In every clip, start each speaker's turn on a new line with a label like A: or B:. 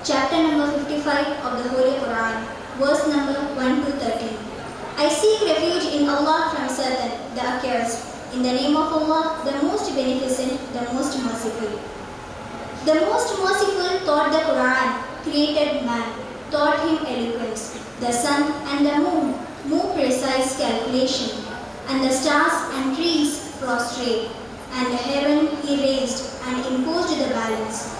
A: chapter number 55 of the Holy Quran, verse number 1 to 13. I seek refuge in Allah from Satan, the accursed. In the name of Allah, the most beneficent, the most merciful. The most merciful taught the Quran, created man, taught him eloquence. The sun and the moon, more precise calculation, and the stars and trees prostrate, and the heaven he raised and imposed the balance,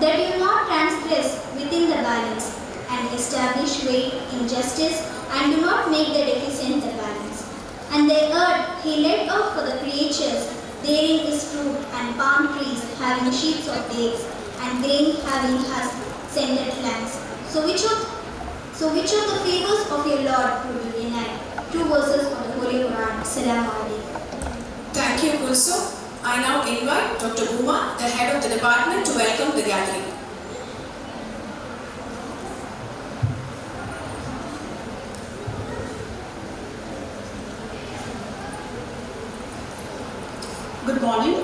A: that you not transgress within the balance, and establish weight in justice, and do not make the deficient the balance. And the earth he let out for the creatures, therein is fruit, and palm trees having sheaths of dates, and grain having scented lands. So which of the favors of your Lord would you deny? 2 verses of the Holy Quran. Assalamu alaikum.
B: Thank you, Kulso. I now invite Dr. Bhuma, the head of the department, to welcome the gathering.
C: Good morning.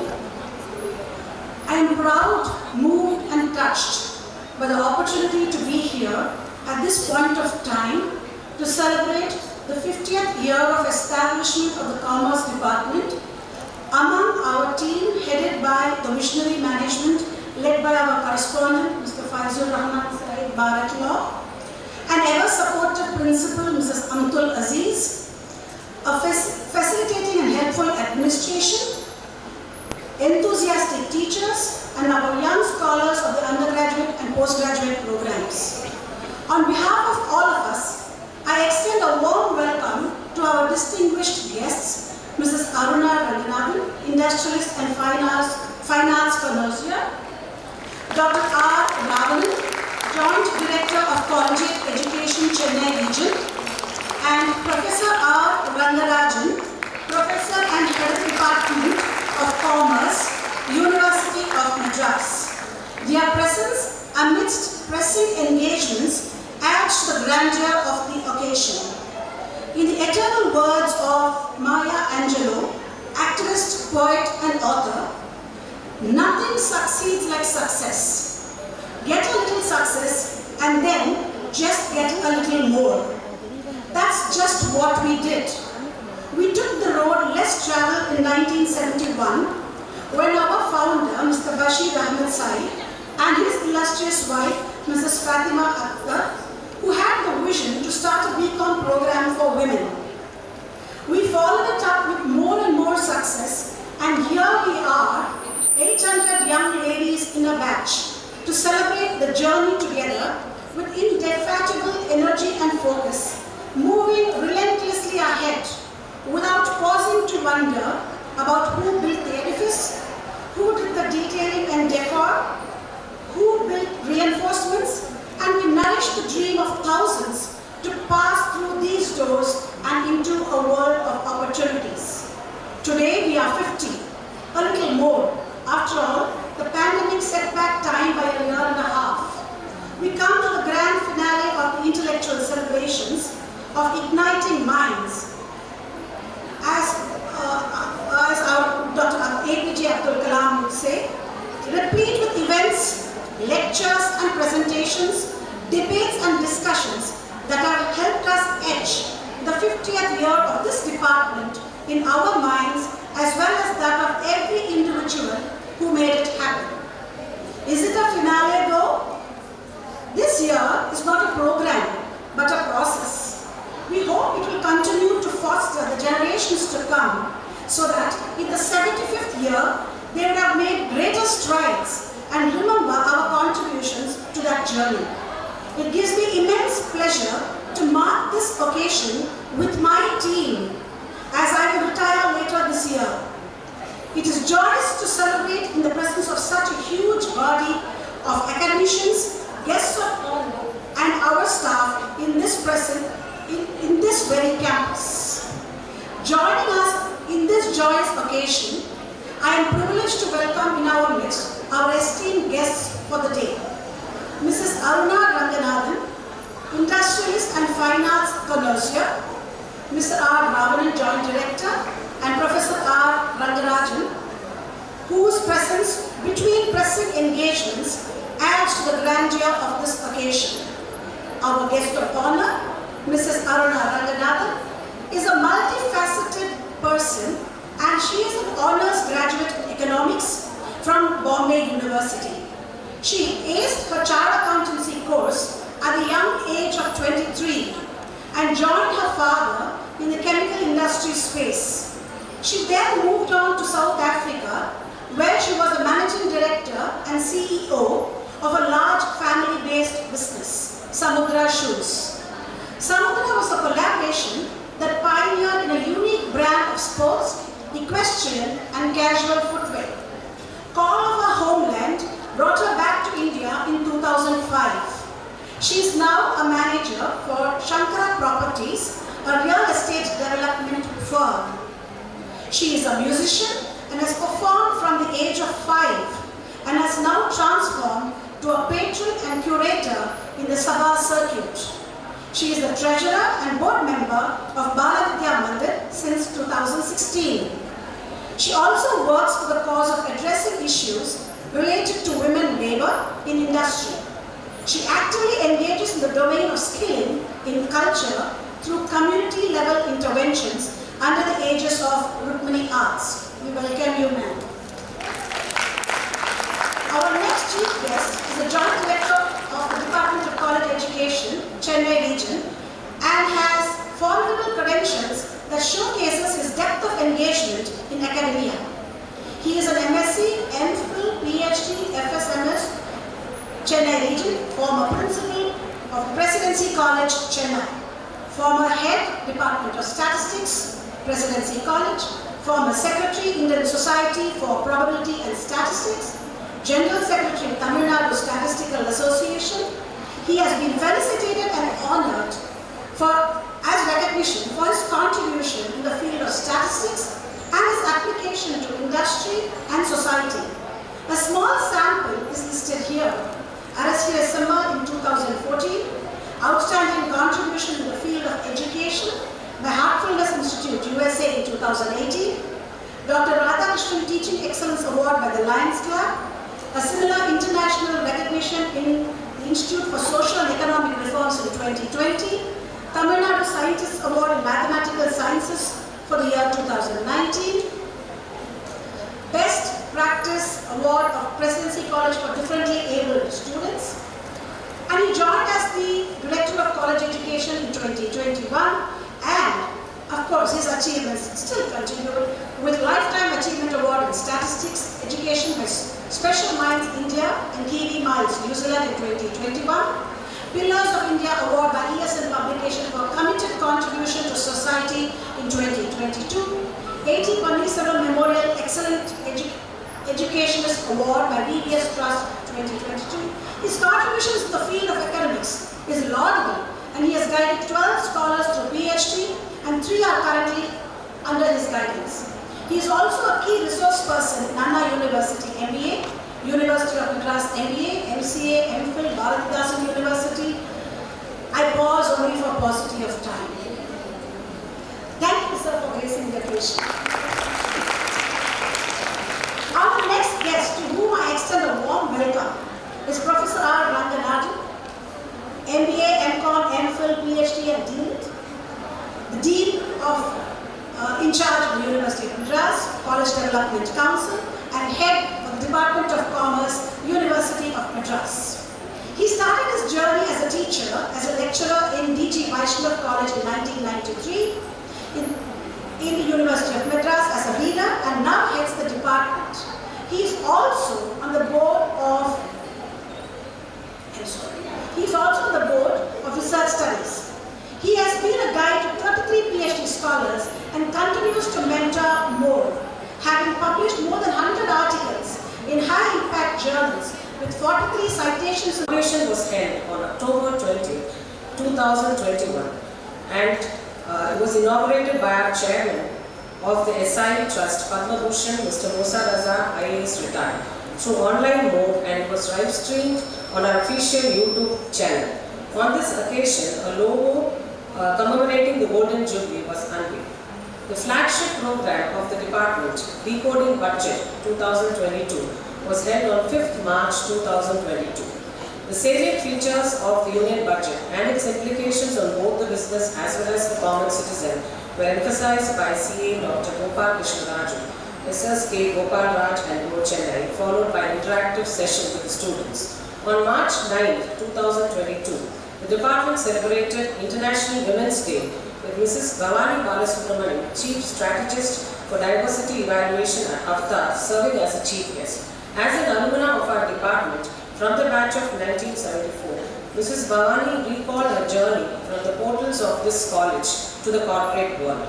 C: I am proud, moved and touched by the opportunity to be here at this point of time to celebrate the 50th year of establishment of the Commerce Department among our team headed by the missionary management led by our correspondent Mr. Faizur Rahman Saeed Baraklaw, and ever supportive principal Mrs. Amtul Aziz, a facilitating and helpful administration, enthusiastic teachers, and our young scholars of the undergraduate and postgraduate programs. On behalf of all of us, I extend a warm welcome to our distinguished guests, Mrs. Aruna Ranganathan, Industrialist and Fine Arts Connoisseur, Dr. R. Ravanan, Joint Director of College Education, Chennai Region, and Professor R. Rangarajan, Professor and Head of Department of Commerce, University of Madras. Their presence amidst pressing engagements adds to the grandeur of the occasion. In the eternal words of Maya Angelou, activist, poet and author, nothing succeeds like success. Get a little success and then just get a little more. That's just what we did. We took the road less traveled in 1971 when our founder, Mr. Bashir Ahmed Saeed, and his illustrious wife, Mrs. Fatima Akhtar, who had the vision to start a BCom program for women. We followed it up with more and more success, and here we are, 800 young ladies in a batch, to celebrate the journey together with indefatigable energy and focus, moving relentlessly ahead, without pausing to wonder about who built the edifice, who did the detailing and decor, who built reinforcements, and we nourished the dream of thousands to pass through these doors and into a world of opportunities. Today we are 50, a little more. After all, the pandemic set back time by a year and a half. We come to the grand finale of the intellectual celebrations of igniting minds. As our Dr. APJ Abdul Kalam would say, replete with events, lectures and presentations, debates and discussions that have helped us etch the 50th year of this department in our minds as well as that of every individual who made it happen. Is it a finale though? This year is not a program but a process. We hope it will continue to foster the generations to come so that in the 75th year they would have made greater strides and remember our contributions to that journey. It gives me immense pleasure to mark this occasion with my team as I will retire later this year. It is joyous to celebrate in the presence of such a huge body of academicians, guests of honor, and our staff in this very campus. Joining us in this joyous occasion, I am privileged to welcome in our midst our esteemed guests for the day. Mrs. Aruna Ranganathan, Industrialist and Fine Arts Connoisseur, Mr. R. Ravanan, Joint Director, and Professor R. Rangarajan, whose presence between pressing engagements adds to the grandeur of this occasion. Our guest of honor, Mrs. Aruna Ranganathan, is a multifaceted person, and she is an honors graduate in economics from Bombay University. She aced her chartered accountancy course at the young age of 23 and joined her father in the chemical industry space. She then moved on to South Africa, where she was a managing director and CEO of a large family-based business, Samudra Shoes. Samudra was a collaboration that pioneered in a unique brand of sports, equestrian and casual footwear. Call of her homeland brought her back to India in 2005. She is now a manager for Shankara Properties, a real estate development firm. She is a musician and has performed from the age of 5 and has now transformed to a patron and curator in the Sabha circuit. She is the treasurer and board member of Valedictory since 2016. She also works for the cause of addressing issues related to women labor in industry. She actively engages in the domain of skilling in culture through community level interventions under the aegis of Rukmini Arts. We welcome you, ma'am. Our next chief guest is the Joint Director of the Department of College Education, Chennai region, and has formidable credentials that showcases his depth of engagement in academia. He is an MSc, MPhil, PhD, FSMS, Chennai region, former principal of Presidency College, Chennai, former head, Department of Statistics, Presidency College, former Secretary, Indian Society for Probability and Statistics, General Secretary of Tamil Nadu Statistical Association. He has been felicitated and honored as recognition for his contribution in the field of statistics and his application to industry and society. A small sample is listed here. Arrested SMR in 2014, outstanding contribution in the field of education by Heartfulness Institute, USA in 2018, Dr. Radhakrishnan Teaching Excellence Award by the Lions Club, a similar international recognition in the Institute for Social and Economic Reforms in 2020, Tamil Nadu Scientists Award in Mathematical Sciences for the year 2019, Best Practice Award of Presidency College for Differently Abled Students, and he joined as the Director of College Education in 2021, and of course his achievements still continue with Lifetime Achievement Award in Statistics Education by Special Minds India and Kiwi Miles New Zealand in 2021, Pillars of India Award by ESN Publication for Committed Contribution to Society in 2022, A.T. Pannisaram Memorial Excellent Educationist Award by BBS Trust 2022. His contributions in the field of academics is laudable, and he has guided 12 scholars through PhD and 3 are currently under his guidance. He is also a key resource person in Anna University MBA, University of Madras MBA, MCA, MPhil, Bharathidasan University. I pause only for paucity of time. Thank you, sir, for gracing the occasion. Our next guest, to whom I extend a warm welcome, is Professor R. Ranganathan, MBA, MCom, MPhil, PhD, and Dean, the Dean of in charge of the University of Madras, College Development Council, and Head of the Department of Commerce, University of Madras. He started his journey as a teacher, as a lecturer in D.G. Vaishnav College in 1993, in the University of Madras as a reader, and now heads the department. He is also on the board of Research Studies. He has been a guide to 33 PhD scholars and continues to mentor more, having published more than 100 articles in high-impact journals with 43 citations.
D: The convention was held on October 20, 2021, and it was inaugurated by our chairman of the SI Trust, Padma Bhushan, Mr. Musa Raza, IAS retired, through online mode, and it was live-streamed on our official YouTube channel. On this occasion, a logo commemorating the Golden Jubilee was unveiled. The flagship program of the department, Decoding Budget 2022, was held on 5th March 2022. The The salient features of the union budget and its implications on both the business as well as the common citizen were emphasized by CA Dr. Gopal Krishnaraju, Mrs. K. Gopal Raj and Go Chennai, followed by an interactive session with the students. On March 9, 2022, the department celebrated International Women's Day with Mrs. Bhavani Balasubramanian, Chief Strategist for Diversity Evaluation at Avatar, serving as a chief guest. As an alumna of our department from the batch of 1974, Mrs. Bhavani recalled her journey from the portals of this college to the corporate world.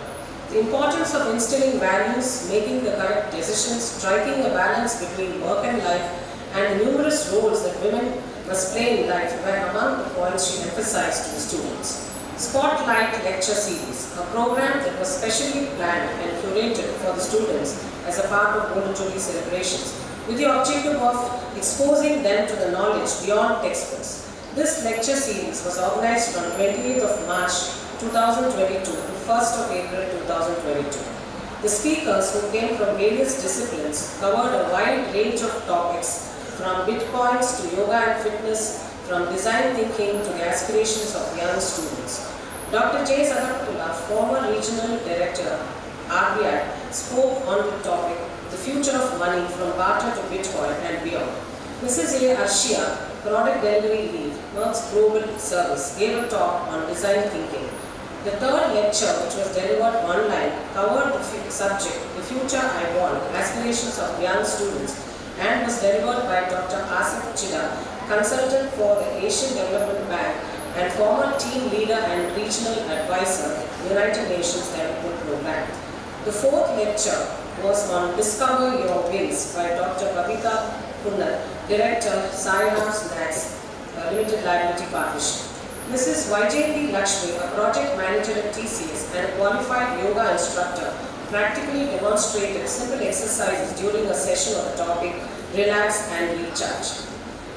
D: The importance of instilling values, making the correct decisions, striking a balance between work and life, and the numerous roles that women must play in life were among the points she emphasized to the students. Spotlight Lecture Series, a program that was specially planned and curated for the students as a part of Golden Jubilee celebrations, with the objective of exposing them to the knowledge beyond textbooks. This lecture series was organized from 28th of March 2022 to 1st of April 2022. The speakers, who came from various disciplines, covered a wide range of topics from bitcoins to yoga and fitness, from design thinking to the aspirations of young students. Dr. J. Sadatullah, former Regional Director, RBI, spoke on the topic, the future of money from barter to Bitcoin and beyond. Mrs. A. Arshia, Product Delivery Lead, Merck's Global Service, gave a talk on design thinking. The third lecture, which was delivered online, covered the subject, The Future I Want, Aspirations of Young Students, and was delivered by Dr. Asif Chida, Consultant for the Asian Development Bank and former team leader and regional advisor, United Nations Development Programme. The fourth lecture was on Discover Your Wins by Dr. Babita Kunnar, Director, Sai-Ram Snacks Limited Liability Partnership. Mrs. YJP Lakshmi, a project manager at TCS and a qualified yoga instructor, practically demonstrated simple exercises during a session on the topic Relax and Recharge.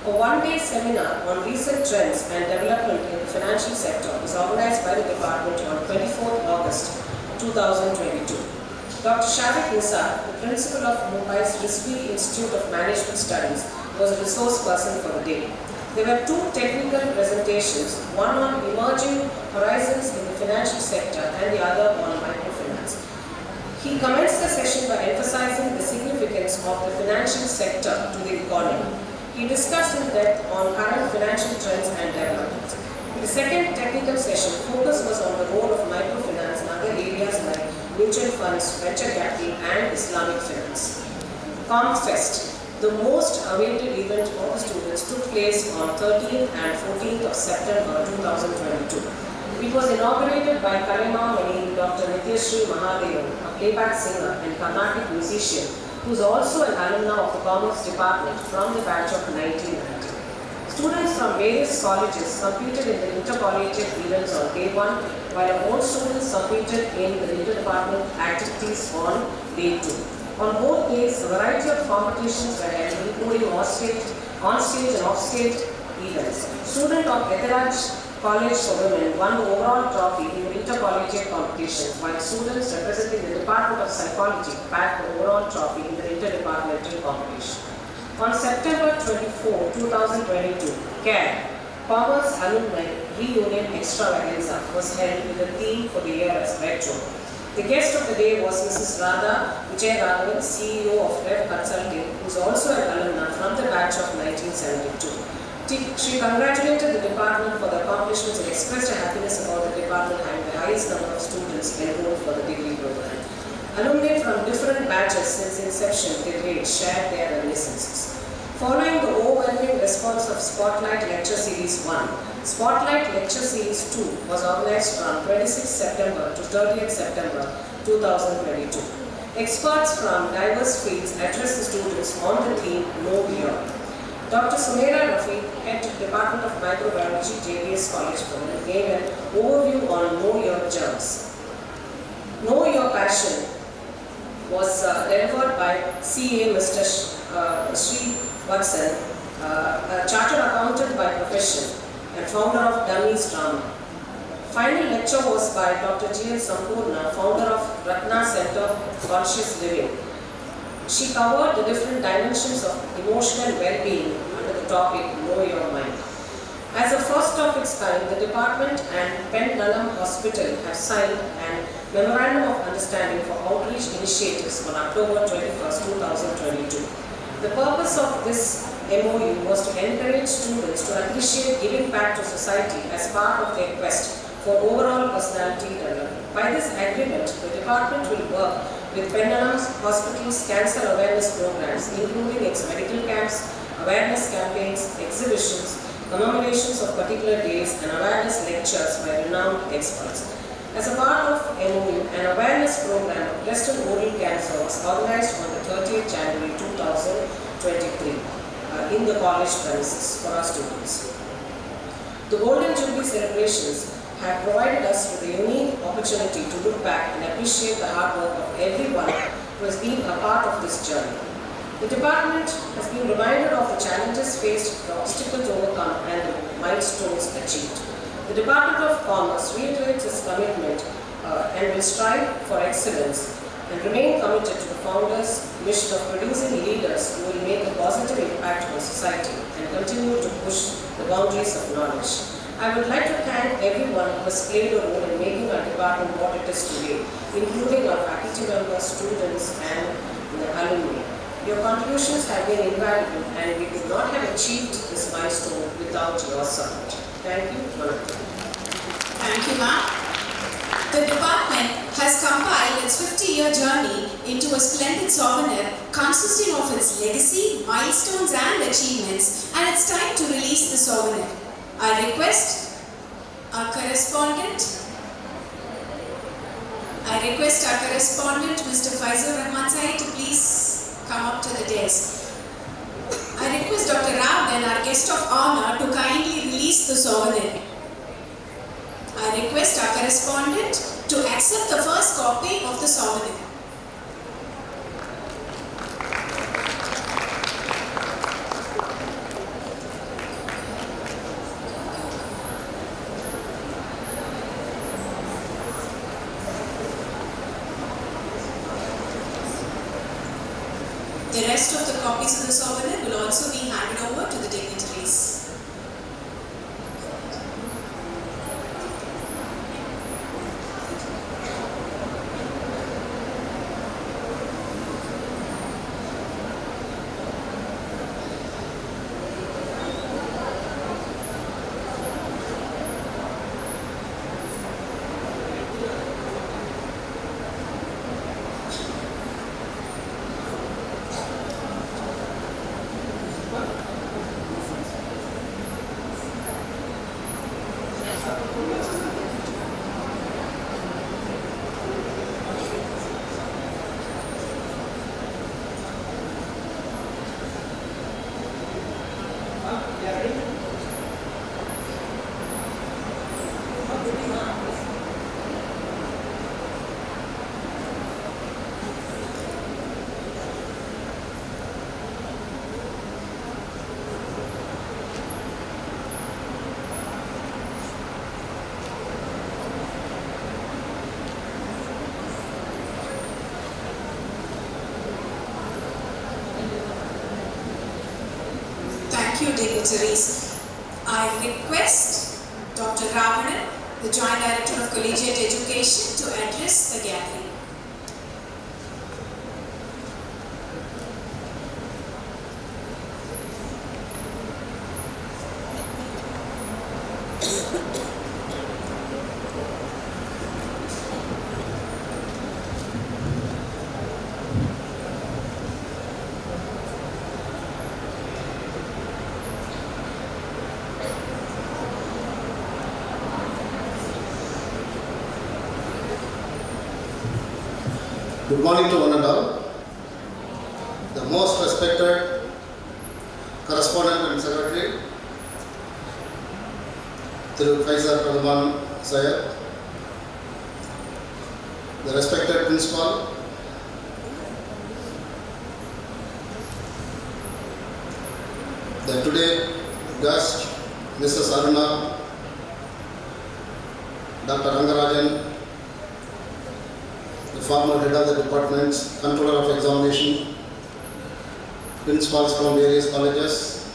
D: A one-day seminar on recent trends and development in the financial sector was organized by the department on 24th August 2022. Dr. Shavik Nisar, the principal of Mumbai's Rizvi Institute of Management Studies, was a resource person for the day. There were two technical presentations, one on emerging horizons in the financial sector and the other on microfinance. He commenced the session by emphasizing the significance of the financial sector to the economy. He discussed in depth on current financial trends and developments. In the second technical session, focus was on the role of microfinance and other areas like mutual funds, venture capital, and Islamic finance. ComFest, the most awaited event for the students, took place on 13th and 14th of September 2022. It was inaugurated by Kalima Mani Dr. Nityashri Mahadevan, a playback singer and Carnatic musician, who is also an alumna of the Commerce Department from the batch of 1990. Students from various colleges competed in the intercollegiate events on day 1, while our own students competed in the interdepartment activities on day 2. On both days, a variety of competitions were held, including on-stage and off-stage events. Student of Etheraj College for Women won the overall trophy in the intercollegiate competition, while students representing the Department of Psychology bagged the overall trophy in the interdepartmental competition. On September 24, 2022, CARE, Commerce Alumni Reunion Extravaganza, was held with the theme for the year as Retro. The guest of the day was Mrs. Radha Vijayaraghavan, CEO of Rev Consulting, who is also an alumna from the batch of 1972. She congratulated the department for the accomplishments and expressed her happiness about the department having the highest number of students enrolled for the degree program. Alumni from different batches since inception till date shared their reminiscences. Following the overwhelming response of Spotlight Lecture Series 1, Spotlight Lecture Series 2 was organized from 26 September to 30th September 2022. Experts from diverse fields addressed the students on the theme Know Your. Dr. Sumaira Rafi, Head Department of Microbiology, JBS College Program, gave an overview on Know Your Germs. Know Your Passion was delivered by CA Mr. Sri Watson, a chartered accountant by profession and founder of Dummies Drama. Final lecture was by Dr. G. N. Sampurna, founder of Ratna Center for Conscious Living. She covered the different dimensions of emotional well-being under the topic Know Your Mind. of its kind, the department and Penn Nalam Hospital have signed an Memorandum of Understanding for Outreach Initiatives on October 21st, 2022. The purpose of this MOU was to encourage students to appreciate giving back to society as part of their quest for overall personality development. By this agreement, the department will work with Penn Nalam Hospital's cancer awareness programs, including its medical camps, awareness campaigns, exhibitions, commemorations of particular days, and awareness lectures by renowned experts. As a part of MOU, an awareness program of breast and oral cancer was organized on the 30th January 2023 in the college premises for our students. The Golden Jubilee celebrations have provided us with a unique opportunity to look back and appreciate the hard work of everyone who has been a part of this journey. The department has been reminded of the challenges faced, the obstacles overcome, and the milestones achieved. The Department of Commerce reiterates its commitment and will strive for excellence and remain committed to the founders' mission of producing leaders who will make a positive impact on society and continue to push the boundaries of knowledge. I would like to thank everyone who has played a role in making our department what it is today, including our faculty members, students, and the alumni. Your contributions have been invaluable, and we could not have achieved this milestone without your support. Thank you.
B: Thank you, ma'am. The department has compiled its 50-year journey into a splendid souvenir consisting of its legacy, milestones, and achievements, and it's time to release the souvenir. I request our correspondent, Mr. Faisal Rahman Sai, to please come up to the desk. I request Dr. Ravdan, our guest of honor, to kindly release the souvenir. I request our correspondent to accept the first copy of the souvenir. The rest of the copies of the souvenir will also be handed over to the dignitaries. Thank you, dignitaries. I request Dr. Ravanan, the Joint Director of Collegiate Education, to address the gathering.
E: Good morning to one and all. The most respected correspondent and secretary, Thiru Faisal Rahman Sayed, the respected principal, the today guest, Mrs. Aruna, Dr. Rangarajan, the former head of the department, controller of examination, principals from various colleges,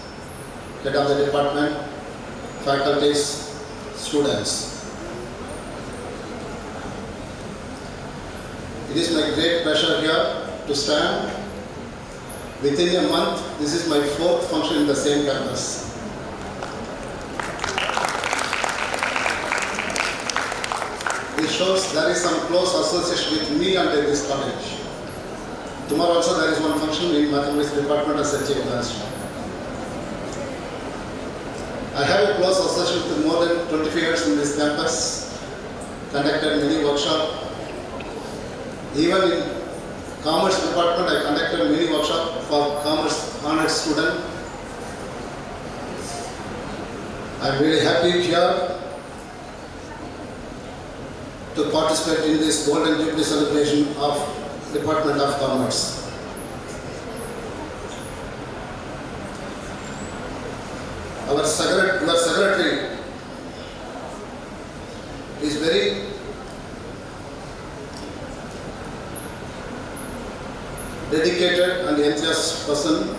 E: head of the department, faculties, students. It is my great pleasure here to stand. Within a month, this is my 4th function in the same campus. This shows there is some close association with me and this college. Tomorrow also there is one function in Mathematics Department as a chief master. I have a close association with more than 25 years in this campus, conducted many workshops. Even in Commerce Department, I conducted many workshops for Commerce honored students. I am really happy here to participate in this Golden Jubilee celebration of Department of Commerce. Our secretary is very dedicated and enthusiastic person.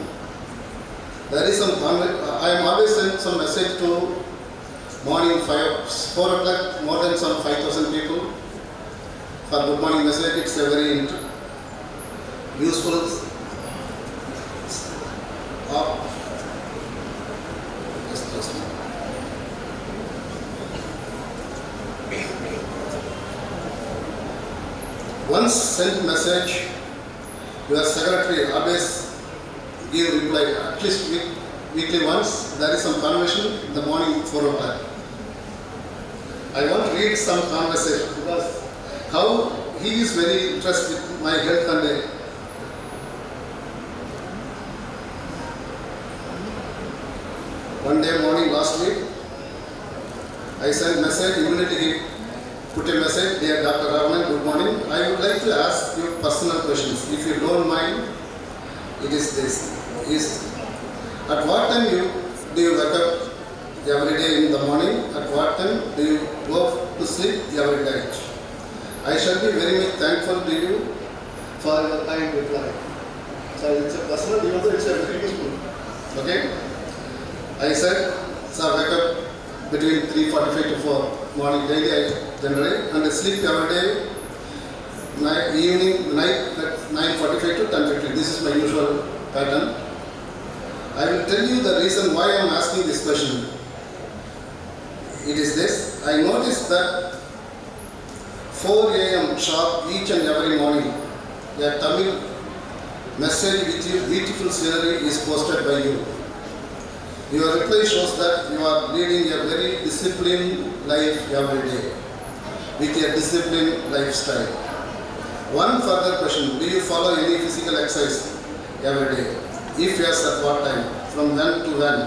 E: There is I am always sent some message to morning 4 o'clock, more than some 5,000 people for good morning message. It's a very useful once sent message, your secretary always give reply at least weekly once. There is some conversation in the morning 4 o'clock. I want to read some conversation because how he is very interested in my health and one day morning last week, I sent message, immediately he put a message, dear Dr. Raman, good morning. I would like to ask you personal questions. If you don't mind, it is this. At what time do you wake up every day in the morning? At what time do you go to sleep every night? I shall be very much thankful to you for your kind reply. So it's a personal, even though it's a very useful. Okay? I said, sir, wake up between 3:45 to 4 morning daily I generate and I sleep every day, night 9:45 to 10:50. This is my usual pattern. I will tell you the reason why I am asking this question. It is this. I noticed that 4 a.m. sharp each and every morning, a Tamil message with your beautiful scenery is posted by you. Your reply shows that you are leading a very disciplined life every day with a disciplined lifestyle. One further question, do you follow any physical exercise every day? If yes, at what time? From when to when?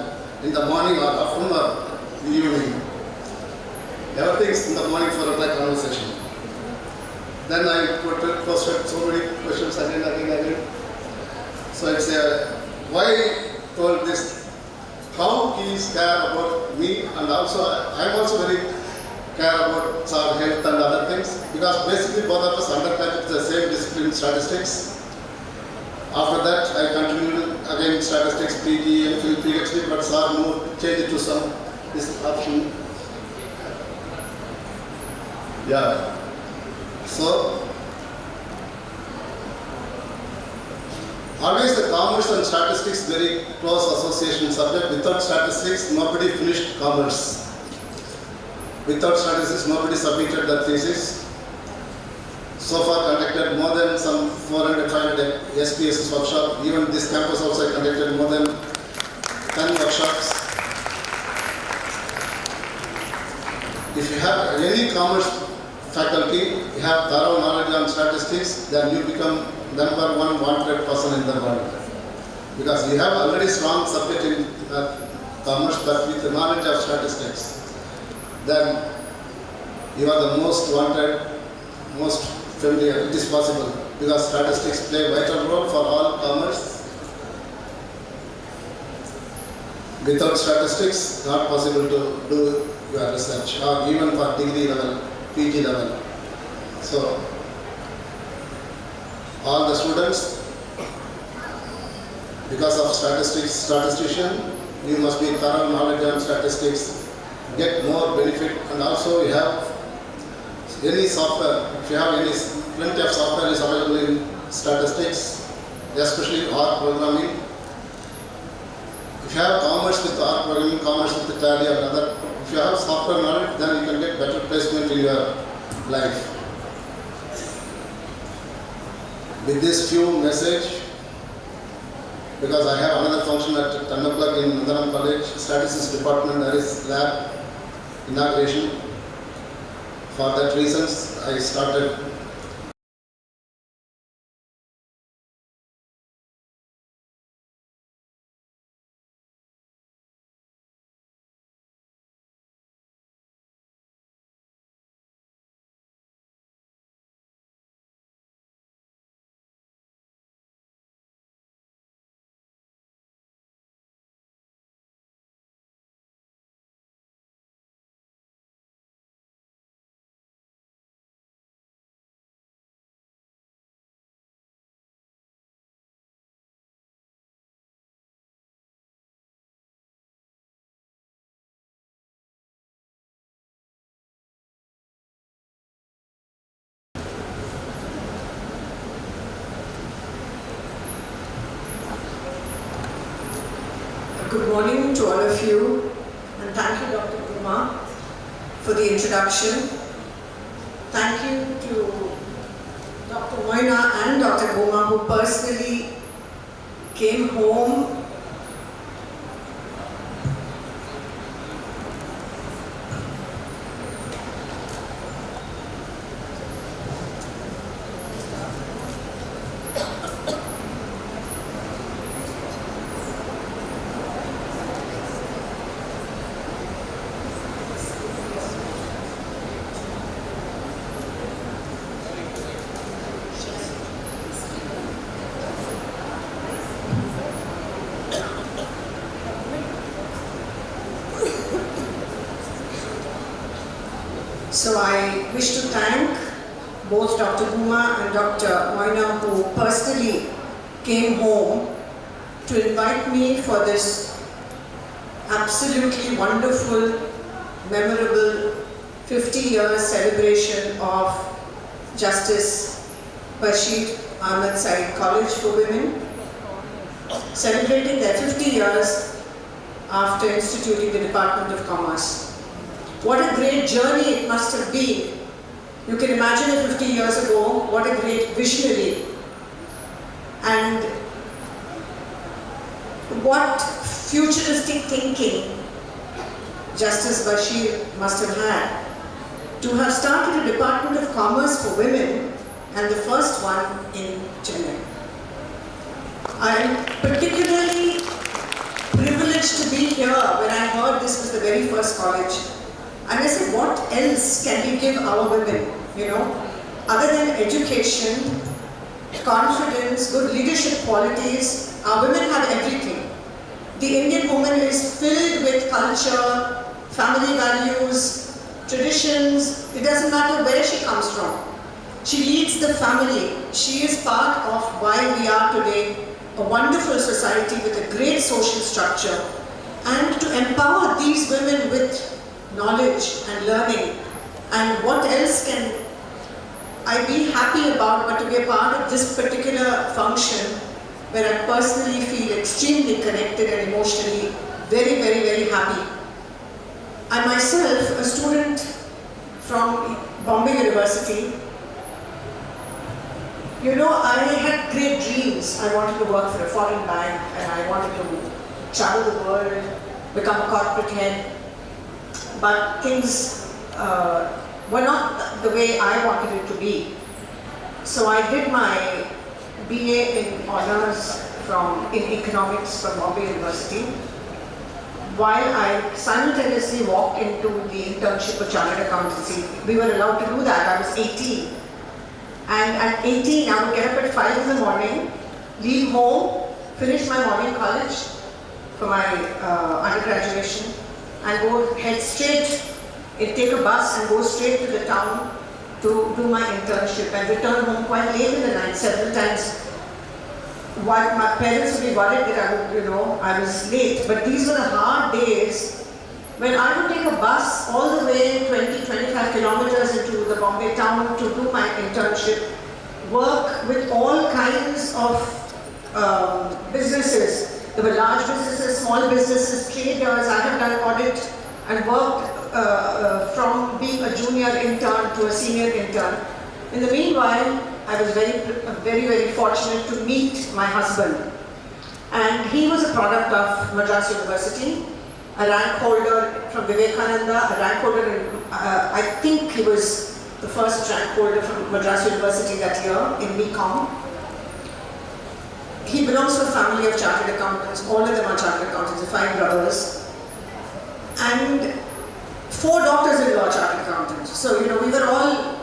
E: In the morning or afternoon or evening? Everything's in the morning for a conversation. Then I posted so many questions again. So it's why told this? How he is care about me, and also I am also very care about our health and other things, because basically both of us undergraduate the same discipline, statistics. After that I continued again statistics, PG and PhD, but sir moved, changed it to some this option. Yeah. So always the commerce and statistics very close association subject. Without statistics, nobody finished commerce. Without statistics, nobody submitted the thesis. So far conducted more than some 400, 500 SPSS workshop. Even this campus also conducted more than 10 workshops. If you have any commerce faculty, you have thorough knowledge on statistics, then you become number one wanted person in the world. Because you have already strong subject in commerce, but with the knowledge of statistics, then you are the most wanted, most familiar. It is possible because statistics play a vital role for all commerce. Without statistics, not possible to do your research or even for degree level, PG level. So all the students, because of statistician, you must be thorough knowledge on statistics get more benefit, and also you have any software. If you have any, plenty of software is available in statistics, especially R programming. If you have commerce with R programming, commerce with the Tally or other, if you have software knowledge, then you can get better placement in your life. With this few message, because I have another function at 10 o'clock in Nandanam College, Statistics Department, there is lab inauguration. For that reasons, I started.
F: Good morning to all of you, and thank you, Dr. Kumar, for the introduction. Thank you to Dr. Moina and Dr. Goma, who personally came home So I wish to thank both Dr. Guma and Dr. Moina, who personally came home to invite me for this absolutely wonderful, memorable 50-year celebration of Justice Bashir Ahmed Said College for Women, celebrating their 50 years after instituting the Department of Commerce. What a great journey it must have been. You can imagine it 50 years ago, what a great visionary. And what futuristic thinking Justice Bashir must have had to have started a Department of Commerce for women, and the first one in Chennai. I am particularly privileged to be here when I heard this was the very first college. And I said, what else can we give our women, other than education, confidence, good leadership qualities? Our women have everything. The Indian woman is filled with culture, family values, traditions. It doesn't matter where she comes from. She leads the family. She is part of why we are today a wonderful society with a great social structure. And to empower these women with knowledge and learning, and what else can I be happy about but to be a part of this particular function where I personally feel extremely connected and emotionally very, very, very happy. I myself, a student from Bombay University, I had great dreams. I wanted to work for a foreign bank and I wanted to travel the world, become a corporate head. But things were not the way I wanted it to be. So I did my BA in Honours in Economics from Bombay University, while I simultaneously walked into the internship of Chartered Accountancy. We were allowed to do that. I was 18. And at 18, I would get up at 5 in the morning, leave home, finish my morning college for my undergraduation, and head straight, take a bus and go straight to the town to do my internship and return home quite late in the night several times. While my parents would be worried that I was late, but these were the hard days when I would take a bus all the way 20-25 kilometers into the Bombay town to do my internship, work with all kinds of businesses. There were large businesses, small businesses, traders. I have done audit and worked from being a junior intern to a senior intern. In the meanwhile, I was very fortunate to meet my husband. And he was a product of Madras University, a rank holder from Vivekananda, a rank holder in, I think he was the first rank holder from Madras University that year in BCom. He belongs to a family of chartered accountants. All of them are chartered accountants, the 5 brothers. And 4 daughters-in-law chartered accountants. So, we were all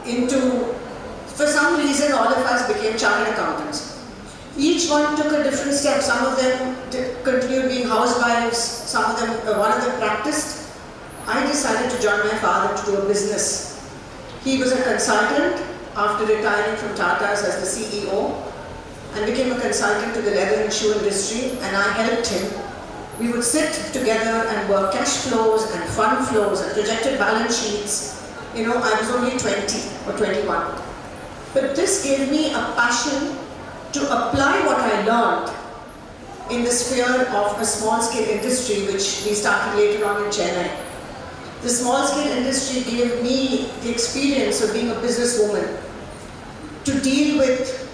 F: into, for some reason, all of us became chartered accountants. Each one took a different step. Some of them continued being housewives, some of them, one of them practiced. I decided to join my father to do a business. He was a consultant after retiring from Tata's as the CEO and became a consultant to the leather and shoe industry, and I helped him. We would sit together and work cash flows and fund flows and projected balance sheets. I was only 20 or 21. But this gave me a passion to apply what I learned in the sphere of a small-scale industry, which we started later on in Chennai. The small-scale industry gave me the experience of being a businesswoman, to deal with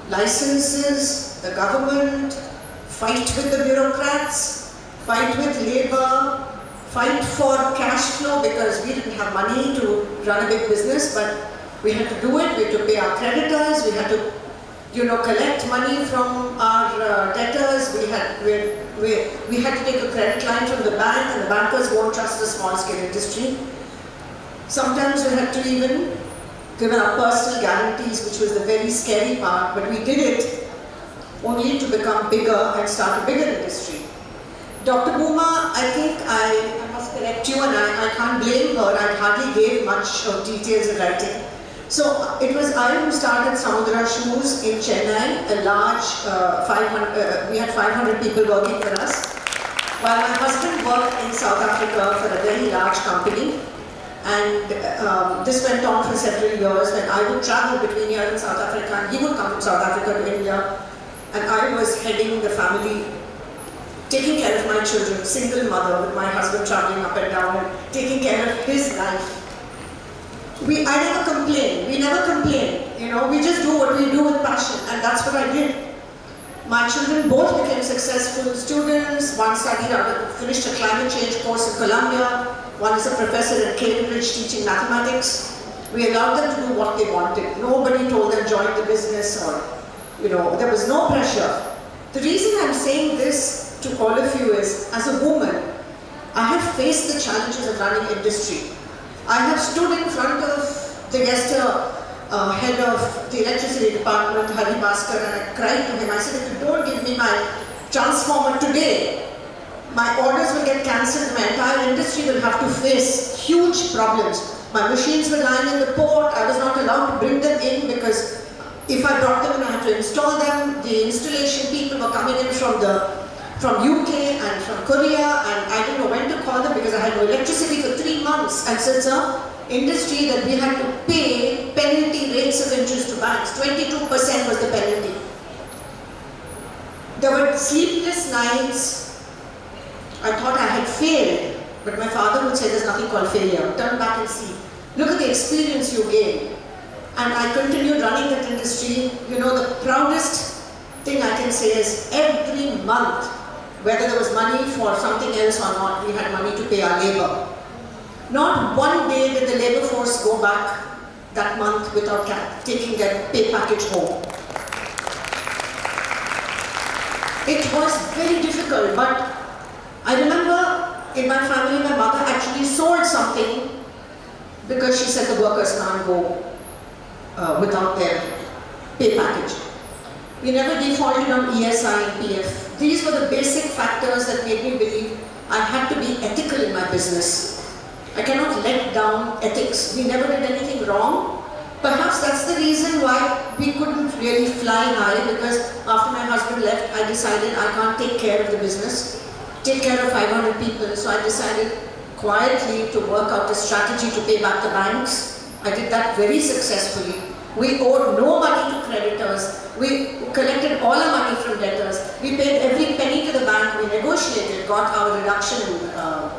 F: licenses, the government, fight with the bureaucrats, fight with labor, fight for cash flow because we didn't have money to run a big business, but we had to do it. We had to pay our creditors, we had to collect money from our debtors, we had to take a credit line from the bank, and the bankers won't trust the small-scale industry. Sometimes we had to even give our personal guarantees, which was the very scary part, but we did it only to become bigger and start a bigger industry. Dr. Bhuma, I think I must correct you, and I can't blame her, I hardly gave much of details in writing. So it was I who started Samudra Shoes in Chennai, a large, we had 500 people working for us, while my husband worked in South Africa for a very large company. And this went on for several years when I would travel between here and South Africa, and he would come from South Africa to India, and I was heading the family, taking care of my children, single mother with my husband traveling up and down and taking care of his life. I never complained. We never complained. We just do what we do with passion, and that's what I did. My children both became successful students. One finished a climate change course in Columbia. One is a professor at Cambridge teaching mathematics. We allowed them to do what they wanted. Nobody told them join the business or, there was no pressure. The reason I'm saying this to all of you is, as a woman, I have faced the challenges of running industry. I have stood in front of the head of the electricity department, Hari Bhaskar, and I cried to him. I said, if you don't give me my transformer today, my orders will get cancelled. My entire industry will have to face huge problems. My machines were lying in the port. I was not allowed to bring them in because if I brought them in, I had to install them. The installation people were coming in from UK and from Korea, and I didn't know when to call them because I had no electricity for 3 months. And so it's an industry that we had to pay penalty rates of interest to banks. 22% was the penalty. There were sleepless nights. I thought I had failed, but my father would say there's nothing called failure. Turn back and see. Look at the experience you gained. And I continued running that industry. The proudest thing I can say is every month, whether there was money for something else or not, we had money to pay our labor. Not one day did the labor force go back that month without taking their pay package home. It was very difficult, but I remember in my family, my mother actually sold something because she said the workers can't go without their pay package. We never defaulted on ESI and PF. These were the basic factors that made me believe I had to be ethical in my business. I cannot let down ethics. We never did anything wrong. Perhaps that's the reason why we couldn't really fly high, because after my husband left, I decided I can't take care of the business. take care of 500 people. So I decided quietly to work out a strategy to pay back the banks. I did that very successfully. We owed no money to creditors. We collected all our money from debtors. We paid every penny to the bank. We negotiated, got our reduction in our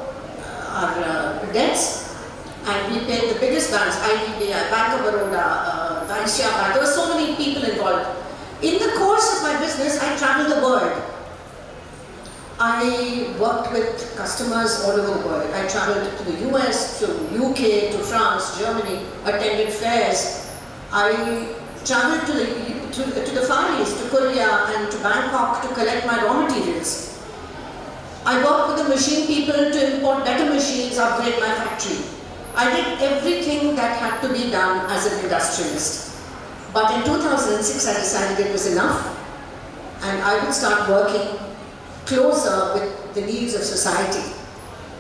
F: debts, and we paid the biggest banks, IDBI, Bank of Baroda, Vaishya Bank. There were so many people involved. In the course of my business, I traveled the world. I worked with customers all over the world. I traveled to the US, to UK, to France, Germany, attended fairs. I traveled to the Far East, to Korea and to Bangkok to collect my raw materials. I worked with the machine people to import better machines, upgrade my factory. I did everything that had to be done as an industrialist. But in 2006, I decided it was enough, and I would start working closer with the needs of society,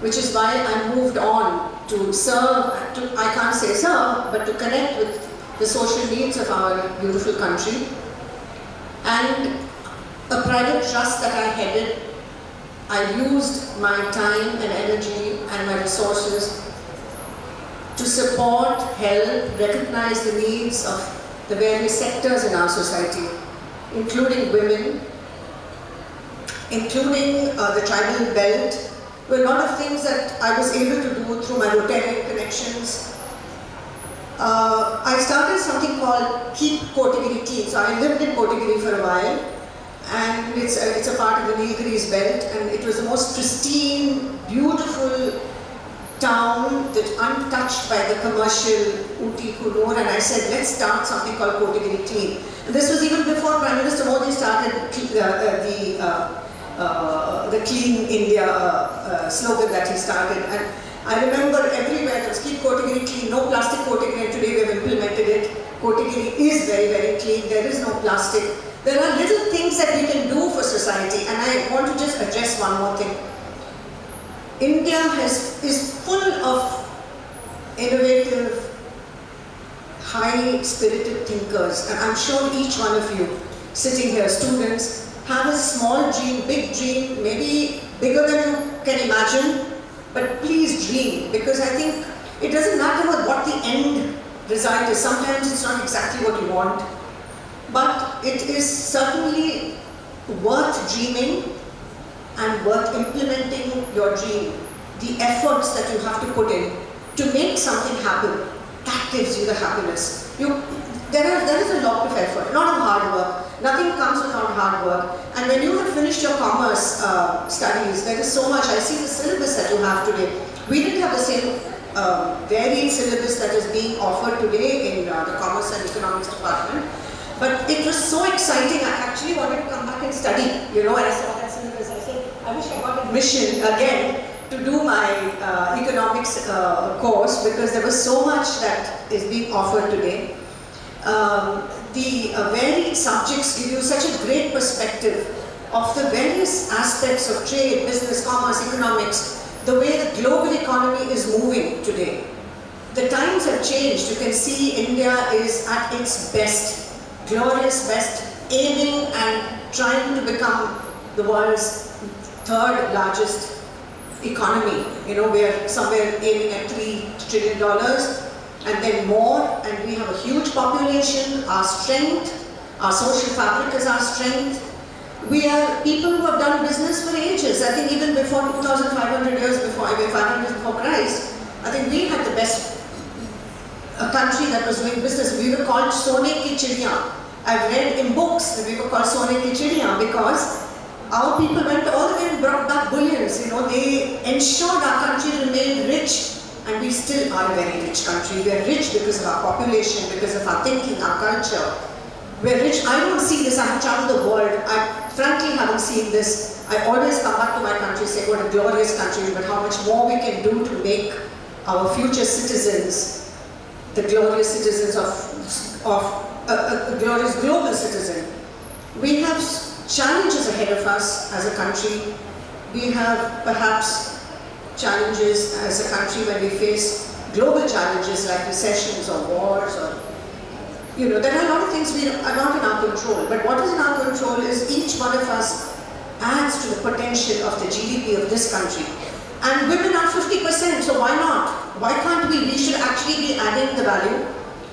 F: which is why I moved on to serve, I can't say serve, but to connect with the social needs of our beautiful country. And a private trust that I headed, I used my time and energy and my resources to support, help, recognize the needs of the various sectors in our society, including women, including the tribal belt. There were a lot of things that I was able to do through my Rotarian connections. I started something called Keep Kotagiri Tea. So I lived in Kotagiri for a while, and it's a part of the Nilgiris belt, and it was the most pristine, beautiful town that untouched by the commercial Ooty, Kunur, and I said, let's start something called Kotagiri Tea. And this was even before Prime Minister Modi started the Clean India slogan that he started. And I remember everywhere it was keep Kotagiri clean, no plastic Kotagiri, and today we have implemented it. Kotagiri is very, very clean, there is no plastic. There are little things that we can do for society, and I want to just address one more thing. India is full of innovative, high-spirited thinkers, and I'm sure each one of you sitting here, students, have a small dream, big dream, maybe bigger than you can imagine, but please dream, because I think it doesn't matter what the end result is. Sometimes it's not exactly what you want, but it is certainly worth dreaming and worth implementing your dream. The efforts that you have to put in to make something happen, that gives you the happiness. There is a lot of effort, a lot of hard work. Nothing comes without hard work. And when you have finished your commerce studies, there is so much. I see the syllabus that you have today. We didn't have the same varied syllabus that is being offered today in the Commerce and Economics department. But it was so exciting. I actually wanted to come back and study, and I saw that syllabus. I said, I wish I got admission again to do my economics course, because there was so much that is being offered today. The varied subjects give you such a great perspective of the various aspects of trade, business, commerce, economics, the way the global economy is moving today. The times have changed. You can see India is at its best, glorious best, aiming and trying to become the world's third largest economy. We are somewhere aiming at $3 trillion. And then more, and we have a huge population, our strength, our social fabric is our strength. We are people who have done business for ages. I think even before 2,500 years before, 500 years before Christ, I think we had the best country that was doing business. We were called Sone ki Chidiyan. I've read in books that we were called Sone ki Chidiyan because our people went all the way and brought back bullions. They ensured our country remained rich. And we still are a very rich country. We are rich because of our population, because of our thinking, our culture. We are rich. I don't see this. I have traveled the world. I frankly haven't seen this. I always come back to my country and say, what a glorious country, but how much more we can do to make our future citizens the glorious citizens of a glorious global citizen. We have challenges ahead of us as a country. We have perhaps challenges as a country when we face global challenges like recessions or wars or, there are a lot of things are not in our control. But what is in our control is each one of us adds to the potential of the GDP of this country. And women are 50%, so why not? Why can't we? We should actually be adding the value,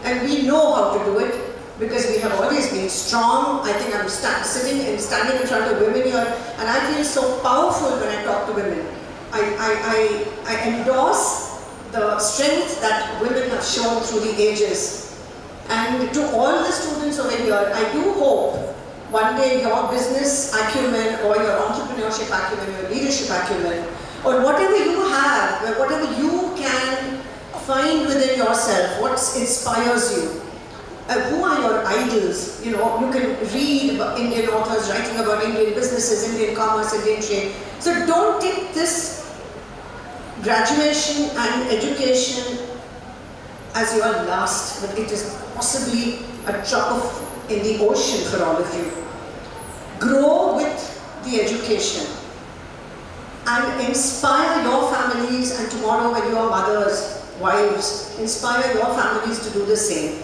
F: and we know how to do it because we have always been strong. I think I'm standing in front of women here, and I feel so powerful when I talk to women. I endorse the strength that women have shown through the ages. And to all the students over here, I do hope one day your business acumen or your entrepreneurship acumen, your leadership acumen, or whatever you have, whatever you can find within yourself, what inspires you. Who are your idols? You know, you can read about Indian authors writing about Indian businesses, Indian commerce, Indian trade. So don't take this graduation and education as your last, but it is possibly a drop in the ocean for all of you. Grow with the education and inspire your families, and tomorrow when you are mothers, wives, inspire your families to do the same.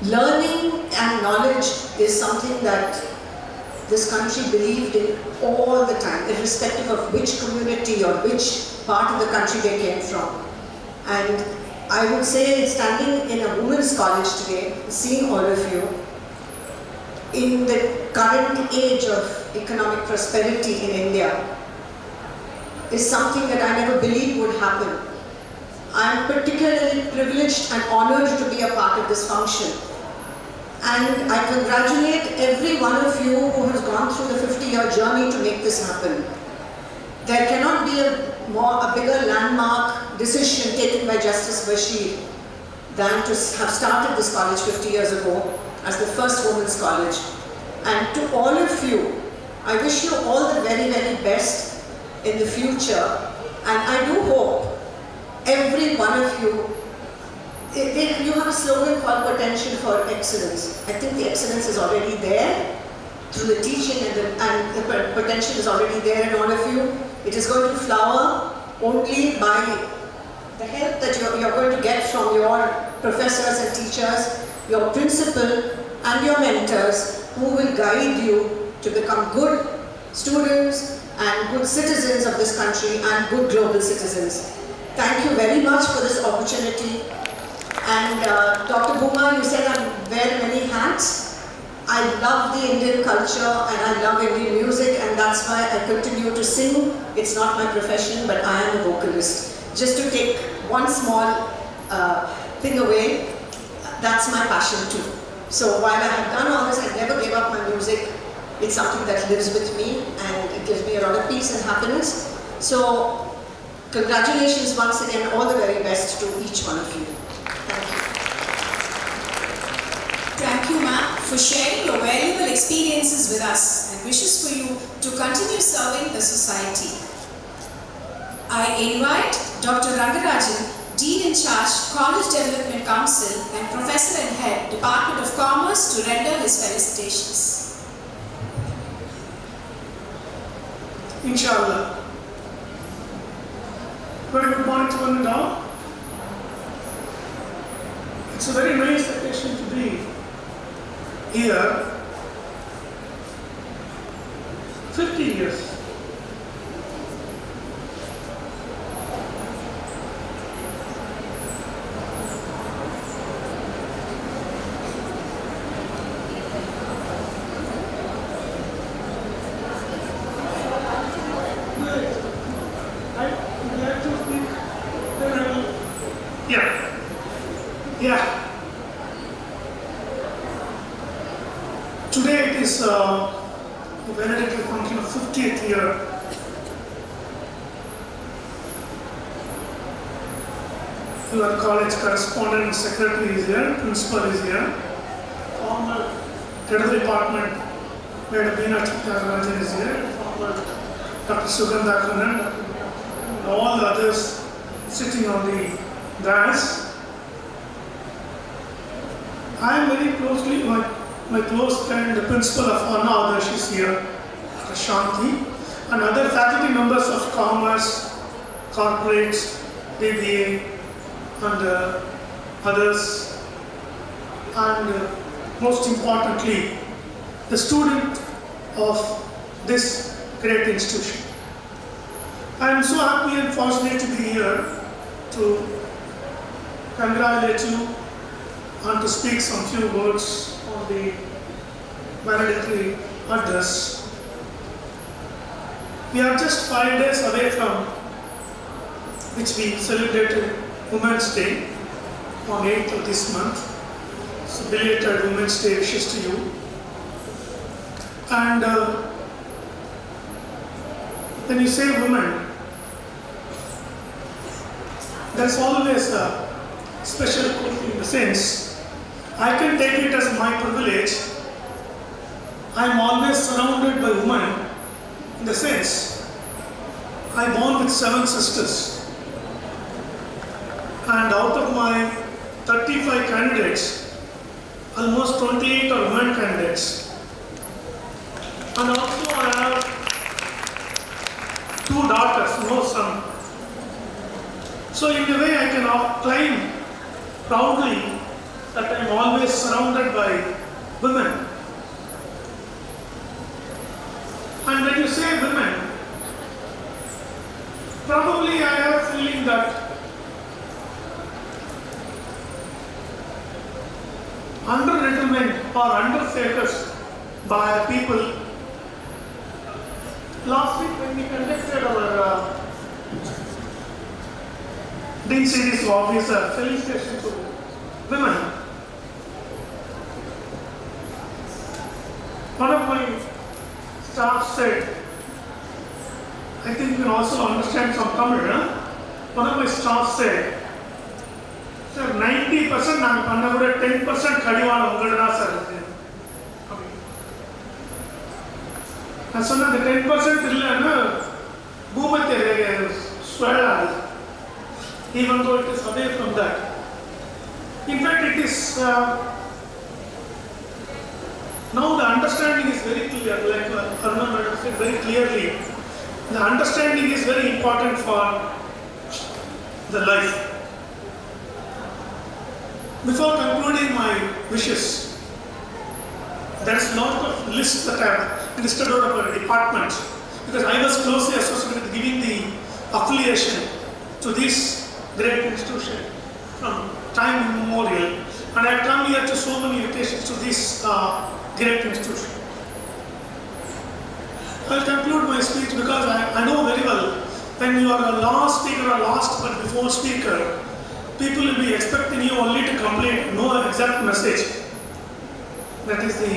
F: Learning and knowledge is something that this country believed in all the time, irrespective of which community or which part of the country they came from. And I would say, standing in a women's college today, seeing all of you, in the current age of economic prosperity in India, is something that I never believed would happen. I am particularly privileged and honored to be a part of this function. And I congratulate every one of you who has gone through the 50-year journey to make this happen. There cannot be a bigger landmark decision taken by Justice Bashir than to have started this college 50 years ago as the first women's college. And to all of you, I wish you all the very, very best in the future. And I do hope every one of you, you have a slogan called potential for excellence. I think the excellence is already there through the teaching, and the potential is already there in all of you. It is going to flower only by the help that you're going to get from your professors and teachers, your principal and your mentors, who will guide you to become good students and good citizens of this country and good global citizens. Thank you very much for this opportunity. And Dr. Bhuma, you said I wear many hats. I love the Indian culture and I love Indian music, and that's why I continue to sing. It's not my profession, but I am a vocalist. Just to take one small thing away, that's my passion too. So while I have done all this, I never gave up my music. It's something that lives with me and it gives me a lot of peace and happiness. So congratulations once again, all the very best to each one of you. Thank you.
B: Thank you, ma'am, for sharing your valuable experiences with us and wishes for you to continue serving the society. I invite Dr. Rangarajan, Dean in Charge, College Development Council and Professor and Head, Department of Commerce, to render his felicitations.
G: Inshallah. Very good morning to one and all. It's a very nice occasion to be here. 50 years. Today it is the Valedictory function of 50th year. Your college correspondent secretary is here, principal is here, former head of the department, Madam Veena Chittarajan is here, former Dr. Sugandha Kannan, and all the others sitting on the dais. I am very closely, my close friend, the principal of Anna Adarsh is here, Dr. Shanti, and other faculty members of commerce, corporates, BBA, and others, and most importantly, the student of this great institution. I am so happy and fortunate to be here to congratulate you and to speak some few words on the valedictory address. We are just 5 days away from which we celebrated Women's Day on 8th of this month. So belated Women's Day wishes to you. And when you say women, there's always a special in the sense, I can take it as my privilege. I am always surrounded by women in the sense, I born with 7 sisters. And out of my 35 candidates, almost 28 are women candidates. And also I have 2 daughters, no son. So in a way I can claim proudly that I am always surrounded by women. And when you say women, probably I have a feeling that under-retirement or under-focused by people. Last week when we conducted our Dean Series Officer felicitation to women, one of my staff said, I think you can also understand some Tamil, one of my staff said, Sir, 90% நான் பண்ண கூட 10% கடிவாளம் உங்கள்ட்ட தான் sir இருக்கு. நான் சொன்ன அந்த 10% இல்லைன்னா பூமத்திய ரேகை சுழலாது. Even though it is away from that. In fact, it is now the understanding is very clear, like Aruna Madam said very clearly. The understanding is very important for the life. Before concluding my wishes, there is a lot of lists that I have listed out of our department because I was closely associated with giving the affiliation to this great institution from time immemorial, and I have come here to so many invitations to this great institution. I will conclude my speech because I know very well when you are a last speaker or last but before speaker, people will be expecting you only to complete no exact message. That is the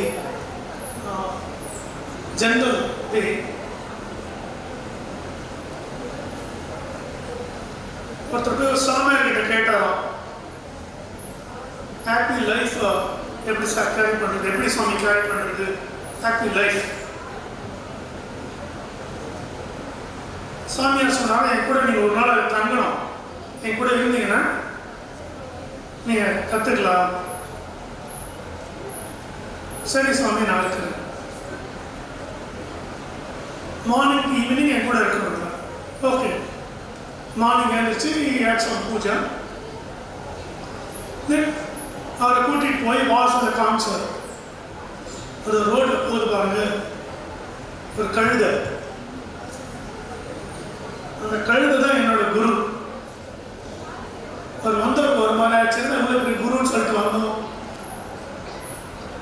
G: general way. ஒருத்தர் போய் ஒரு சாமியார் கிட்ட கேட்டாராம், happy life எப்படி sir carry பண்ணுறது, எப்படி சாமி கேரி பண்ணுறது, ஹாப்பி லைஃப். சாமியார் சொன்னாலும் என் கூட நீங்கள் ஒரு நாள் தங்கணும், என் கூட இருந்தீங்கன்னா நீங்கள் கற்றுக்கலாம். சரி சுவாமி, நான் இருக்கிறேன். மார்னிங் ஈவினிங் என் கூட இருக்கணும். ஓகே, மார்னிங் எழுந்திரிச்சு ஆக்ஷன் பூஜை. தென் அவரை கூட்டிகிட்டு போய் வாசலில் காமிச்சார். ஒரு ரோட்டில் போது பாருங்க ஒரு கழுதை. அந்த கழுதை தான் என்னோட குரு. அவர் வந்தவருக்கு ஒரு மாதிரி ஆச்சு, நம்மள இப்படி குருன்னு சொல்லிட்டு வந்தோம்.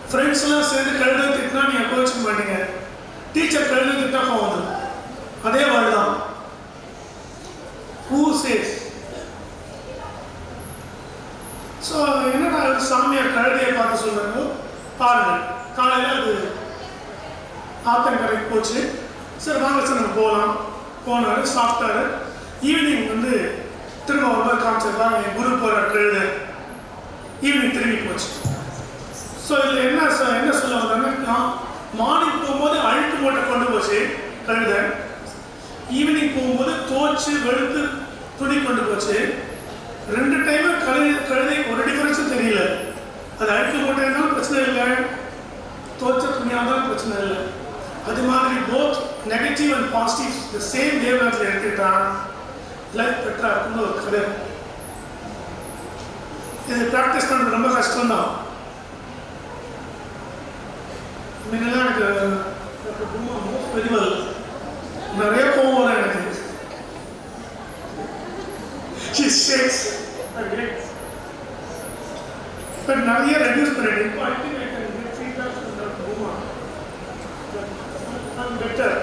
G: ஃப்ரெண்ட்ஸ்லாம் சேர்ந்து கழுதை திட்டினா நீங்கள் கோச்சிக்க மாட்டீங்க, டீச்சர் கழுதை திட்டா போகுது. அதே வேர்டு தான். Who says? ஸோ என்னடா சாமியார் கழுதையை பார்த்து சொல்கிறாங்க, பாருங்கள் காலையில் அது ஆத்தங்கரைக்கு போச்சு. சரி வாங்க சார் நம்ம போகலாம். போனார், சாப்பிட்டாரு. ஈவினிங் வந்து திரும்ப ஒரு மாதிரி காமிச்சிருப்பாங்க, என் குரு போகிற கழுதை. ஈவினிங் திரும்பி போச்சு. ஸோ இதில் என்ன சொல்ல வந்தாங்கன்னா, மார்னிங் போகும்போது அழுக்கு மூட்டை கொண்டு போச்சு கழுதை, ஈவினிங் போகும்போது தோச்சு வெளுத்து துணி கொண்டு போச்சு. 2 டைமும் கழுதை ஒரு டிஃபரன்ஸும் தெரியல. அது அழுக்கு மூட்டை இருந்தாலும் பிரச்சனை இல்லை, தோச்ச துணியாக இருந்தாலும் பிரச்சனை இல்லை. அது மாதிரி both negative and positive the same வேவ்லென்த்ல எடுத்துக்கிட்டான் லைஃப் பெட்டராக இருக்குன்னு ஒரு கதை. இது ப்ராக்டிஸ் பண்ணுறது ரொம்ப கஷ்டம்தான். முன்னெல்லாம் எனக்கு மோஸ்ட் வெரி வெல் நிறைய கோவம் வரும் எனக்கு. She shakes her head. But நிறைய reduce பண்ணிட்டேன். I think I can get feedback from that woman. I'm better.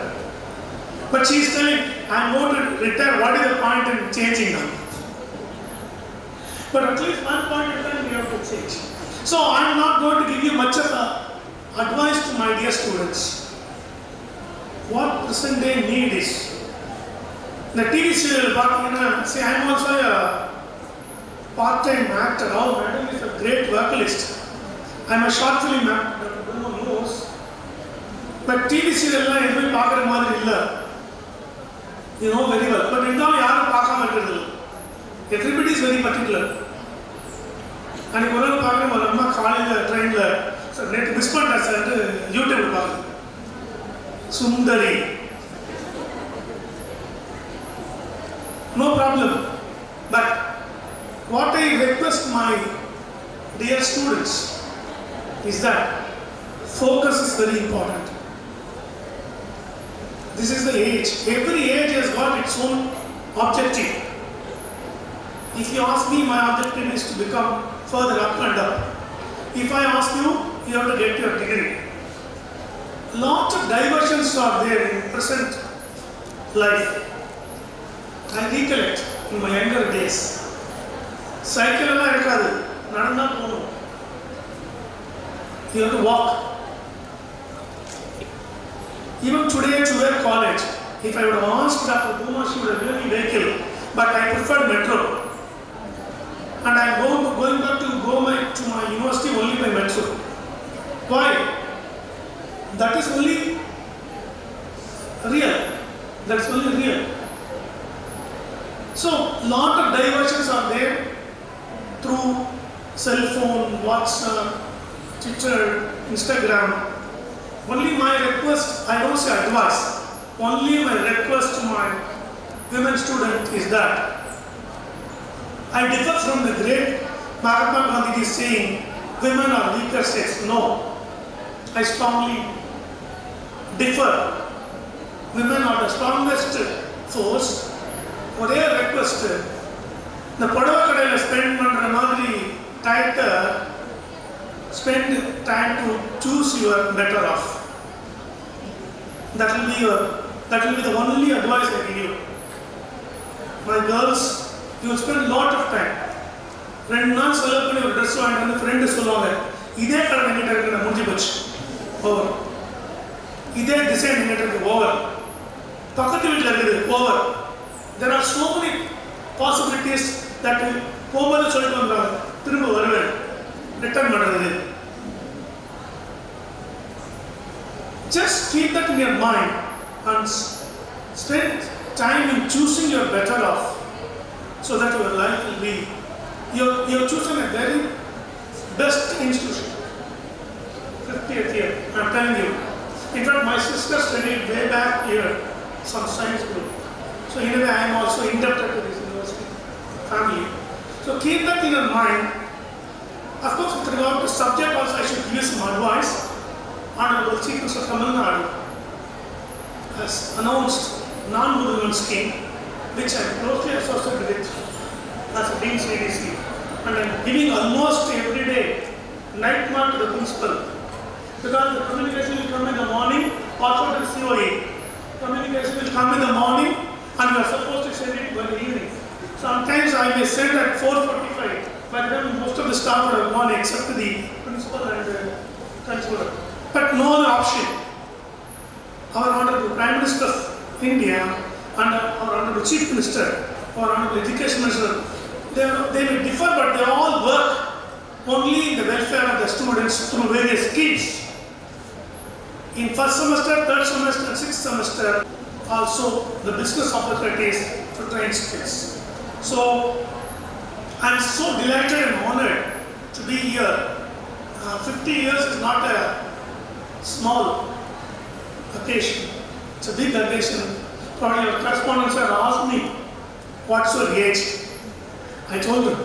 G: But she is telling, I'm going to retire. What is the point in changing now? But at least one point in time we have to change. So I'm not going to give you much of advice to my dear students. What present day need is the TV serial. See, I'm also a part-time actor. Oh, madam is a great vocalist. I'm a short film actor. No one knows. But TV serial la edhume paakra maadhiri illa. You know very well. But indha yaru paakama irukadhu. Everybody is very particular. And ஒரு நாள் பார்க்குறேன், ஒரு அம்மா காலையில் ட்ரெயினில் sir நேற்று miss பண்ணிட்டேன் sir YouTube பார்க்குறேன். சுந்தரி, no problem. But what I request my dear students is that focus is very important. This is the age. Every age has got its own objective. If you ask me, my objective is to become further up and up. If I ask you, you have to get your degree. Lots of diversions are there in present life. I recollect in my younger days. Cycle la irukadu, nadanda ponu. You have to walk. Even today to wear college, if I would have asked Dr. Bhuma, she would have given me vehicle, but I preferred metro. And I am going back to my university only by metro. Why? That is only real. That's only real. So, lot of diversions are there through cell phone, WhatsApp, Twitter, Instagram. Only my request, I don't say advice, only my request to my women student is that I differ from the great Mahatma Gandhi saying, women are weaker sex. No, I strongly differ. Women are the strongest force. ஒரே request, இந்த புடவை கடையில் spend பண்ணுற மாதிரி டயத்தை spend time to choose your better off. That will be the only advice I give you. My girls, you will spend lot of time. 2 நாள் செலவு பண்ணி ஒரு ட்ரெஸ் வாங்கிட்டு வந்து ஃப்ரெண்டு சொல்லுவாங்க, இதே கலர் எங்கிட்ட இருக்கு, நான் முடிஞ்சு போச்சு, ஓவர். இதே டிசைன் எங்கிட்ட இருக்கு, ஓவர். பக்கத்து வீட்டில் இருக்குது, over. There are so many possibilities that போகும்போது சொல்லிட்டு வந்தாங்க, திரும்ப வருவேன், ரிட்டர்ன் பண்ணுறது. Just keep that in your mind and spend time in choosing your better off, so that your life will be, you're choosing a very best institution. 50th year, I'm telling you. In fact, my sister studied way back here, some science group. So in a way, I am also indebted to this university family. So keep that in your mind. Of course, with regard to subject also, I should give you some advice. Honorable Chief Minister Tamil Nadu has announced non-movement scheme, which I am closely associated with as a Dean's ADC, and I am giving almost every day night mark to the principal, because the communication will come in the morning, also to the COE. Communication will come in the morning, and we are supposed to send it by the evening. Sometimes I may send at 4:45, by the time most of the staff would have gone except the principal and the controller. But no other option. Our Honorable Prime Minister of India and our Honorable Chief Minister, our Honorable Education Minister, they may differ, but they all work only in the welfare of the students through various schemes. In first semester, third semester, and sixth semester, also the business opportunities to train skills. So, I am so delighted and honored to be here. 50 years is not a small occasion. It's a big occasion. Probably your correspondents have asked me, what's your age? I told them.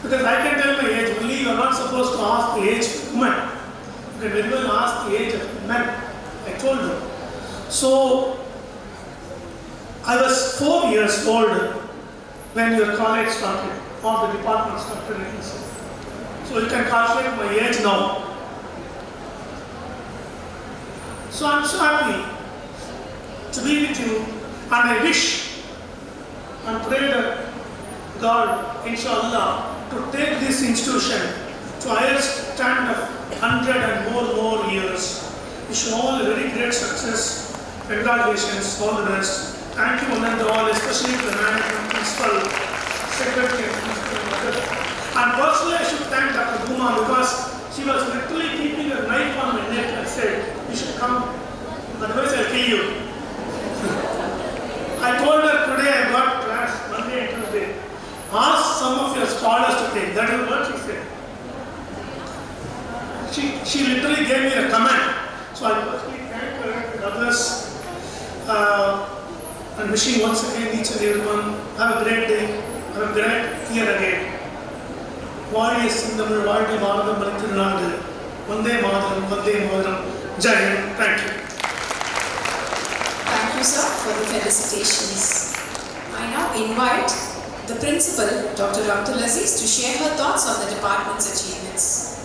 G: Because I can tell my age, only you are not supposed to ask the age of women. You can very well ask the age of men. I told them. So, I was 4 years old when your college started, or the department started. So you can calculate my age now. So I'm so happy to be with you, and I wish and pray that God, inshallah, to take this institution to higher stand of 100 and more years. Wish you all a very great success. Congratulations, all the best. Thank you one and all, especially the management, principal, secretary, and personally I should thank Dr. Bhuma because she was literally keeping a knife on my neck and said, you should come, otherwise I'll kill you. I told her today I got class Monday and Tuesday. Ask some of your scholars to take. That is what she said. She literally gave me a command. So I personally thank her and others. And wishing once again each and everyone have a great day, have a great year again. Warriors in the Murvadi Bharadam Balittirunadu. Vande Mataram, Jai Hind. Thank you.
B: Thank you, sir, for the felicitations. I now invite the principal, Dr. Abdul Aziz, to share her thoughts on the department's achievements.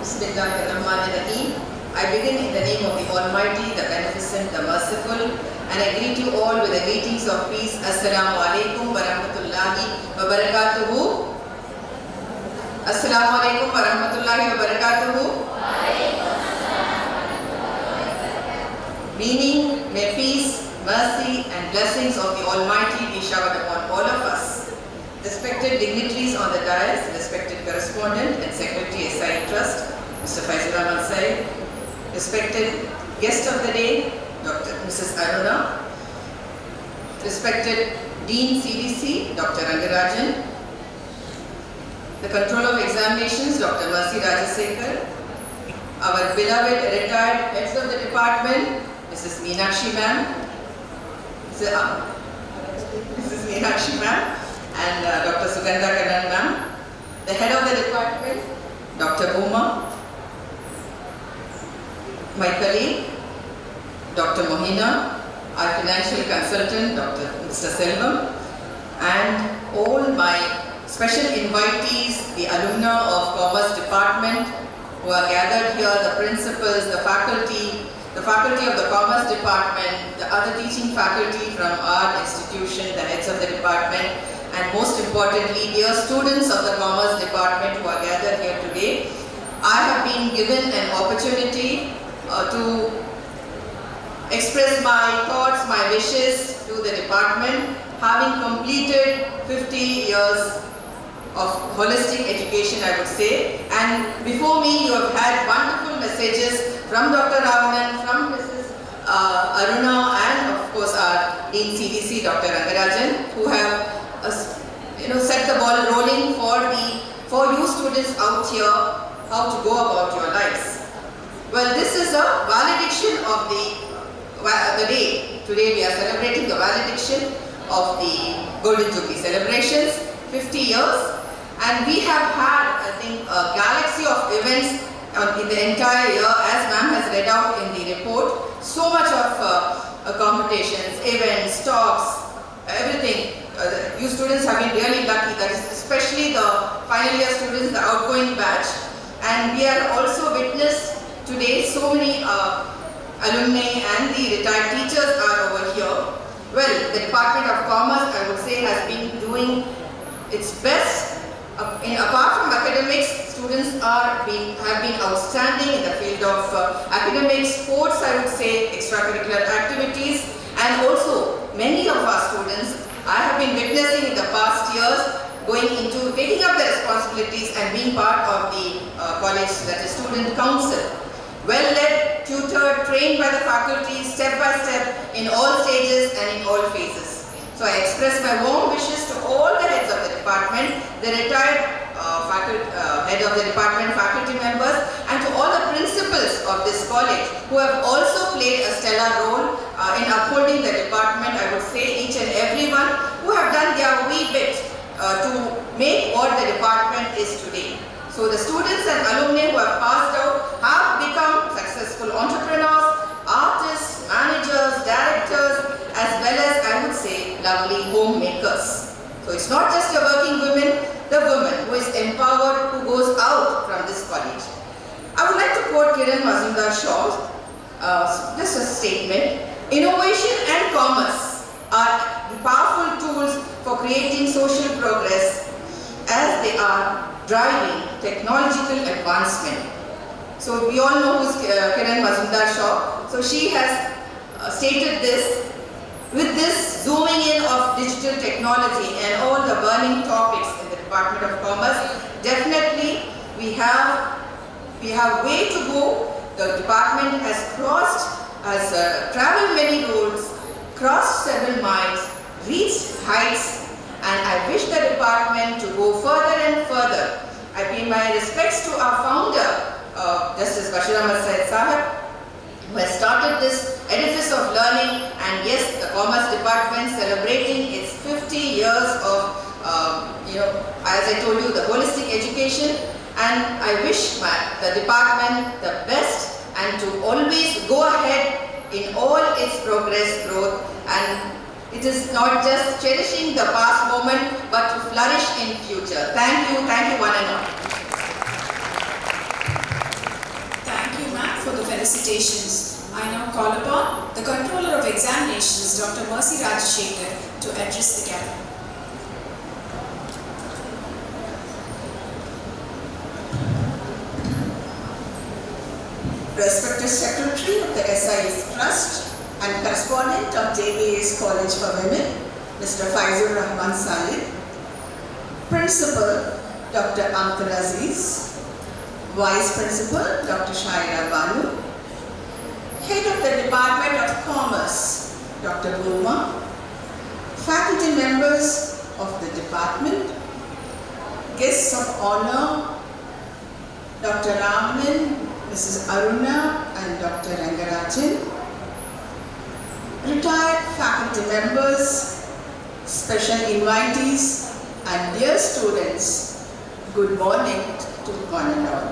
H: Bismillahirrahmanirrahim. I begin in the name of the Almighty, the Beneficent, the Merciful, and I greet you all with the greetings of peace. Assalamu alaikum wa rahmatullahi wa barakatuhu. Assalamu alaikum wa rahmatullahi wa barakatuhu. Meaning, may peace, mercy, and blessings of the Almighty be showered upon all of us. Respected dignitaries on the dais, respected correspondent and secretary SI Trust, Mr. Faisal Ahmad Said, respected guest of the day, Dr. Mrs. Aruna, respected Dean CDC, Dr. Rangarajan, the Controller of Examinations, Dr. Mercy Rajasekhar, our beloved retired heads of the department, Mrs. Meenakshi ma'am, Mrs. Meenakshi ma'am, and Dr. Sugandha Kannan ma'am, the head of the department, Dr. Bhuma, my colleague, Dr. Mohina, our financial consultant, Mr. Selvam, and all my special invitees, the alumna of Commerce Department who are gathered here, the principals, the faculty of the Commerce Department, the other teaching faculty from our institution, the heads of the department, and most importantly, dear students of the Commerce Department who are gathered here today. I have been given an opportunity to express my thoughts, my wishes to the department, having completed 50 years of holistic education, I would say. And before me, you have had wonderful messages from Dr. Ravanan, from Mrs. Aruna, and of course our Dean CDC, Dr. Rangarajan, who have set the ball rolling for you students out here, how to go about your lives. Well, this is a valediction of the day. Today we are celebrating the valediction of the Golden Jubilee celebrations, 50 years. And we have had, I think, a galaxy of events in the entire year, as ma'am has read out in the report. So much of competitions, events, talks, everything. You students have been really lucky, that is especially the final year students, the outgoing batch. And we are also witness today, so many alumni and the retired teachers are over here. Well, the Department of Commerce, I would say, has been doing its best. Apart from academics, students have been outstanding in the field of academics, sports, I would say, extracurricular activities, and also many of our students I have been witnessing in the past years going into taking up the responsibilities and being part of the college, that is student council. Well led, tutored, trained by the faculty step by step in all stages and in all phases. So I express my warm wishes to all the heads of the department, the retired head of the department, faculty members, and to all the principals of this college who have also played a stellar role in upholding the department. I would say each and everyone who have done their wee bit to make what the department is today. So the students and alumni who have passed out have become successful entrepreneurs, artists, managers, directors, as well as, I would say, lovely homemakers. So it's not just a working woman, the woman who is empowered, who goes out from this college. I would like to quote Kiran Mazumdar-Shaw, just a statement. Innovation and commerce are the powerful tools for creating social progress as they are driving technological advancement. So we all know who's Kiran Mazumdar-Shaw. So she has stated this. With this zooming in of digital technology and all the burning topics in the Department of Commerce, definitely we have way to go. The department has traveled many roads, crossed several miles, reached heights, and I wish the department to go further and further. I pay my respects to our founder, Justice Bashir Ahmad Syed Sahib, who has started this edifice of learning, and yes, the Commerce Department celebrating its 50 years of, as I told you, the holistic education, and I wish the department the best and to always go ahead in all its progress, growth, and it is not just cherishing the past moment, but to flourish in future. Thank you one and all.
B: Thank you, ma'am, for the felicitations. I now call upon the Controller of Examinations, Dr. Mercy Rajashekar, to address the gathering.
F: Respected Secretary of the SIS Trust and Correspondent of JBA's College for Women, Mr. Faizur Rahman Salih, Principal Dr. Amtar Aziz, Vice Principal Dr. Shaira Banu, Head of the Department of Commerce, Dr. Burma, faculty members of the department, guests of honor, Dr. Raman, Mrs. Aruna and Dr. Rangarajan, retired faculty members, special invitees and dear students, good morning to one and all.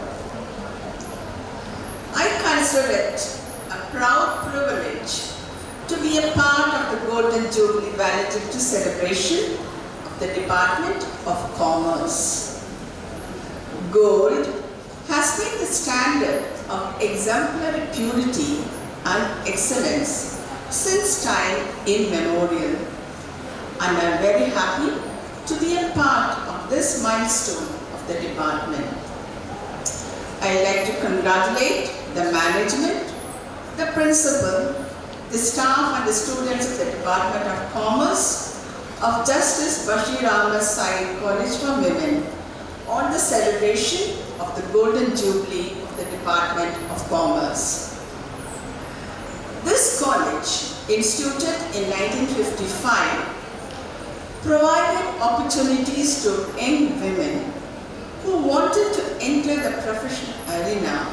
F: I consider it a proud privilege to be a part of the Golden Jubilee Valedictory celebration of the Department of Commerce. Gold has been the standard of exemplary purity and excellence since time immemorial, and I am very happy to be a part of this milestone of the department. I would like to congratulate the management, the principal, the staff and the students of the Department of Commerce of Justice Bashir Ahmad Syed College for Women on the celebration of the Golden Jubilee of the Department of Commerce. This college, instituted in 1955, provided opportunities to young women who wanted to enter the professional arena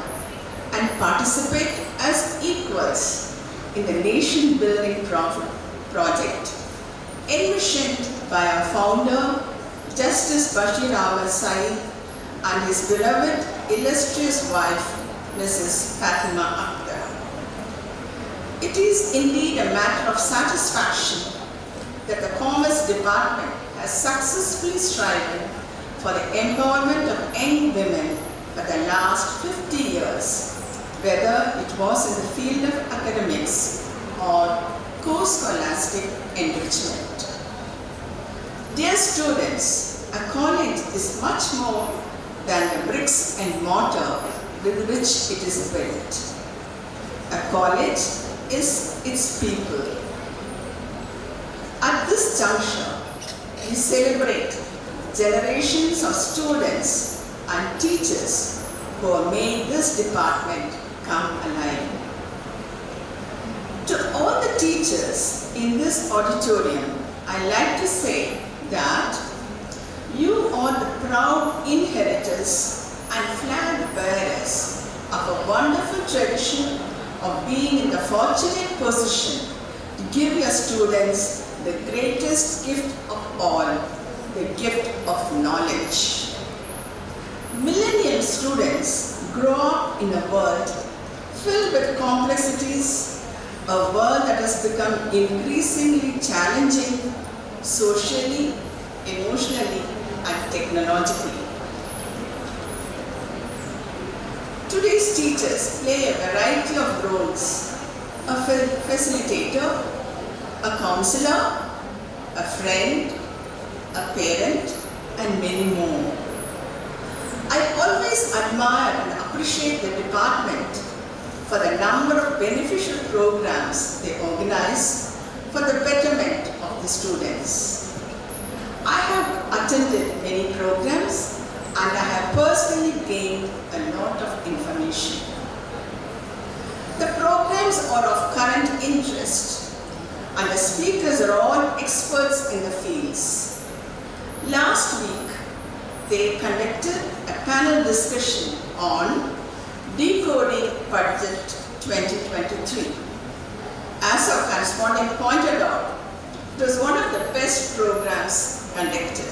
F: and participate as equals in the nation-building project envisioned by our founder, Justice Bashir Ahmad Syed, and his beloved, illustrious wife, Mrs. Fatima Akhtar. It is indeed a matter of satisfaction that the Commerce Department has successfully striven for the empowerment of young women for the last 50 years, whether it was in the field of academics or co-scholastic enrichment. Dear students, a college is much more than the bricks and mortar with which it is built. A college is its people. At this juncture, we celebrate generations of students and teachers who have made this department come alive. To all the teachers in this auditorium, I like to say that you are the proud inheritors and flag bearers of a wonderful tradition of being in the fortunate position to give your students the greatest gift of all, the gift of knowledge. Millennial students grow up in a world filled with complexities, a world that has become increasingly challenging socially, emotionally, and technologically. Today's teachers play a variety of roles: a facilitator, a counselor, a friend, a parent, and many more. I always admire and appreciate the department for the number of beneficial programs they organize for the betterment of the students. I have attended many programs and I have personally gained a lot of information. The programs are of current interest and the speakers are all experts in the fields. Last week, they conducted a panel discussion on Decoding Budget 2023. As our correspondent pointed out, it was one of the best programs conducted.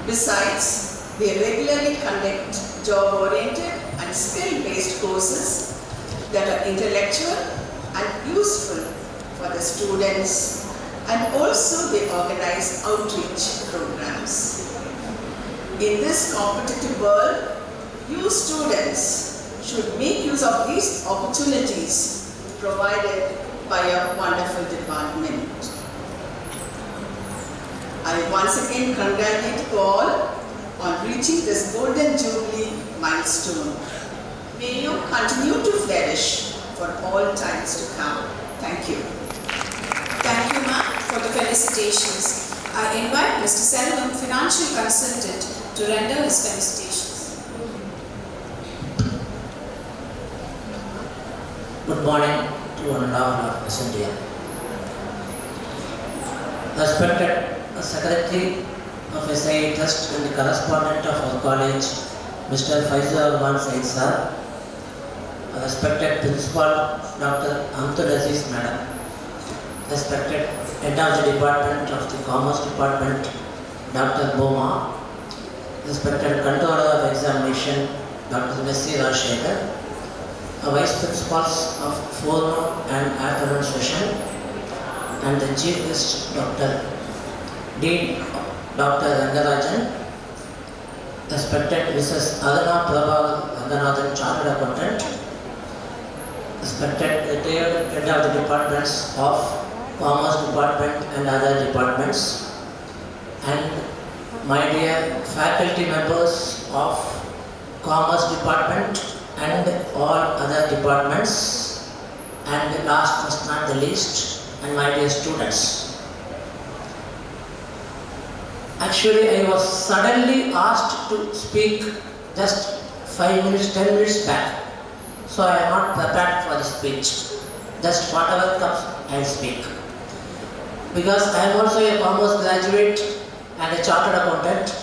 F: Besides, they regularly conduct job-oriented and skill-based courses that are intellectual and useful for the students, and also they organize outreach programs. In this competitive world, you students should make use of these opportunities provided by a wonderful department. I once again congratulate you all on reaching this Golden Jubilee milestone. May you continue to flourish for all times to come. Thank you.
B: Thank you, ma'am, for the felicitations. I invite Mr. Selvam, financial consultant, to render his felicitations.
I: Good morning to one and all present here. Respected Secretary of SIA Trust and the correspondent of our college, Mr. Faisal Rahman Said sir, respected Principal Dr. Amtul Aziz Madam, respected Head of the Department of the Commerce Department, Dr. Boma, respected Controller of Examination, Dr. Messi Rajshekhar, Vice Principals of forenoon and afternoon session, and the Chief Guest, Dr. Dean Dr. Rangarajan, respected Mrs. Adana Prabha Ranganathan, Chartered Accountant, respected retired Head of the Departments of Commerce Department and other departments, and my dear faculty members of Commerce Department and all other departments, and last but not the least, and my dear students. Actually, I was suddenly asked to speak just 5 minutes, 10 minutes back. So I am not prepared for the speech. Just whatever comes, I speak. Because I am also a commerce graduate and a chartered accountant.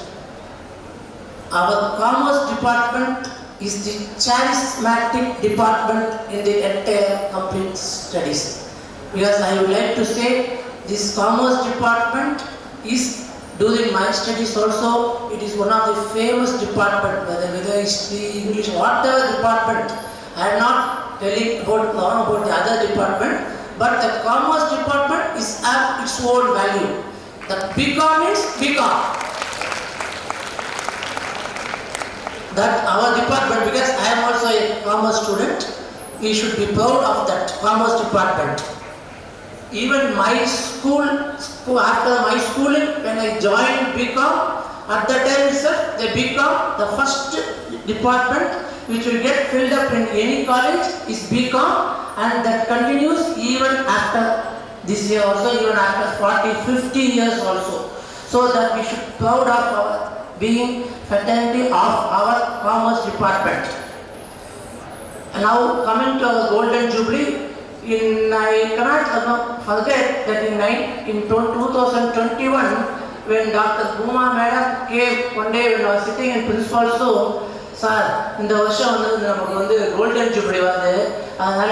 I: Our commerce department is the charismatic department in the entire complete studies. Because I would like to say this commerce department is, during my studies also, it is one of the famous department, whether history, English, whatever department. I am not telling about the other department, but the commerce department is at its own value. The BCom means BCom. That our department, because I am also a commerce student, we should be proud of that commerce department. Even my school, after my schooling, when I joined BCom, at that time itself, they become the first department which will get filled up in any college is BCom, and that continues even after this year also, even after 40, 50 years also. So that we should be proud of our being fraternity of our commerce department. And now coming to our Golden Jubilee, I cannot forget that in 2021, when Dr. Boma Madam came one day when I was sitting in principal's room, sir, in the வருஷம் நமக்கு Golden Jubilee அதனால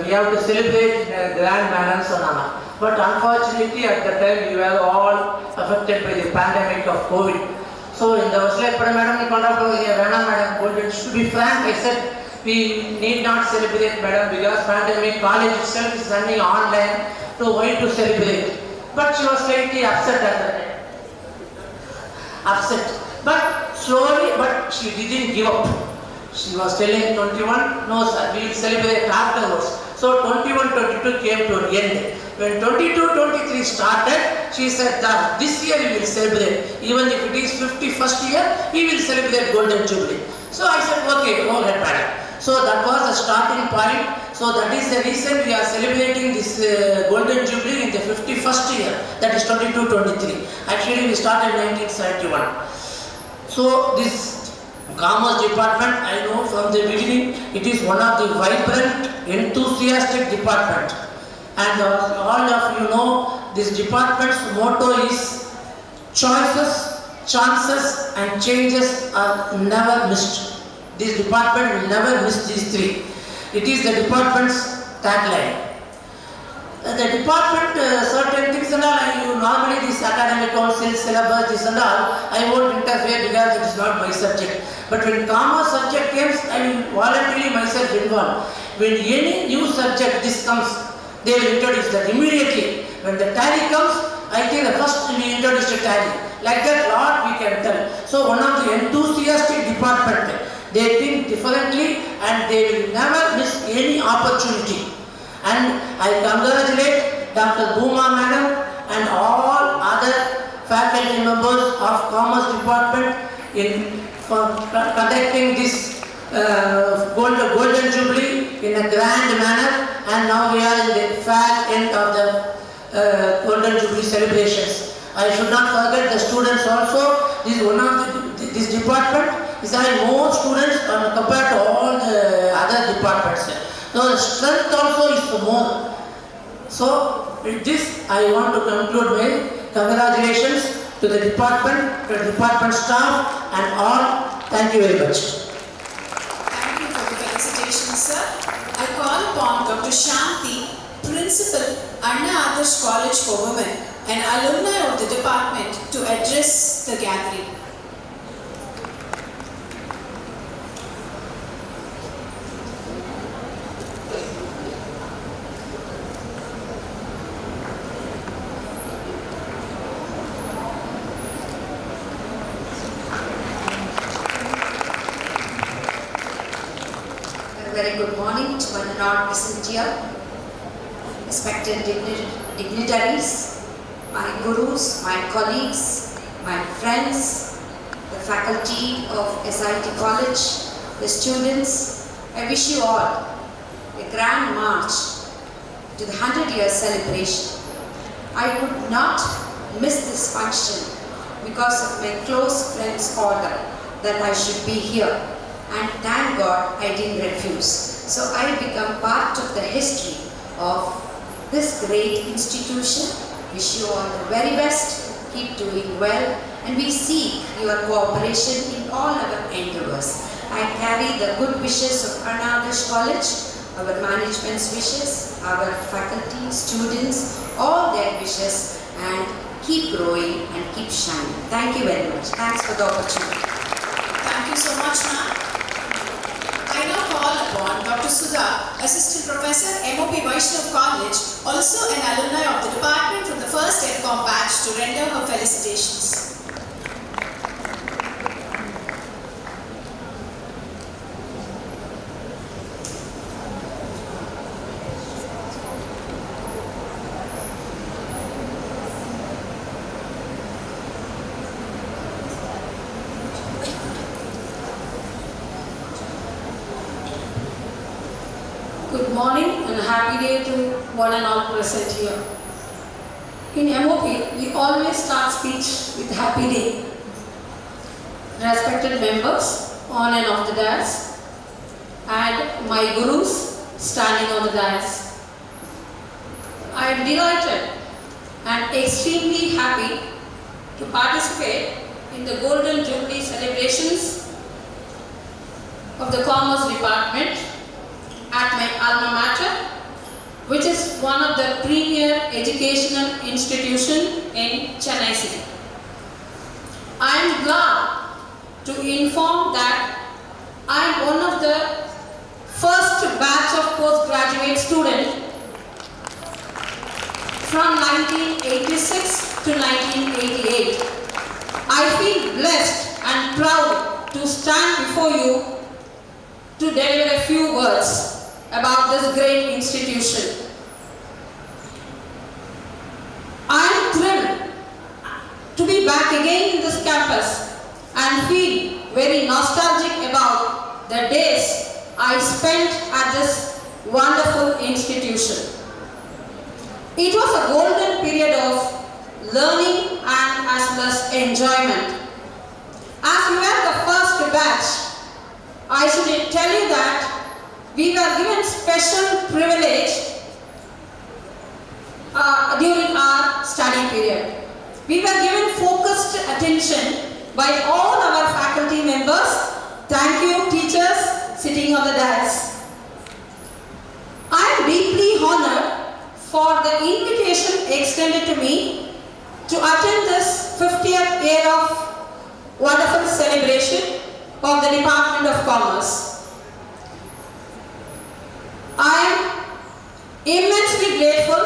I: we have to celebrate in a grand manner சொன்னாங்க. But unfortunately at the time we were all affected by the pandemic of COVID. So in the first lecture, madam, to be frank, I said we need not celebrate, madam, because pandemic, college itself is running online, so why to celebrate? But she was slightly upset at that time. Upset. But slowly, but she didn't give up. She was telling 21, no sir, we will celebrate afterwards. So 21, 22 came to an end. When 22, 23 started, she said that this year we will celebrate. Even if it is 51st year, we will celebrate Golden Jubilee. So I said, okay, go ahead, madam. So that was the starting point. So that is the reason we are celebrating this Golden Jubilee in the 51st year. That is 22, 23. Actually, we started in 1971. So this Commerce Department, I know from the beginning, it is one of the vibrant, enthusiastic department. And all of you know, this department's motto is choices, chances and changes are never missed. This department will never miss these three. It is the department's tagline. The department, certain things and all, you normally this academic council, syllabus, this and all, I won't interfere because it is not my subject. But when commerce subject comes, I will voluntarily myself involved. When any new subject this comes, they will introduce that immediately. When the tally comes, I think the first we introduce the tally. Like that, lot we can tell. So one of the enthusiastic department, they think differently and they will never miss any opportunity. And I congratulate Dr. Bhuma madam and all other faculty members of Commerce Department for conducting this Golden Jubilee in a grand manner, and now we are in the far end of the Golden Jubilee celebrations. I should not forget the students also. This is one of this department is having more students compared to all the other departments. So the strength also is more. So with this I want to conclude my congratulations to the department staff and all. Thank you very much.
B: Thank you for the felicitations, sir. I call upon Dr. Shanti, Principal, Anna Adarsh College for Women, and alumni of the department to address the gathering.
J: Very good morning to one and all present here, respected dignitaries, my gurus, my colleagues, my friends, the faculty of SIT College, the students. I wish you all a grand march to the 100-year celebration. I could not miss this function because of my close friend's order that I should be here. And thank God I didn't refuse. So I become part of the history of this great institution. Wish you all the very best, keep doing well, and we seek your cooperation in all our endeavors. I carry the good wishes of Anna Adarsh College, our management's wishes, our faculty, students, all their wishes, and keep growing and keep shining. Thank you very much. Thanks for the opportunity.
B: Thank you so much, ma'am. I now call upon Dr. Sudha, Assistant Professor, MOP Vaishnav College, also an alumni of the department from the first EdCom batch, to render her felicitations.
K: Good morning and a happy day to one and all present here. In MOP, we always start speech with happy day. Respected members on and off the dais, and my gurus standing on the dais. I am delighted and extremely happy to participate in the Golden Jubilee celebrations of the Commerce Department at my alma mater, which is one of the premier educational institutions in Chennai city. I am glad to inform that I am one of the first batch of postgraduate students from 1986 to 1988. I feel blessed and proud to stand before you to deliver a few words about this great institution. I am thrilled to be back again in this campus and feel very nostalgic about the days I spent at this wonderful institution. It was a golden period of learning and as well as enjoyment. As we were the first batch, I should tell you that we were given special privilege during our study period. We were given focused attention by all our faculty members. Thank you, teachers sitting on the dais. I am deeply honored for the invitation extended to me to attend this 50th year of wonderful celebration of the Department of Commerce. I am immensely grateful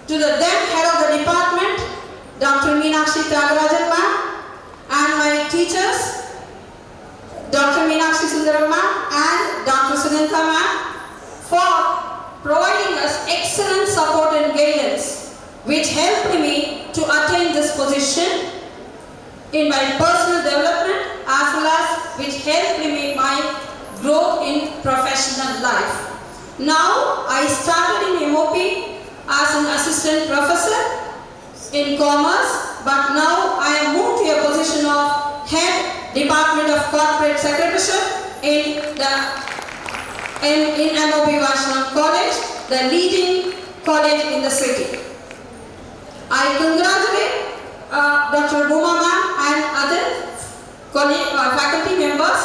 K: to the then head of the department, Dr. Meenakshi Tyagarajan ma'am, and my teachers, Dr. Meenakshi Sundaram ma'am and Dr. Sunitha ma'am, for providing us excellent support and guidance, which helped me to attain this position in my personal development as well as which helped me in my growth in professional life. Now I started in MOP as an assistant professor in commerce, but now I am moved to a position of head Department of Corporate Secretaryship in MOP Vaishnav College, the leading college in the city. I congratulate Dr. Bhuma ma'am and other faculty members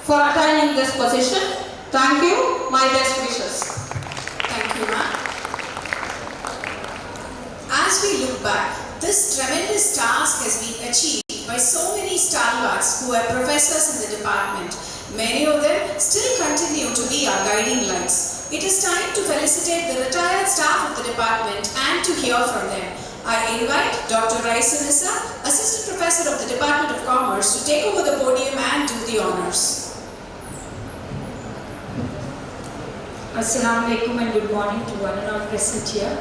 K: for attaining this position. Thank you. My best wishes.
B: Thank you, ma'am. As we look back, this tremendous task has been achieved by so many stalwarts who are professors in the department. Many of them still continue to be our guiding lights. It is time to felicitate the retired staff of the department and to hear from them. I invite Dr. Raisa Nissa, Assistant Professor of the Department of Commerce, to take over the podium and do the honors.
L: Assalamu alaikum and good morning to one and all present here.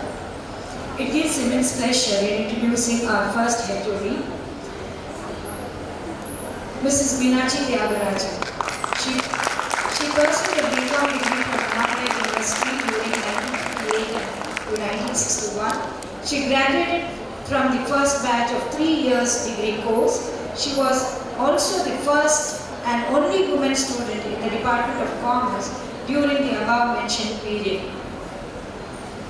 L: It gives immense pleasure in introducing our first head jury, Mrs. Meenakshi Tyagarajan. She pursued a BCom degree from College University during 1958 to 1961. She graduated from the first batch of 3 years degree course. She was also the first and only woman student in the Department of Commerce during the above mentioned period.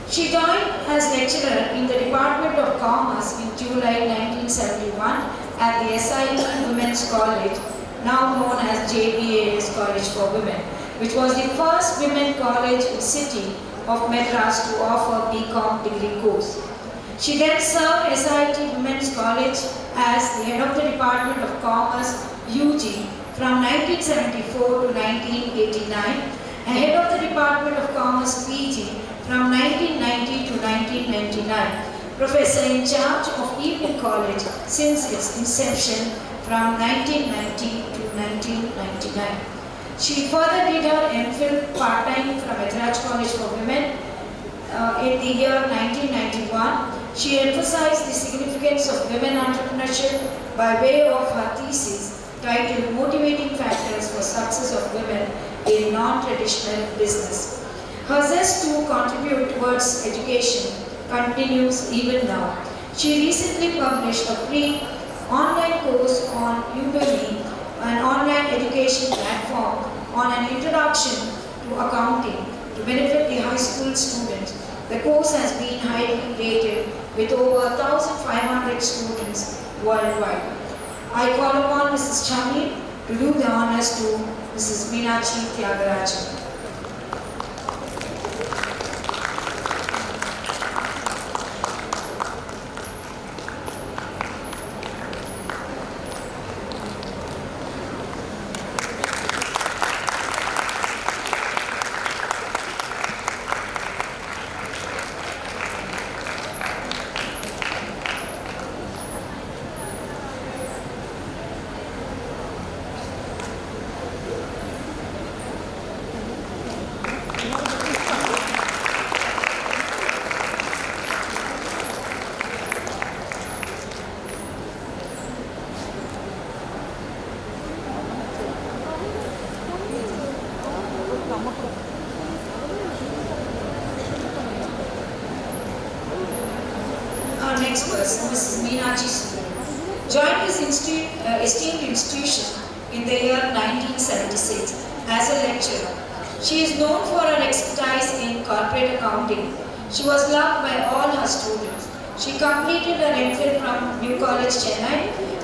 L: She joined as lecturer in the Department of Commerce in July 1971 at the SIE Women's College, now known as JBAS College for Women, which was the first women college in the city of Madras to offer BCom degree course. She then served SIT Women's College as the head of the Department of Commerce UG from 1974 to 1989 and head of the Department of Commerce PG from 1990 to 1999, professor in charge of Evening College since its inception from 1990 to 1999. She further did her MPhil part-time from Madras College for Women in the year 1991. She emphasized the significance of women entrepreneurship by way of her thesis titled Motivating Factors for Success of Women in Non-Traditional Business. Her zest to contribute towards education continues even now. She recently published a free online course on Jubilee, an online education platform on an introduction to accounting to benefit the high school students. The course has been highly rated with over 1,500 students worldwide. I call upon Mrs. Chami to do the honors to Mrs. Meenakshi Tyagarajan. next person, Mrs. Meenachi Sundar. Joined this esteemed institution in the year 1976 as a lecturer. She is known for her expertise in corporate accounting. She was loved by all her students. She completed her MPhil from New College, Chennai,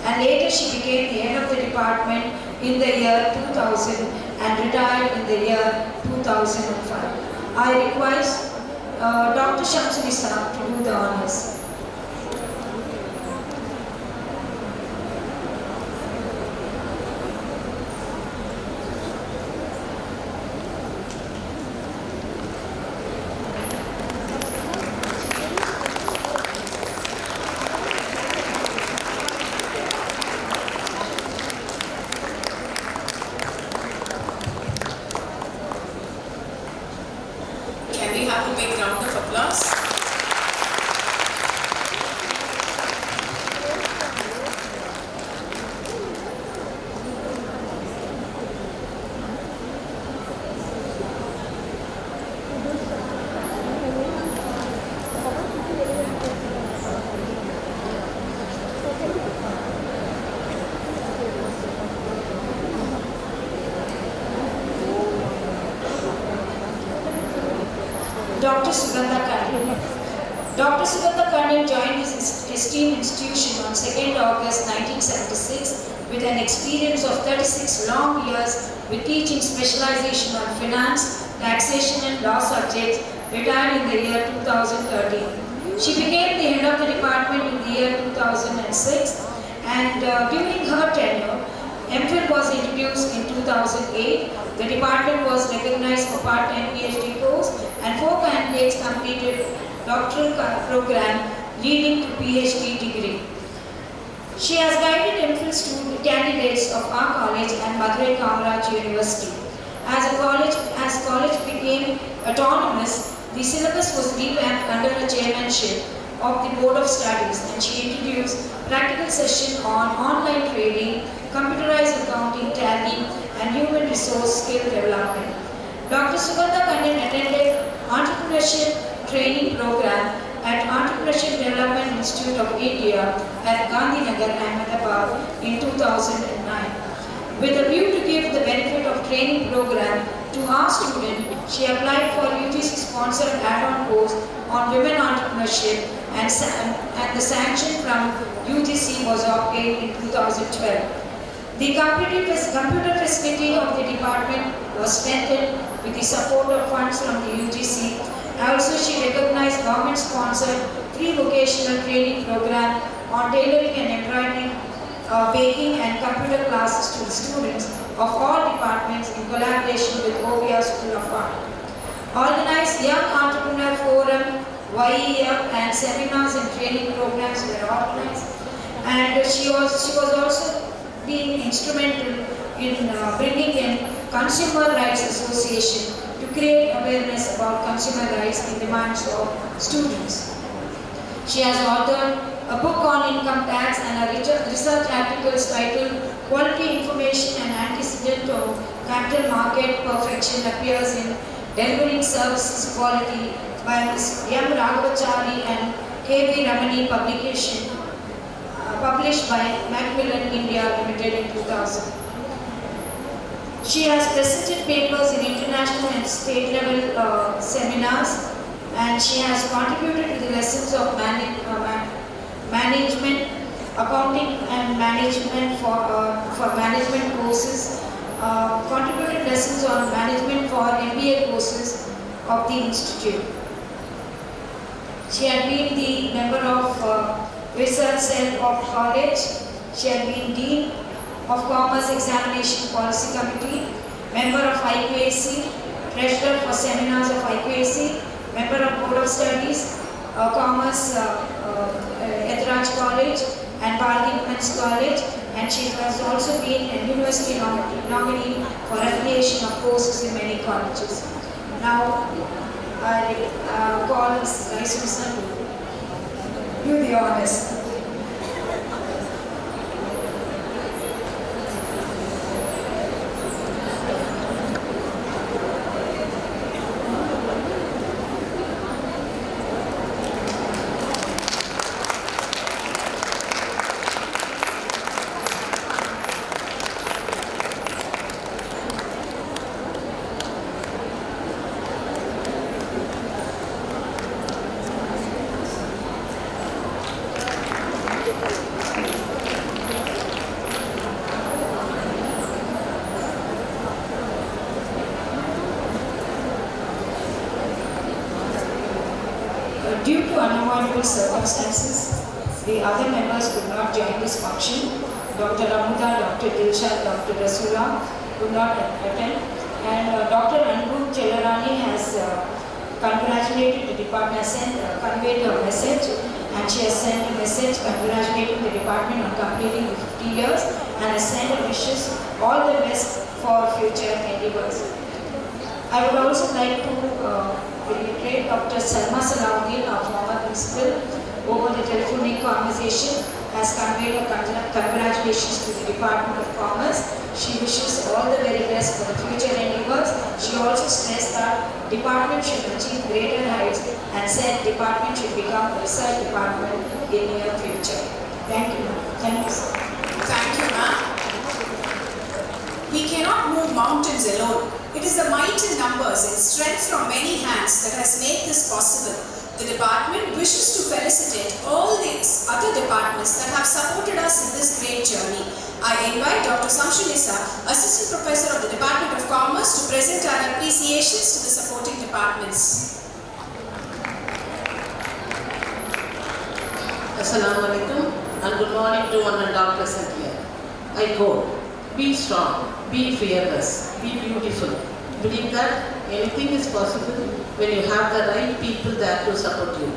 L: and later she became the head of the department in the year 2000 and retired in the year 2005. I request Dr. Shamsu Nisar to do the honors.
B: Can we have a big round of applause?
L: Dr. Sugandha Kannan. Dr. Sugandha Kannan joined this esteemed institution on 2nd August 1976 with an experience of 36 long years with teaching specialization on finance, taxation and law subjects, retired in the year 2013. She became the head of the department in the year 2006 and during her tenure, MPhil was introduced in 2008. The department was recognized for part-time PhD course and 4 candidates completed doctoral program leading to PhD degree. She has guided MPhil student candidates of our college and Madurai Kamaraj University. As college became autonomous, the syllabus was revamped under the chairmanship of the Board of Studies, and she introduced practical session on online trading, computerized accounting, tally, and human resource skill development. Dr. Sugandha Kannan attended entrepreneurship training program at Entrepreneurship Development Institute of India at Gandhinagar, Ahmedabad in 2009. With a view to give the benefit of training program to our student, she applied for UGC-sponsored add-on course on women entrepreneurship and the sanction from UGC was obtained in 2012. The computer facility of the department was strengthened with the support of funds from the UGC. Also, she recognized government-sponsored free vocational training program on tailoring and embroidery, baking and computer classes to the students of all departments in collaboration with OVR School of Art. Organized Young Entrepreneur Forum, YEF and seminars and training programs were organized. And she was also being instrumental in bringing in Consumer Rights Association to create awareness about consumer rights and demands of students. She has authored a book on income tax and a research articles titled Quality Information and Antecedent of Capital Market Perfection appears in Delivering Services Quality by Ms. M. Raghavachari and K.V. Ramani publication published by Macmillan India Limited in 2000. She has presented papers in international and state level seminars, and she has contributed to the lessons of management, accounting and management for management courses, contributed lessons on management for MBA courses of the institute. She had been the member of Research Cell of College. She had been Dean of Commerce Examination Policy Committee, member of IQAC, treasurer for seminars of IQAC, member of Board of Studies, Commerce Ethraj College and Bharati Women's College, and she has also been a university nominee for affiliation of courses in many colleges. Now, I call Ms. Susan to do the honors. Due to unavoidable circumstances, the other members could not join this function. Dr. Amuda, Dr. Dilshad, Dr. Rasula could not attend. And Dr. Anbu Chelarani has congratulated the department, conveyed her message, and she has sent a message congratulating the department on completing the 50 years and has sent her wishes all the best for future endeavors. I would also like to reiterate Dr. Salma Salahuddin, our former principal, over the telephonic conversation has conveyed her congratulations to the Department of Commerce. She wishes all the very best for the future endeavors. She also stressed that department should achieve greater heights and said department should become a research department in near future. Thank you. Thank you, sir.
B: Thank you, ma'am. We cannot move mountains alone. It is the might in numbers and strength from many hands that has made this possible. The department wishes to felicitate all these other departments that have supported us in this great journey. I invite Dr. Samshunisa, Assistant Professor of the Department of Commerce, to present our appreciations to the supporting departments.
I: Assalamu alaikum and good morning to one and all present here. I quote, be strong, be fearless, be beautiful. Believe that anything is possible when you have the right people there to support you.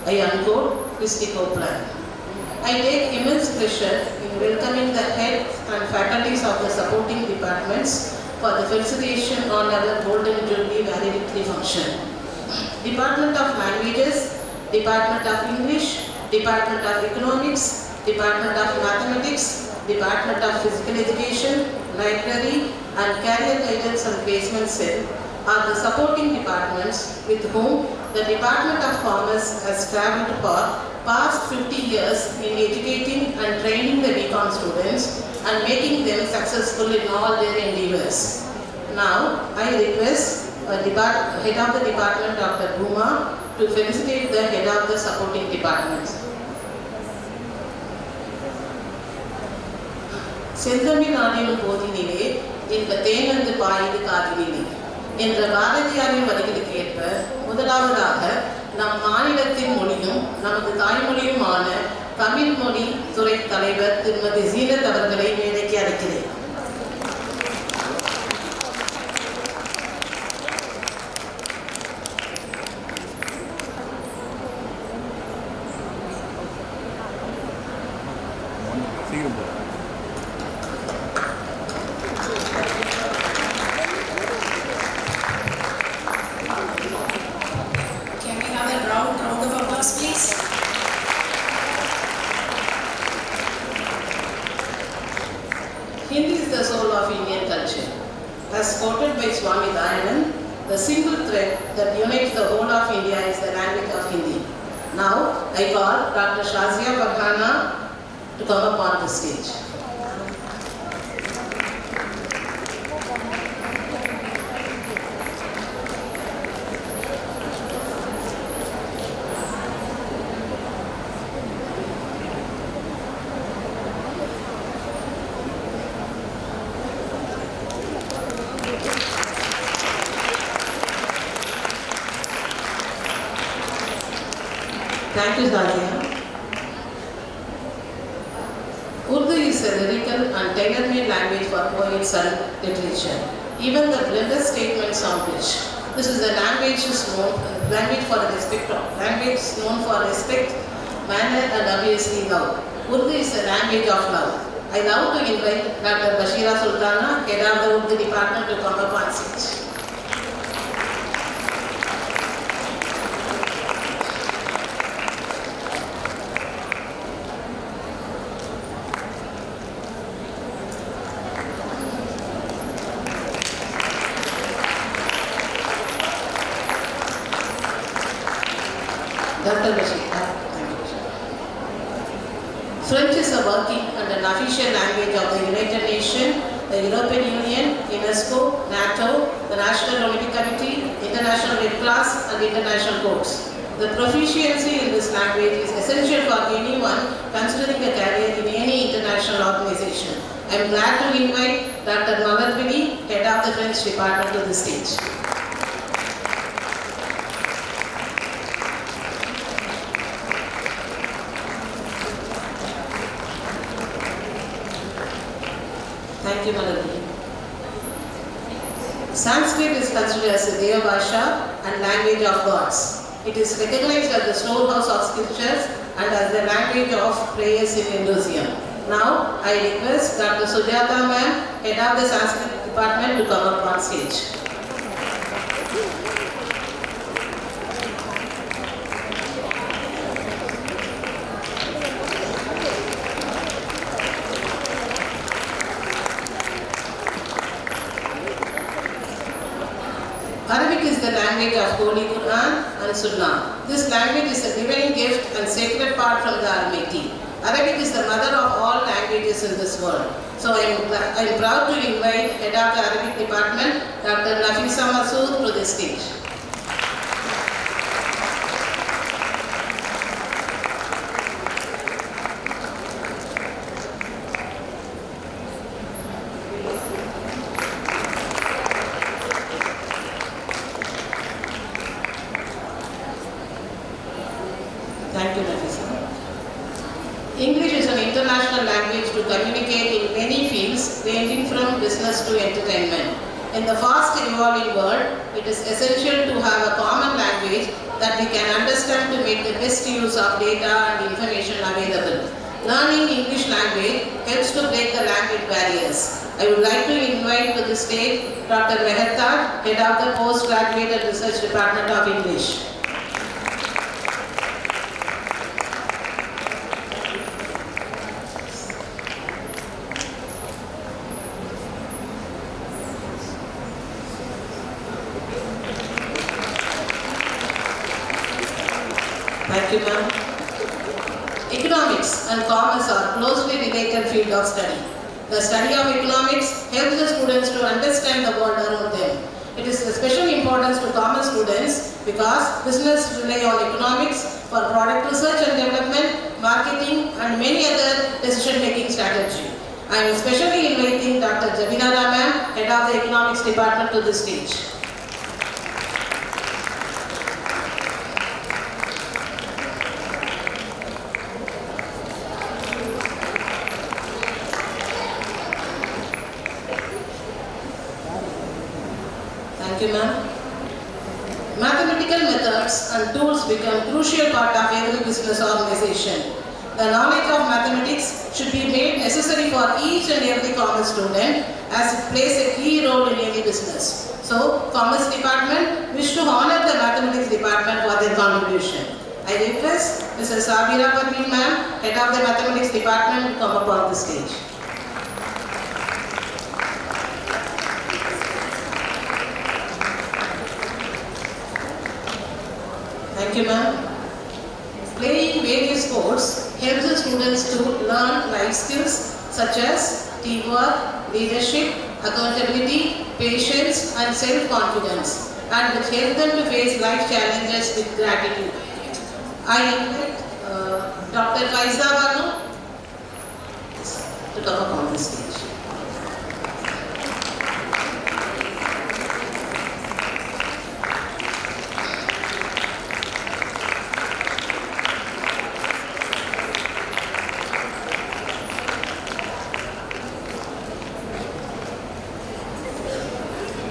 I: I unquote Christy Copeland. I take immense pleasure in welcoming the heads and faculties of the supporting departments for the felicitation on our Golden Jubilee Valedictory function. Department of Languages, Department of English, Department of Economics, Department of Mathematics, Department of Physical Education, Library and Career Guidance and Placement Cell are the supporting departments with whom the Department of Commerce has travelled for past 50 years in educating and training the BCom students and making them successful in all their endeavours. Now, I request Head of the Department, Dr. Bhuma, to felicitate the Head of the supporting departments. செந்தமிழ் நாடினும் போதினிலே தேனந்து பாயுது காதினிலே என்ற பாரதியாரின் வரிகளுக்கு ஏற்ப முதலாவதாக நம் மாநிலத்தின் மொழியும் நமது தாய்மொழியுமான தமிழ் மொழி துறை தலைவர் திருமதி ஜீனத் அவர்களை மேடைக்கு அழைக்கிறேன். Hindi is the soul of Indian culture. As quoted by Swami Dayanand, the single thread that unites the whole of India is the language of Hindi. Now, I call Dr. Shazia Farhana to come up on the stage. Thank you, Shazia. Urdu is a lyrical and tailor-made language for poets and literature. Even the blended statement sound rich. This is a language known for respect, manner and obviously love. Urdu is a language of love. I now to invite Dr. Bashira Sultana, Head of the Urdu Department, to come up on stage. Dr. Bashir. French is a working and an official language of the United Nations, the European Union, UNESCO, NATO, the National Olympic Committee, International Red Cross and international courts. The proficiency in this language is essential for anyone considering a career in any international organization. I am glad to invite Dr. Valedictory, Head of the French Department, to the stage.
D: Thank you, Malati. Sanskrit is considered as the Deva Bhasha and language of gods. It is recognized as the storehouse of scriptures and as the language of prayers in Hinduism. Now, I request Dr. Sujata ma'am, head of the Sanskrit department, to come up on stage. Arabic is the language of Holy Quran and Sunnah. This language is a divine gift and sacred part from the Almighty. Arabic is the mother of all languages in this world. So I am proud to invite Head of the Arabic Department, Dr. Nafisa Masood, to the stage. Thank you, Nafisa. English is an international language to communicate in many fields, ranging from business to entertainment. In the fast evolving world, it is essential to have a common language that we can understand to make the best use of data and information available. Learning English language helps to break the language barriers. I would like to invite to the stage Dr. Mehta, Head of the Postgraduate and Research Department of English. Thank you, ma'am. Economics and commerce are closely related field of study. The study of economics helps the students to understand the world around them. It is of special importance to commerce students because business rely on economics for product research and development, marketing, and many other decision-making strategy. I am especially inviting Dr. Jabina ma'am, Head of the Economics Department, to the stage. Thank you, ma'am. Mathematical methods and tools become crucial part of every business organization. The knowledge of mathematics should be made necessary for each and every commerce student as it plays a key role in any business. So, Commerce Department wish to honor the Mathematics Department for their contribution. I request Mrs. Sabira Parveen ma'am, Head of the Mathematics Department, to come up on the stage. Thank you, ma'am. Playing various sports helps the students to learn life skills such as teamwork, leadership, accountability, patience, and self-confidence, and which help them to face life challenges with gratitude. I invite Dr. Faiza Banu to come up on the stage.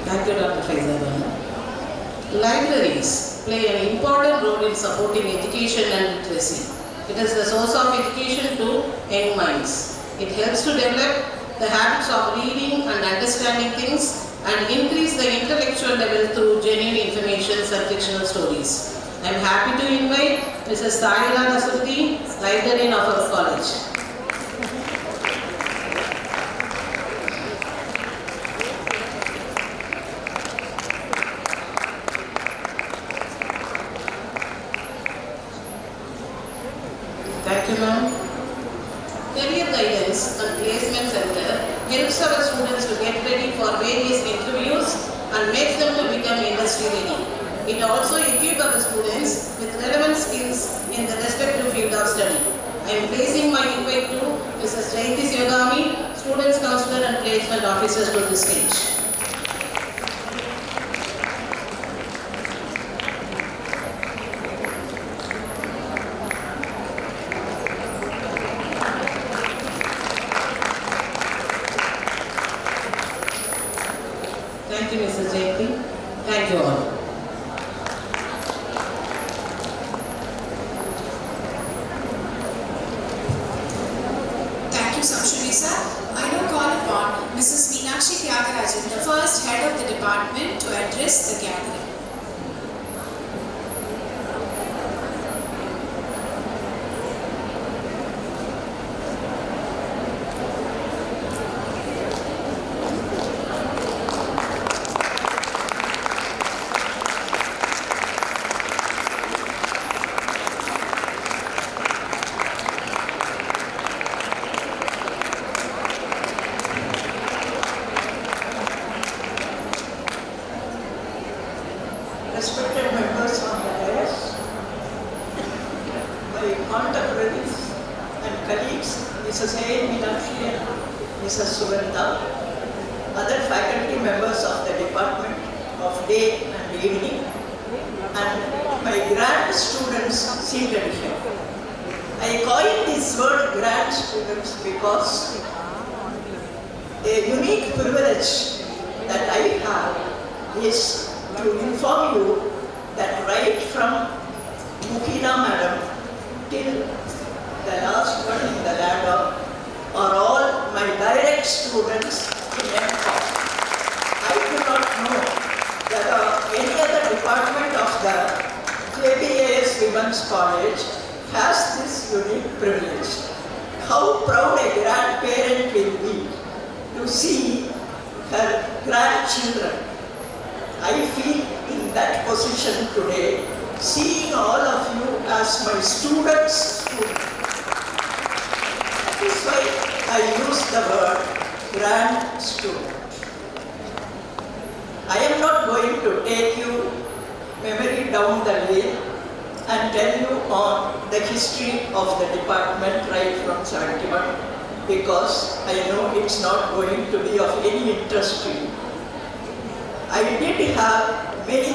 D: Thank you, Dr. Faiza. Libraries play an important role in supporting education and literacy. It is the source of education to young minds. It helps to develop the habits of reading and understanding things and increase the intellectual level through genuine information and fictional stories. I am happy to invite Mrs. Tahira Nasuddin, librarian of our college. Thank you, ma'am. Career Guidance and Placement Center helps our students to get ready for various interviews and makes them to become industry ready. It also equips our students with relevant skills in the respective field of study. I am placing my invite to Mrs. Jayanti Sivagami, Students Counselor and Placement Officer, to the stage.
B: Samshunisa. I now call upon Mrs. Meenakshi Tyagarajan, the first head of the department, to address the gathering.
F: Respected members on the dais, my contemporaries and colleagues, Mrs. A. Meenakshi and Mrs. Sugandha, other faculty members of the Department of Day and Evening, and my grad students seated here. I coined this word grad students because a unique privilege that I have is to inform you that right from Mukina Madam till the last one in the ladder are all my direct students in MCOM. I do not know that any other department of the JBAS Women's College has this unique privilege. How proud a grandparent will be to see her grandchildren. I feel in that position today, seeing all of you as my students. That is why I use the word grand student. I am not going to take you memory down the lane and tell you on the history of the department right from 71, because I know it's not going to be of any interest to you. I did have many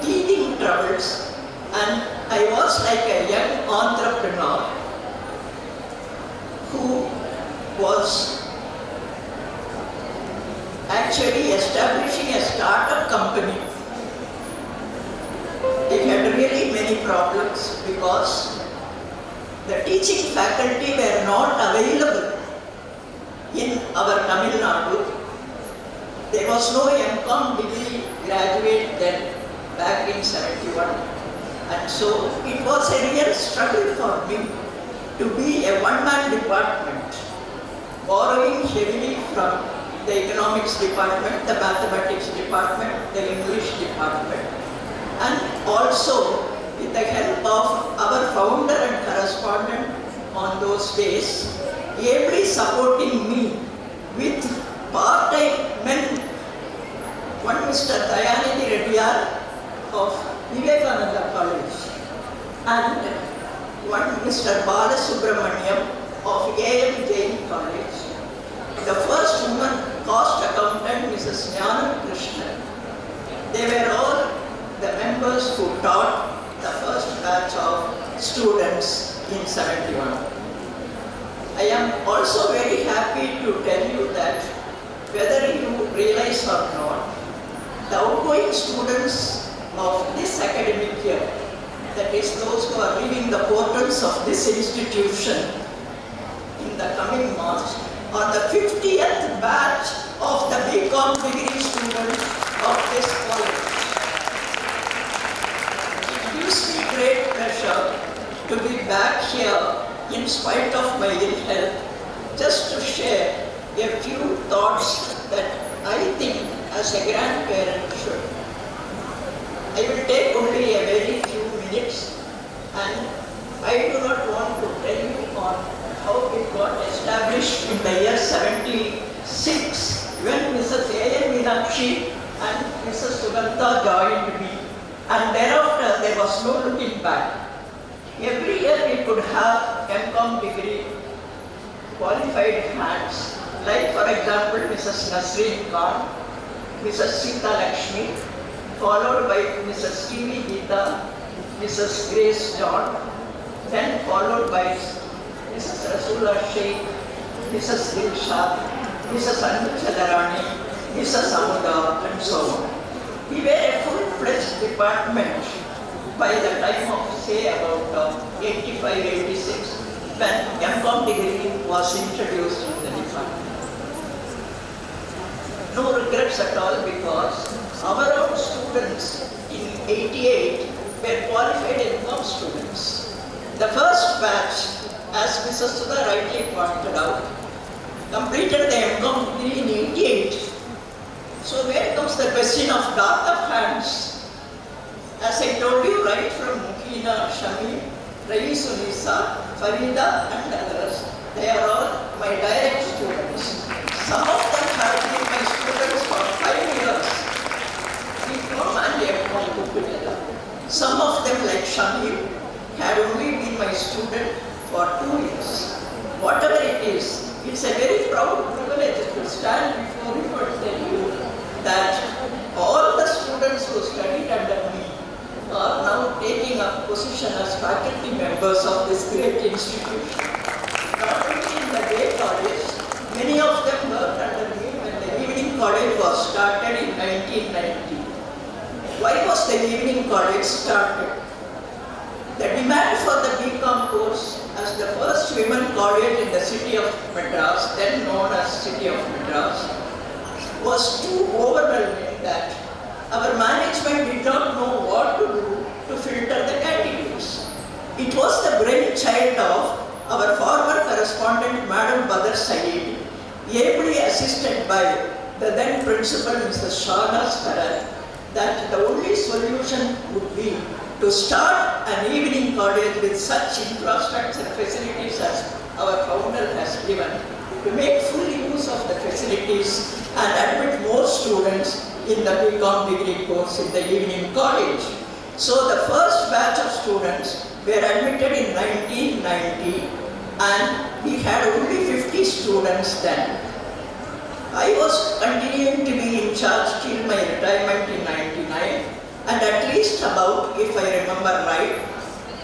F: teething troubles, and I was like a young entrepreneur who was actually establishing a startup company. I had really many problems because the teaching faculty were not available in our Tamil Nadu. There was no MCOM degree graduate then, back in 71. And so it was a real struggle for me to be a one-man department, borrowing heavily from the economics department, the mathematics department, the English department, and also with the help of our founder and correspondent on those days, ably supporting me with part-time men, one Mr. Dayanidhi Reddyar of Vivekananda College and one Mr. Bala Subramaniam of A.M. Jain College. The first woman cost accountant, Mrs. Jnanam Krishnan. They were all the members who taught the first batch of students in 71. I am also very happy to tell you that whether you realize or not, the outgoing students of this academic year, that is those who are leaving the portals of this institution in the coming March, are the 50th batch of the BCom degree students of this college. It gives me great pleasure to be back here in spite of my ill health, just to share a few thoughts that I think as a grandparent should. I will take only a very few minutes, and I do not want to tell you on how it got established in the year 76 when Mrs. A. Meenakshi and Mrs. Sugandha joined me, and thereafter there was no looking back. Every year we could have MCOM degree qualified hands, like for example Mrs. Nasreen Khan, Mrs. Sita Lakshmi, followed by Mrs. T.V. Geeta, Mrs. Grace John, then followed by Mrs. Rasula Sheikh, Mrs. Dilshad, Mrs. Anu Chadarani, Mrs. Amuda, and so on. We were a full-fledged department by the time of say about 85, 86.
M: when M.Com degree was introduced in the department. No regrets at all, because our own students in '88 were qualified M.Com students. The first batch, as Mrs. Sudha rightly pointed out, completed the M.Com degree in '88. So where comes the question of dark of hands? As I told you, right from Mukina, Shami, Rais Unisa, Farida and others, they are all my direct students. Some of them have been my students for 5 years. B.Com and M.Com put together. Some of them, like Shami, had only been my student for 2 years. Whatever it is, it's a very proud privilege to stand before you and tell you that all the students who studied under me are now taking up position as faculty members of this great institution. Not only in the day college, many of them worked under me when the evening college was started in 1990. Why was the evening college started? The demand for the B.Com course as the first women college in the city of Madras, then known as City of Madras, was too overwhelming that our management did not know what to do to filter the candidates. It was the brainchild of our former correspondent, Madam Badr Saeed, ably assisted by the then principal, Mrs. Shahnas Farad, that the only solution would be to start an evening college with such infrastructure facilities as our founder has given, to make full use of the facilities and admit more students in the B.Com degree course in the evening college. So the first batch of students were admitted in 1990 and we had only 50 students then. I was continuing to be in charge till my retirement in 99 and at least about, if I remember right,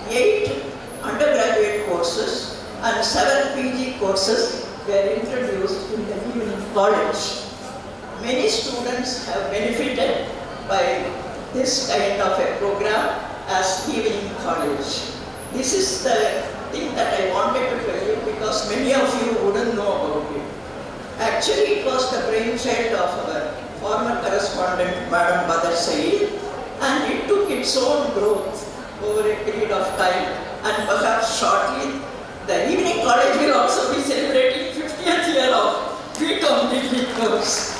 M: 8 undergraduate courses and 7 PG courses were introduced in the evening college. Many students have benefited by this kind of a program as evening college. This is the thing that I wanted to tell you because many of you wouldn't know about it. Actually, it was the brainchild of our former correspondent, Madam Badr Saeed, and it took its own growth over a period of time, and perhaps shortly, the evening college will also be celebrating 50th year of B.Com degree course.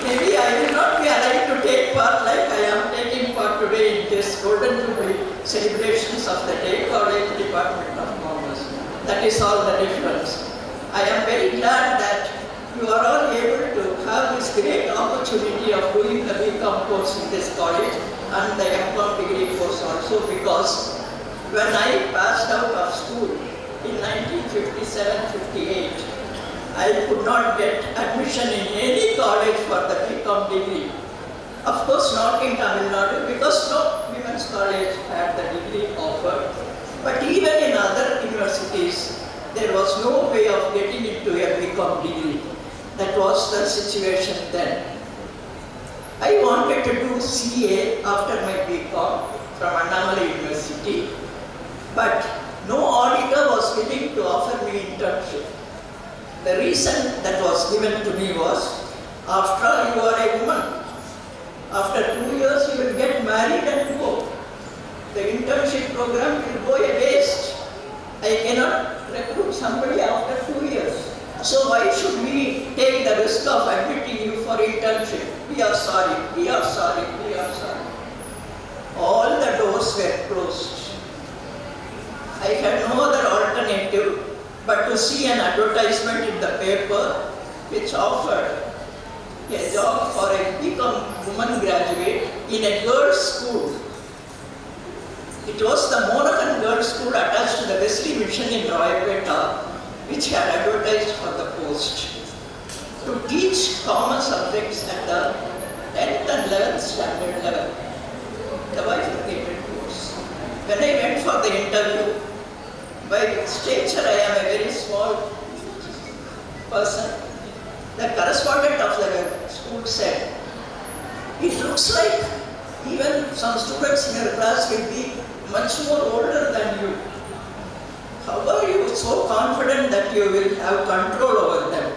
M: Maybe I will not be alive to take part like I am taking part today in this Golden Jubilee celebrations of the Day College Department of Commerce. That is all the difference. I am very glad that you are all able to have this great opportunity of doing the B.Com course in this college and the M.Com degree course also, because when I passed out of school in 1957-58, I could not get admission in any college for the B.Com degree. Of course not in Tamil Nadu because no women's college had the degree offered. But even in other universities, there was no way of getting into a B.Com degree. That was the situation then. I wanted to do CA after my B.Com from Annamalai University, but no auditor was willing to offer me internship. The reason that was given to me was, after all, you are a woman. After 2 years, you will get married and go. The internship program will go a waste. I cannot recruit somebody after 2 years. So why should we take the risk of admitting you for internship? We are sorry, we are sorry, we are sorry. All the doors were closed. I had no other alternative but to see an advertisement in the paper which offered a job for a B.Com woman graduate in a girls' school. It was the Monacan Girls' School attached to the Wesley Mission in Roypeta, which had advertised for the post. To teach common subjects at the 10th and 11th standard level, the bifurcated course. When I went for the interview, by stature I am a very small person. The correspondent of the school said, it looks like even some students in your class will be much more older than you. how are you so confident that you will have control over them?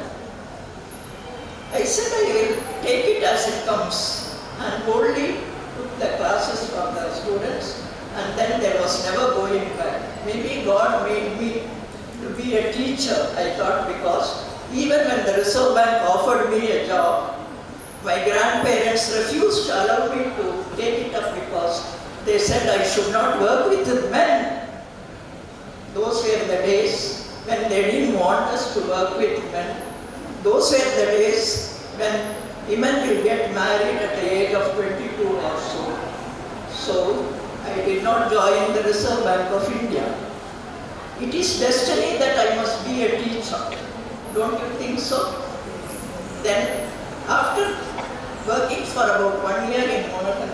M: I said I will take it as it comes and boldly took the classes from the students, and then there was never going back. Maybe God made me to be a teacher, I thought, because even when the Reserve Bank offered me a job, my grandparents refused to allow me to take it up because they said I should not work with men. Those were the days when they didn't want us to work with men. Those were the days when women will get married at the age of 22 or so. So I did not join the Reserve Bank of India. It is destiny that I must be a teacher. Don't you think so? Then after working for about 1 year in Monacan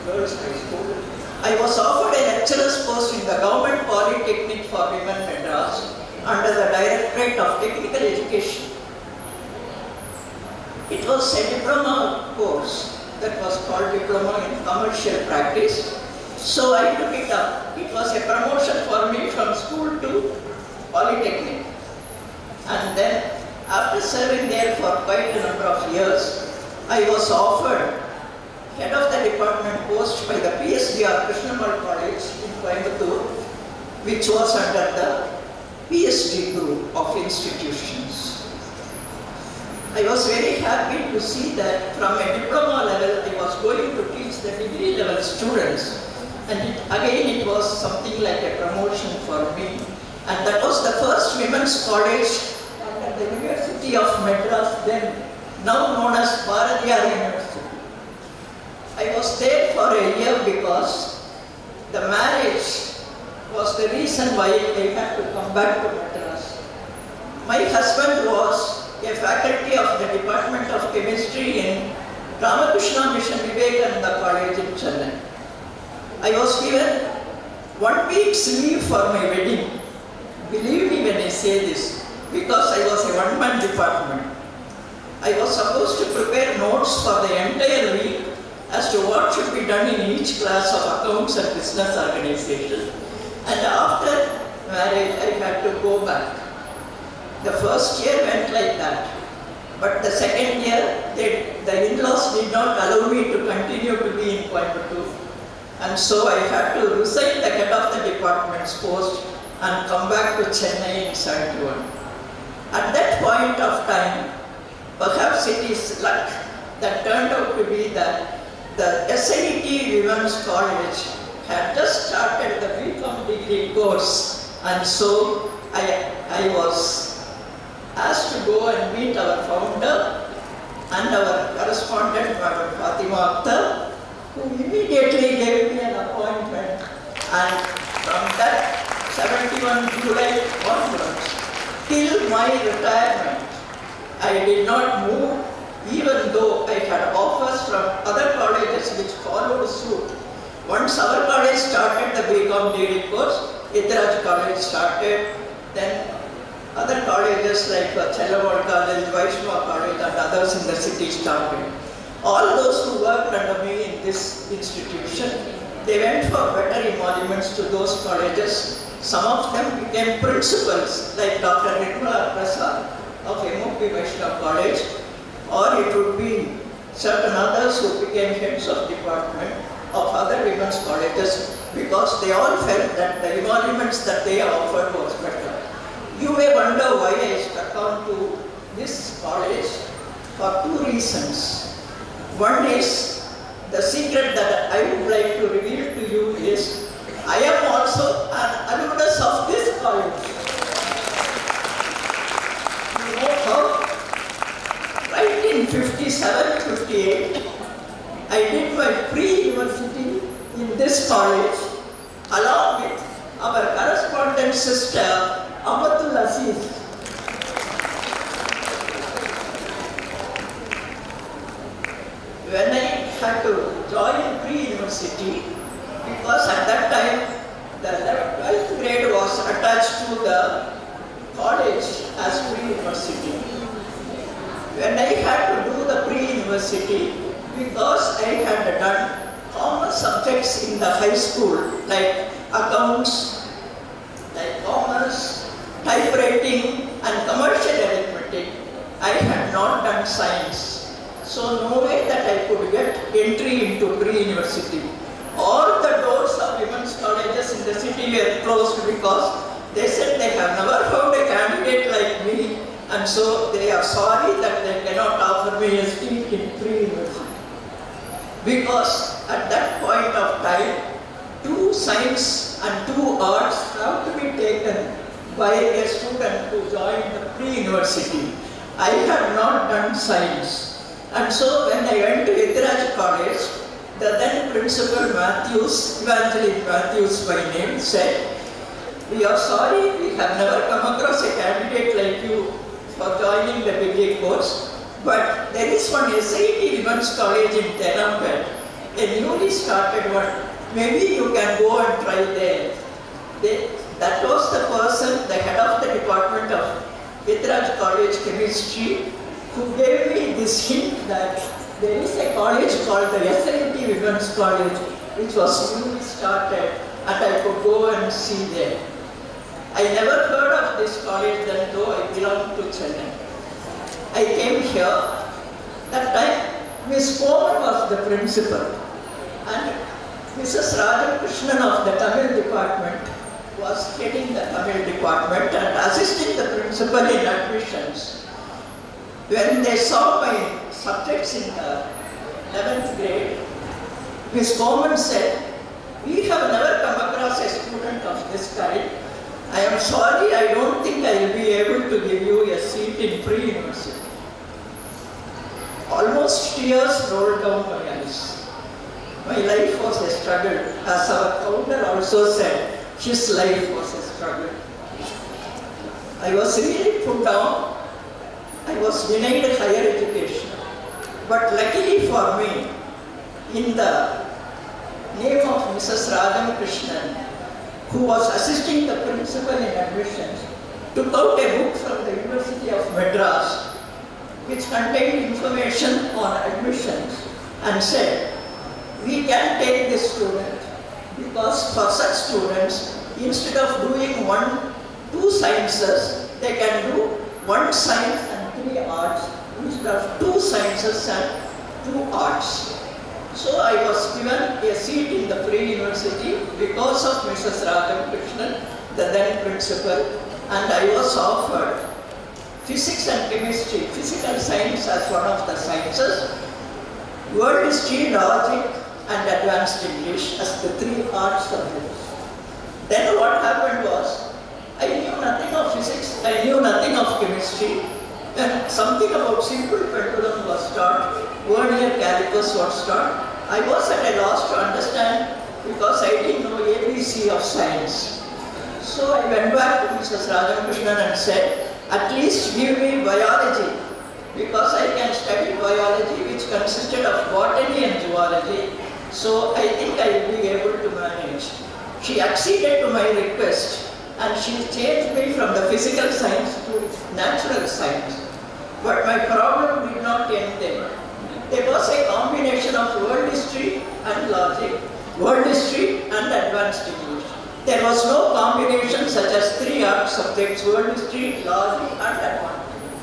M: Girls High School, I was offered a lecturer's post in the Government Polytechnic for Women Madras under the Directorate of Technical Education. It was a diploma course that was called Diploma in Commercial Practice. So I took it up. It was a promotion for me from school to Polytechnic. And then after serving there for quite a number of years, I was offered head of the department post by the PSDR Krishnamal College in Coimbatore, which was under the PSD group of institutions. I was very happy to see that from a diploma level, I was going to teach the degree level students. And again, it was something like a promotion for me. And that was the first women's college at the University of Madras, then now known as Bharatiyar University. I was there for a year because the marriage was the reason why I had to come back to Madras. My husband was a faculty of the Department of Chemistry in Ramakrishna Mission Vivekananda College in Chennai. I was given 1 week's leave for my wedding. Believe me when I say this, because I was a one-man department. I was supposed to prepare notes for the entire week as to what should be done in each class of accounts and business organization. And after marriage, I had to go back. The first year went like that. But the second year, the in-laws did not allow me to continue to be in Coimbatore. And so I had to resign the head of the department's post and come back to Chennai in 71. At that point of time, perhaps it is luck that turned out to be that the SIT Women's College had just started the BCom degree course, and so I was asked to go and meet our founder and our correspondent, Madam Fatima Akhtar, who immediately gave me an appointment, and from that 71 July onwards, till my retirement, I did not move, even though I had offers from other colleges which followed suit. Once our college started the BCom degree course, Idraj College started, then other colleges like Chellavar College, Vaishnava College and others in the city started. All those who worked under me in this institution, they went for better emoluments to those colleges. Some of them became principals, like Dr. Nirmala Prasad of MOP Vaishnava College, or it would be certain others who became heads of department of other women's colleges, because they all felt that the emoluments that they offered was better. You may wonder why I stuck on to this college for two reasons. One is, the secret that I would like to reveal to you is, I am also an alumnus of this college. You know how? Right in 57, 58, I did my pre-university in this college along with our correspondent sister, Amatul Aziz. When I had to join pre-university, because at that time the 12th grade was attached to the college as pre-university. When I had to do the pre-university, because I had done common subjects in the high school like accounts, like commerce, typewriting and commercial arithmetic, I had not done science. So no way that I could get entry into pre-university. All the doors of women's colleges in the city were closed because they said they have never found a candidate like me, and so they are sorry that they cannot offer me a seat in pre-university. Because at that point of time, 2 science and 2 arts have to be taken by a student who joined the pre-university. I had not done science. And so when I went to Valedictory College, the then principal Matthews, Evangeline Matthews by name, said, "We are sorry, we have never come across a candidate like you for joining the BA course, but there is one SIT Women's College in Tenampet, a newly started one. Maybe you can go and try there." That was the person, the head of the department of Valedictory College Chemistry, who gave me this hint that there is a college called the SIT Women's College, which was newly started, and I could go and see there. I never heard of this college then, though I belonged to Chennai. I came here. That time, Miss Coleman was the principal, and Mrs. Radhakrishnan of the Tamil department was heading the Tamil department and assisting the principal in admissions. When they saw my subjects in the 11th grade, Miss Coleman said, "We have never come across a student of this kind. I am sorry, I don't think I will be able to give you a seat in pre-university." Almost tears rolled down my eyes. My life was a struggle. As our founder also said, his life was a struggle. I was really put down. I was denied higher education. But luckily for me, in the name of Mrs. Radhakrishnan, who was assisting the principal in admissions, took out a book from the University of Madras, which contained information on admissions, and said, "We can take this student because for such students, instead of doing 2 sciences, they can do 1 science and 3 arts instead of 2 sciences and 2 arts." So I was given a seat in the pre-university because of Mrs. Radhakrishnan, the then principal, and I was offered physics and chemistry, physical science as one of the sciences, world history, logic, and advanced English as the 3 art subjects. Then what happened was, I knew nothing of physics, I knew nothing of chemistry, and something about simple pendulum was taught, vernier calipers was taught. I was at a loss to understand because I didn't know ABC of science. So I went back to Mrs. Radhakrishnan and said, "At least give me biology, because I can study biology, which consisted of botany and zoology. So I think I will be able to manage." She acceded to my request and she changed me from the physical science to natural science. But my problem did not end there. There was a combination of world history and logic, world history and advanced English. There was no combination such as 3 art subjects, world history, logic and advanced English.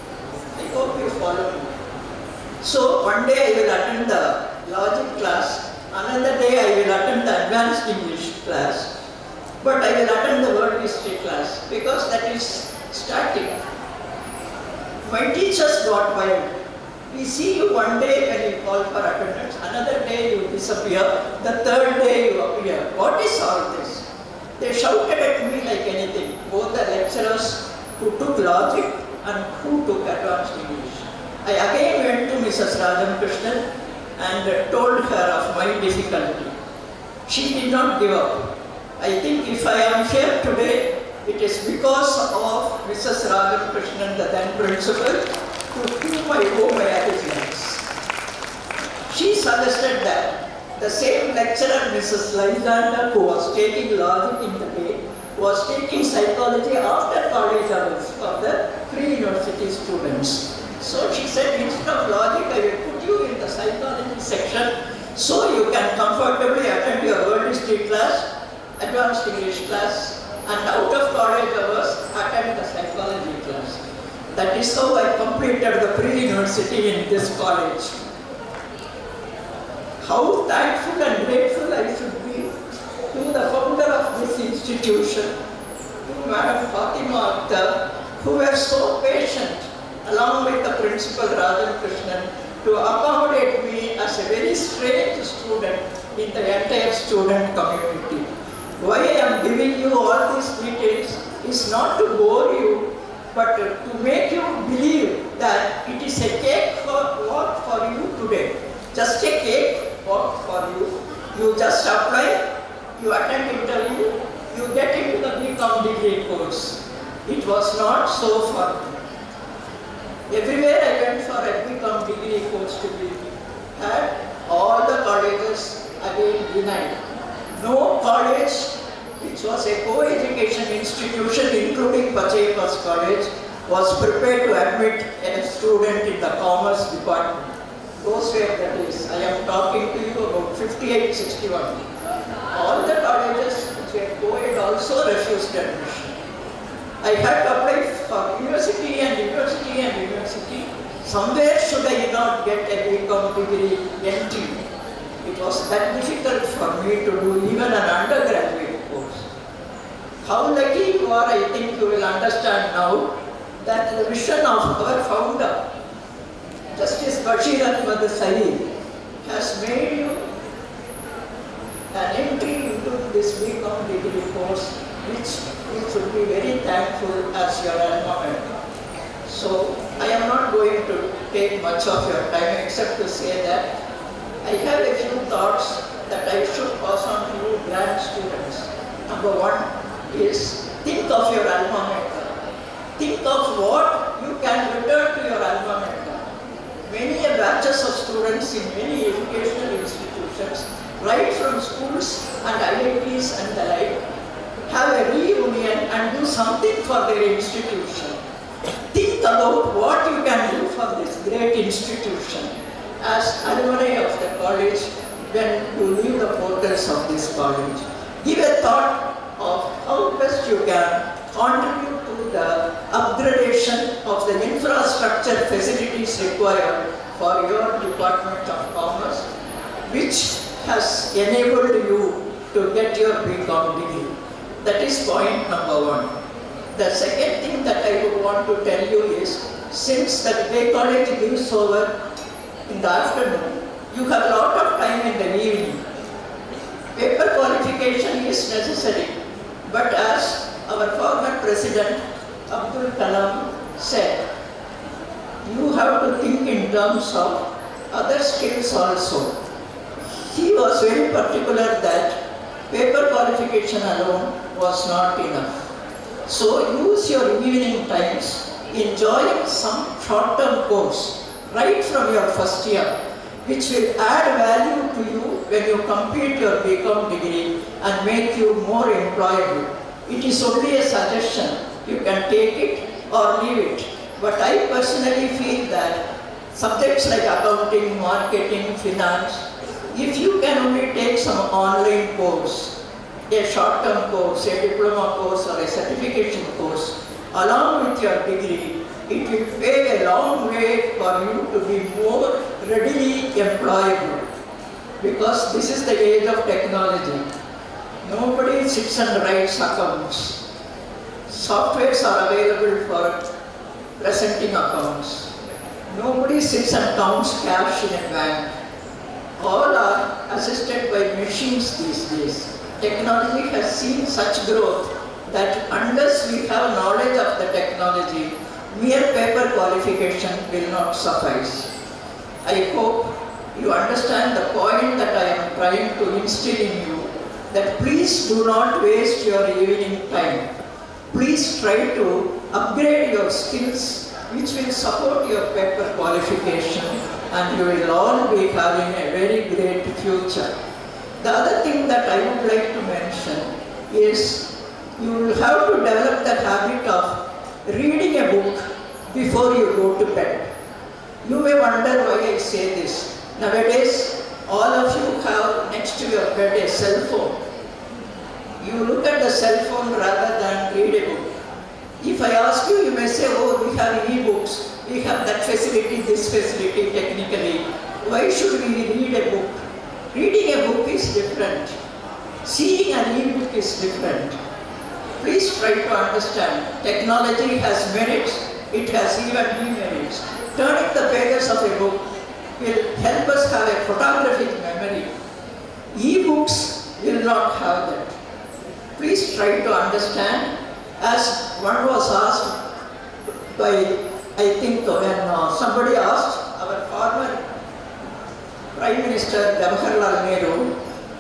M: I hope you follow me. So one day I will attend the logic class, another day I will attend the advanced English class, but I will attend the world history class because that is static. My teachers got wild. "We see you one day when you call for attendance, another day you disappear, the 3rd day you appear. What is all this?" They shouted at me like anything, both the lecturers who took logic and who took advanced English. I again went to Mrs. Radhakrishnan and told her of my difficulty. She did not give up. I think if I am here today, it is because of Mrs. Radhakrishnan, the then principal, to whom I owe my achievements. She suggested that the same lecturer, Mrs. Lysander, who was taking logic in the day, was taking psychology after college hours for the pre-university students. So she said, "Instead of logic, I will put you in the psychology section so you can comfortably attend your world history class, advanced English class, and out of college hours attend the psychology class. That is how I completed the pre-university in this college. How thankful and grateful I should be to the founder of this institution, to Madam Fatima Akhtar, who were so patient along with the principal Rajan Krishnan to accommodate me as a very strange student in the entire student community. Why I am giving you all these details is not to bore you, but to make you believe that it is a cake walk for you today. Just a cake walk for you. You just apply, you attend interview, you get into the BCom degree course. It was not so for me. Everywhere I went for a BCom degree course to be had, all the colleges again denied. No college which was a co-education institution including Pachayappa's college was prepared to admit a student in the commerce department. Those were the days. I am talking to you about 58-61. All the colleges which were co-ed also refused admission. I had to apply for university and university and university. Somewhere should I not get a BCom degree entry? It was that difficult for me to do even an undergraduate course. How lucky you are, I think you will understand now, that the vision of our founder, Justice Bashir Ahmad Saeed, has made you an entry into this BCom degree course, which you should be very thankful as your alma mater. So, I am not going to take much of your time except to say that I have a few thoughts that I should pass on to you grand students. Number one is, think of your alma mater. Think of what you can return to your alma mater. Many batches of students in many educational institutions, right from schools and IITs and the like, have a reunion and do something for their institution. Think about what you can do for this great institution as alumni of the college when you leave the portals of this college. Give a thought of how best you can contribute to the upgradation of the infrastructure facilities required for your Department of Commerce, which has enabled you to get your BCom degree. That is point number one. The second thing that I would want to tell you is, since the day college gives over in the afternoon, you have a lot of time in the evening. Paper qualification is necessary, but as our former President Abdul Kalam said, you have to think in terms of other skills also. He was very particular that paper qualification alone was not enough. So use your evening times enjoying some short-term course right from your first year, which will add value to you when you complete your BCom degree and make you more employable. It is only a suggestion. You can take it or leave it. But I personally feel that subjects like accounting, marketing, finance, if you can only take some online course, a short-term course, a diploma course or a certification course, along with your degree, it will pave a long way for you to be more readily employable. Because this is the age of technology. Nobody sits and writes accounts. Softwares are available for presenting accounts. Nobody sits and counts cash in a bank. All are assisted by machines these days. Technology has seen such growth that unless we have knowledge of the technology, mere paper qualification will not suffice. I hope you understand the point that I am trying to instill in you, that please do not waste your evening time. Please try to upgrade your skills which will support your paper qualification, and you will all be having a very great future. The other thing that I would like to mention is you will have to develop the habit of reading a book before you go to bed. You may wonder why I say this. Nowadays, all of you have next to your bed a cell phone. You look at the cell phone rather than read a book. If I ask you, you may say, oh, we have e-books, we have that facility, this facility technically. Why should we read a book? Reading a book is different. Seeing an e-book is different. Please try to understand. Technology has merits, it has even demerits. Turning the pages of a book will help us have a photographic memory. E-books will not have that. Please try to understand. As one was asked by, I think when somebody asked our former Prime Minister Jawaharlal Nehru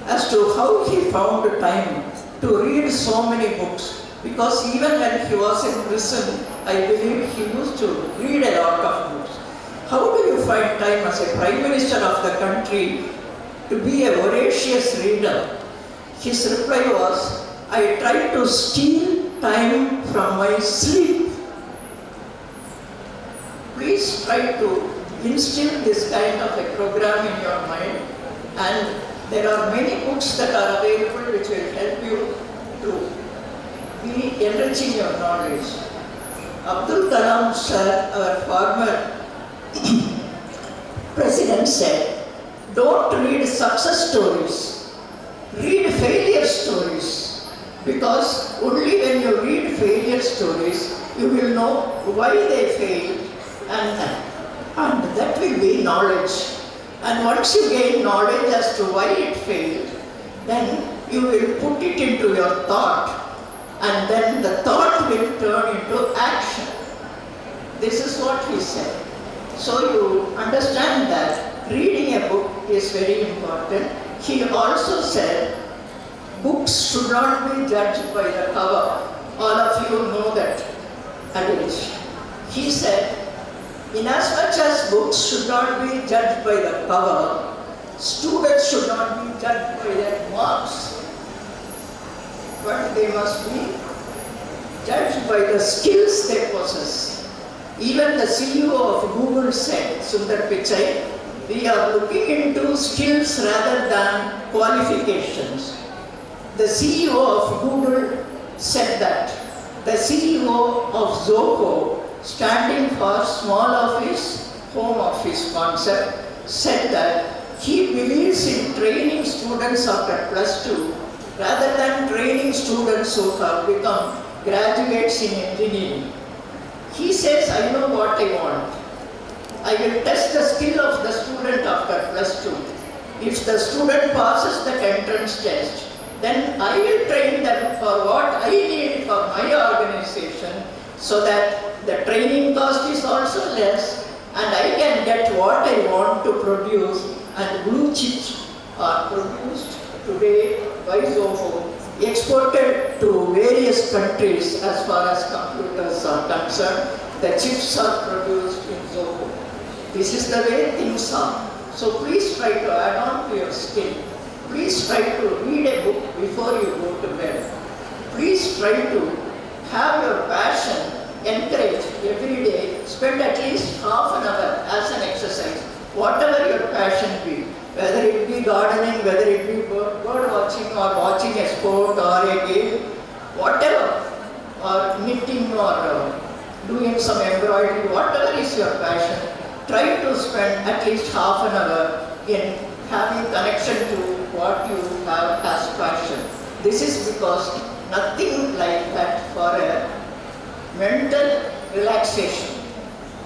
M: as to how he found time to read so many books. Because even when he was in prison, I believe he used to read a lot of books. How do you find time as a Prime Minister of the country to be a voracious reader? His reply was, I try to steal time from my sleep. Please try to instill this kind of a program in your mind, and there are many books that are available which will help you to be enriching your knowledge. Abdul Kalam sir, our former president, said, don't read success stories, read failure stories. Because only when you read failure stories, you will know why they failed, and that will be knowledge. And once you gain knowledge as to why it failed, then you will put it into your thought, and then the thought will turn into action. This is what he said. So you understand that reading a book is very important. He also said, books should not be judged by the cover. All of you know that adage. He said, inasmuch as books should not be judged by the cover, students should not be judged by their marks, but they must be judged by the skills they possess. Even the CEO of Google said, Sundar Pichai, we are looking into skills rather than qualifications. The CEO of Google said that. The CEO of Zoho, standing for small office, home office concept, said that he believes in training students after +2 rather than training students who have become graduates in engineering. He says, I know what I want. I will test the skill of the student after +2. If the student passes the entrance test, then I will train them for what I need for my organization, so that the training cost is also less and I can get what I want to produce, and blue chips are produced today by Zoho, exported to various countries as far as computers are concerned. The chips are produced in Zoho. This is the way things are. So please try to add on to your skill. Please try to read a book before you go to bed. Please try to have your passion encouraged every day. Spend at least half an hour as an exercise, whatever your passion be. Whether it be gardening, whether it be bird watching or watching a sport or a game, whatever, or knitting or doing some embroidery, whatever is your passion, try to spend at least half an hour in having connection to what you have as passion. This is because nothing like that for a mental relaxation.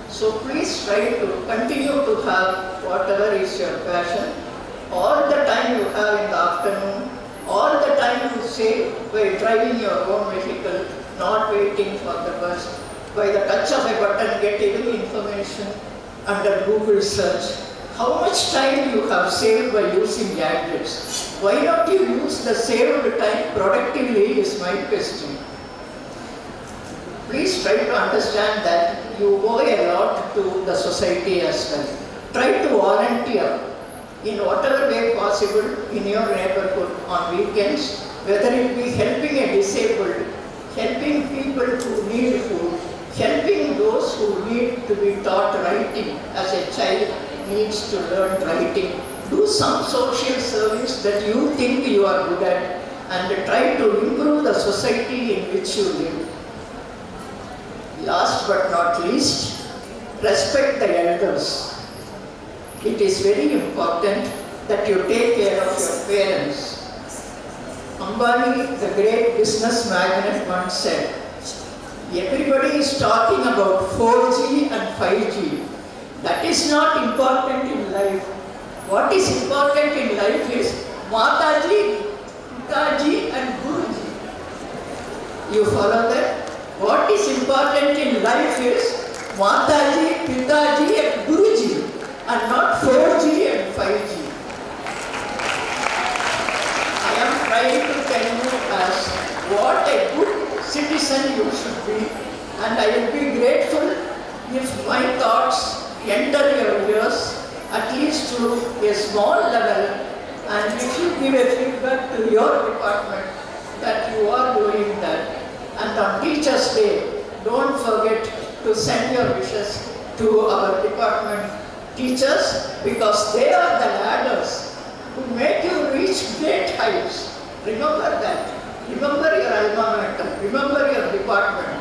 M: So please try to continue to have whatever is your passion. All the time you have in the afternoon, all the time you save by driving your own vehicle, not waiting for the bus. By the touch of a button, get every information under Google search. How much time you have saved by using gadgets? Why not you use the saved time productively is my question. Please try to understand that you owe a lot to the society as well. Try to volunteer in whatever way possible in your neighborhood on weekends, whether it be helping a disabled, helping people who need food, helping those who need to be taught writing as a child needs to learn writing. Do some social service that you think you are good at, and try to improve the society in which you live. Last but not least, respect the elders. It is very important that you take care of your parents. Ambani, the great business magnate, once said, everybody is talking about 4G and 5G. That is not important in life. What is important in life is Mataji, Pitaji and Guruji. You follow that? What is important in life is Mataji, Pitaji and Guruji and not 4G and 5G. I am trying to tell you as what a good citizen you should be, and I will be grateful if my thoughts enter your ears at least to a small level, and if you give a feedback to your department that you are doing that. And on Teachers' Day, don't forget to send your wishes to our department teachers, because they are the ladders who make you reach great heights. Remember that. Remember your alma mater. Remember your department.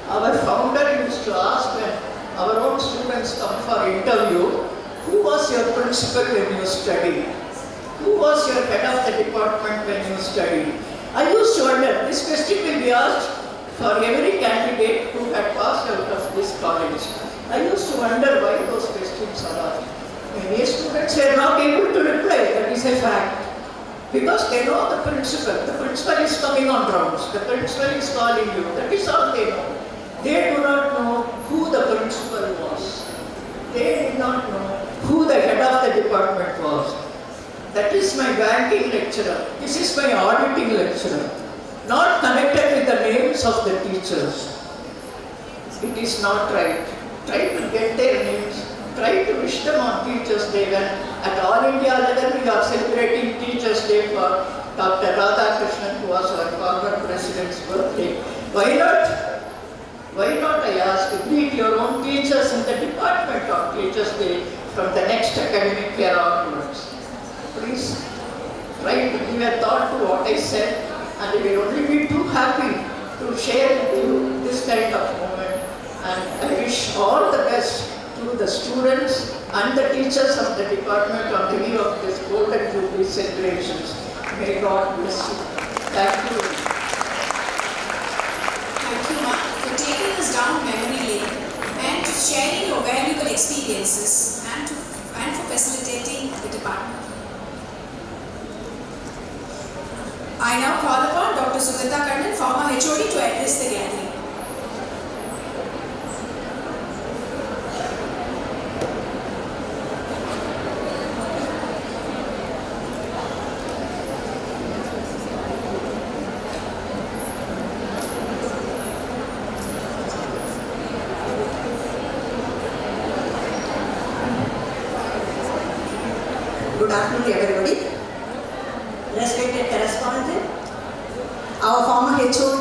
M: Our founder used to ask when our own students come for interview, who was your principal when you studied? Who was your head of the department when you studied? I used to wonder, this question will be asked for every candidate who had passed out of this college. I used to wonder why those questions are asked. Many students were not able to reply, that is a fact. Because they know the principal. The principal is coming on rounds. The principal is calling you. That is all they know. They do not know who the principal was. They did not know who the head of the department was. That is my banking lecturer. This is my auditing lecturer. Not connected with the names of the teachers. It is not right. Try to get their names. Try to wish them on Teachers' Day. When at All India level we are celebrating Teachers' Day for Dr. Radhakrishnan, who was our former president's birthday. Why not, I ask, greet your own teachers in the department on Teachers' Day from the next academic year onwards. Please try to give a thought to what I said, and we will only be too happy to share with you this kind of moment. And I wish all the best to the students and the teachers of the department on the eve of this Golden Jubilee celebrations. May God bless you. Thank you.
B: Thank you, ma'am, for taking us down memory lane and sharing your valuable experiences and for facilitating the department. I now call upon Dr. Sugata Kannan, former HOD, to address the gathering.
F: Good afternoon, everybody. Respected correspondent, our former HOD,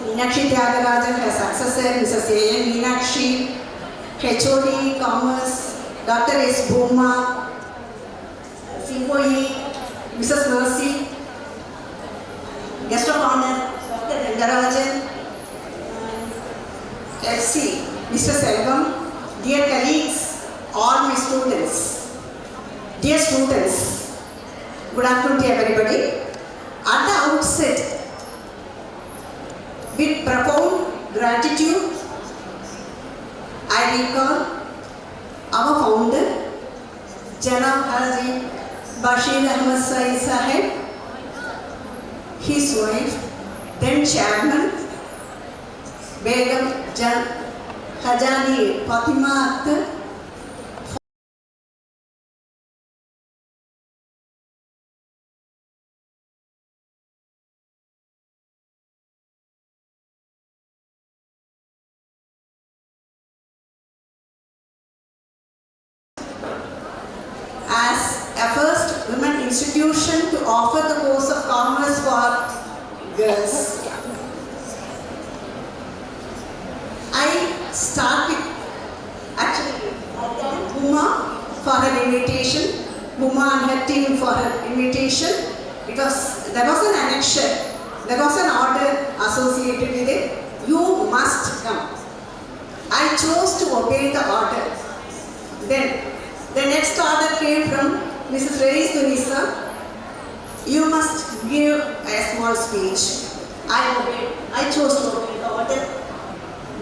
F: Meenakshi Tyagarajan, her successor, Mrs. A.N. Meenakshi, HOD, Commerce, Dr. S. Bhuma, COE, Mrs. Mercy, Guest of Honor, Dr. Rangarajan, FC, Mr. Selvam, dear colleagues, all my students. Dear students, good afternoon to everybody. At the outset, with profound gratitude, I recall our founder, Janab Haji Bashir Ahmad Sai Sahib, his wife, then chairman, Begum Jan Hajani Fatima Akhtar, as a first women institution to offer the course of commerce for girls. I start with actually Bhuma for her invitation, Bhuma and her team for her invitation, because there was an annexure There was an order associated with it. You must come. I chose to obey the order. Then the next order came from Mrs. Reis Dunisa. You must give a small speech. I obeyed. I chose to obey the order.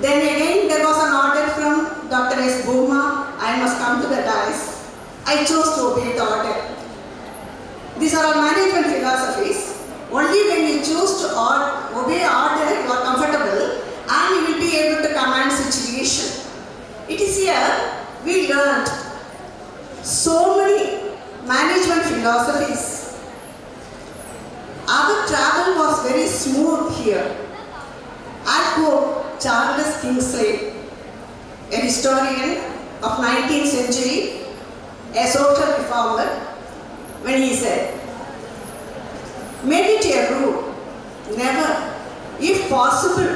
F: Then again there was an order from Dr. S. Bhuma. I must come to the dais. I chose to obey the order. These are all management philosophies. Only when you choose to obey order, you are comfortable and you will be able to command situation. It is here we learned so many management philosophies. Our travel was very smooth here. I quote Charles Kingsley, a historian of 19th century, a social reformer, when he said, "Make it a rule, never, if possible,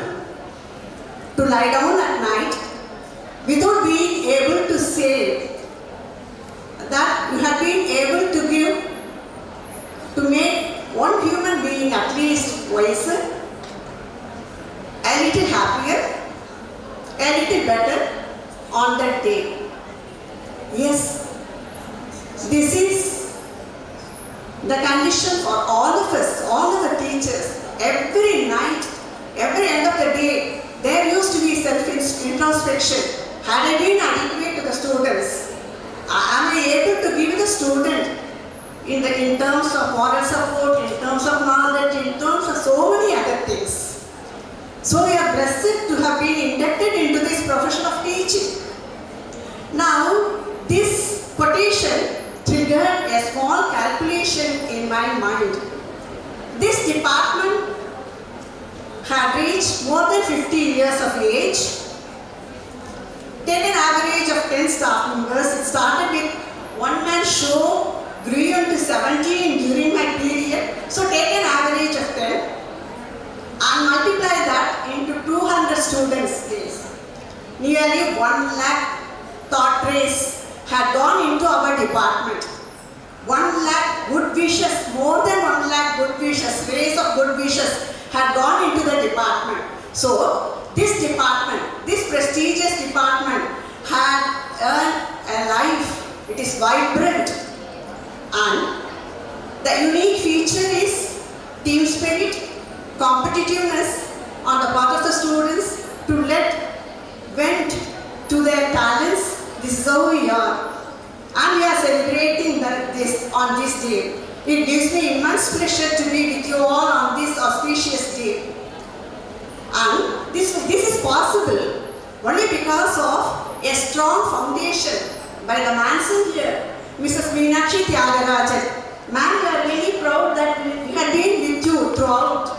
F: to lie down at night without being able to say that you have been able to give, to make one human being at least wiser, a little happier, a little better on that day." Yes, this is the condition for all of us, all of the teachers. Every night, every end of the day, there used to be self-introspection. Had I been adequate to the students? Am I able to give the student in terms of moral support, in terms of knowledge, in terms of so many other things? So we are blessed to have been inducted into this profession of teaching. Now, this quotation triggered a small calculation in my mind. This department had reached more than 50 years of age. Take an average of 10 staff members. It started with one-man show, grew into 17 during my period. So take an average of 10 and multiply that into 200 students, please. Nearly 1 lakh thought rays had gone into our department. 1 lakh good wishes, more than 1 lakh good wishes, rays of good wishes had gone into the department. So, this department, this prestigious department had earned a life. It is vibrant. And the unique feature is team spirit, competitiveness on the part of the students to let vent to their talents. This is how we are. And we are celebrating this on this day. It gives me immense pleasure to be with you all on this auspicious day. And this is possible only because of a strong foundation by the man's here, Mrs. Meenakshi Tyagarajan. Ma'am, we are really proud that we have been with you throughout.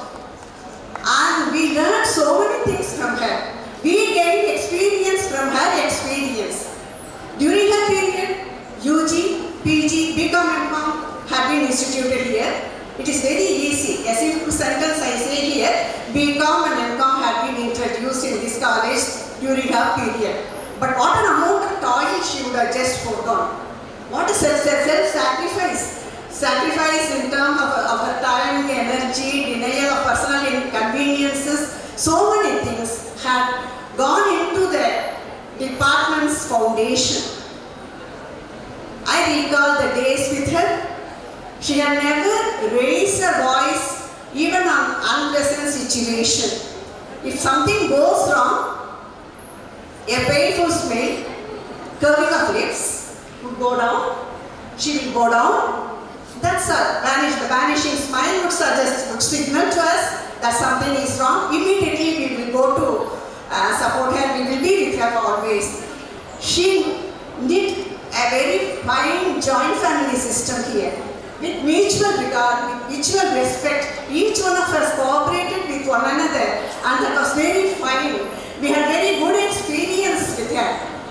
F: And we learned so many things from her. We gained experience from her experience. During her period, UG, PG, BCom, MCom have been instituted here. It is very easy. A simple sentence I say here, BCom and MCom have been introduced in this college during her period. But what an amount of toil she would have just forgone. What a self-sacrifice. Sacrifice in terms of her time, energy, denial of personal inconveniences. So many things had gone into the department's foundation. I recall the days with her. She had never raised her voice even on unpleasant situation. If something goes wrong, a painful smell, curving of lips would go down. She will go down. That's her the vanishing smile would signal to us that something is wrong. Immediately we will go to support her. We will be with her always. She did a very fine joint family system here. With mutual regard, with mutual respect, each one of us cooperated with one another, and that was very fine. We had very good experience with her.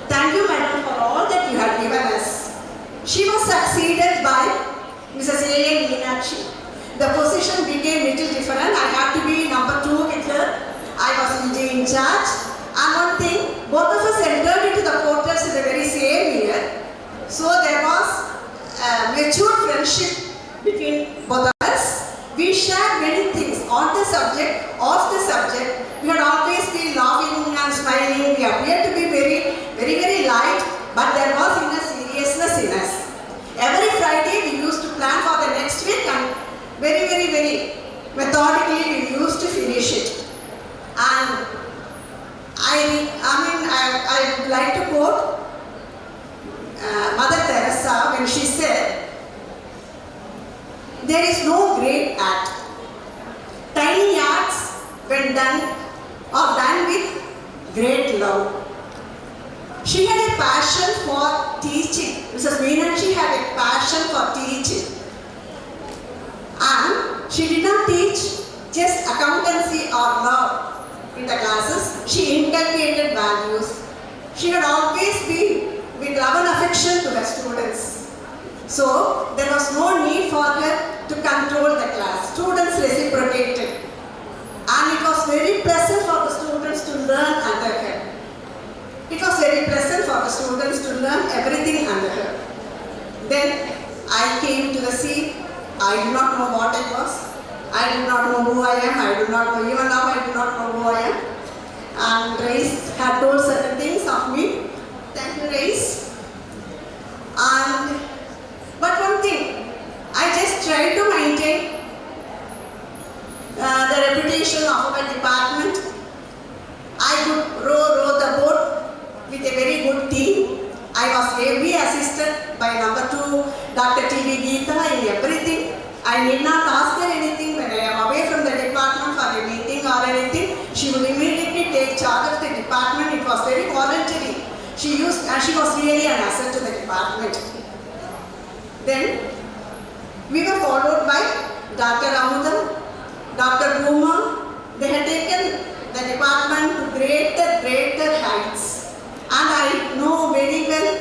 F: Thank you, madam, for all that you have given us. She was succeeded by Mrs. A. Meenakshi. The position became little different. I had to be number 2 with her. I was in charge. And one thing, both of us entered into the quarters in the very same year. So there was a mature friendship between both of us. We shared many things on the
C: done with great love. She had a passion for teaching. Mrs. Meenakshi had a passion for teaching. And she did not teach just accountancy or law in the classes. She inculcated values. She had always been with love and affection to her students. So there was no need for her to control the class. Students reciprocated. And it was very pleasant for the students to learn under her. It was very pleasant for the students to learn everything under her. Then I came to the seat. I did not know what I was. I did not know who I am. I do not know, even now I do not know who I am. And Grace had told certain things of me. Thank you, Grace. But one thing, I just tried to maintain the reputation of our department. I could row the boat with a very good team. I was ably assisted by number 2, Dr. T.V. Geeta in everything. I need not ask her anything when I am away from the department for a meeting or anything. She would immediately take charge of the department. It was very voluntary. She was really an asset to the department. Then we were followed by Dr. Amudam, Dr. Bhuma. They had taken the department to greater heights. And I know very well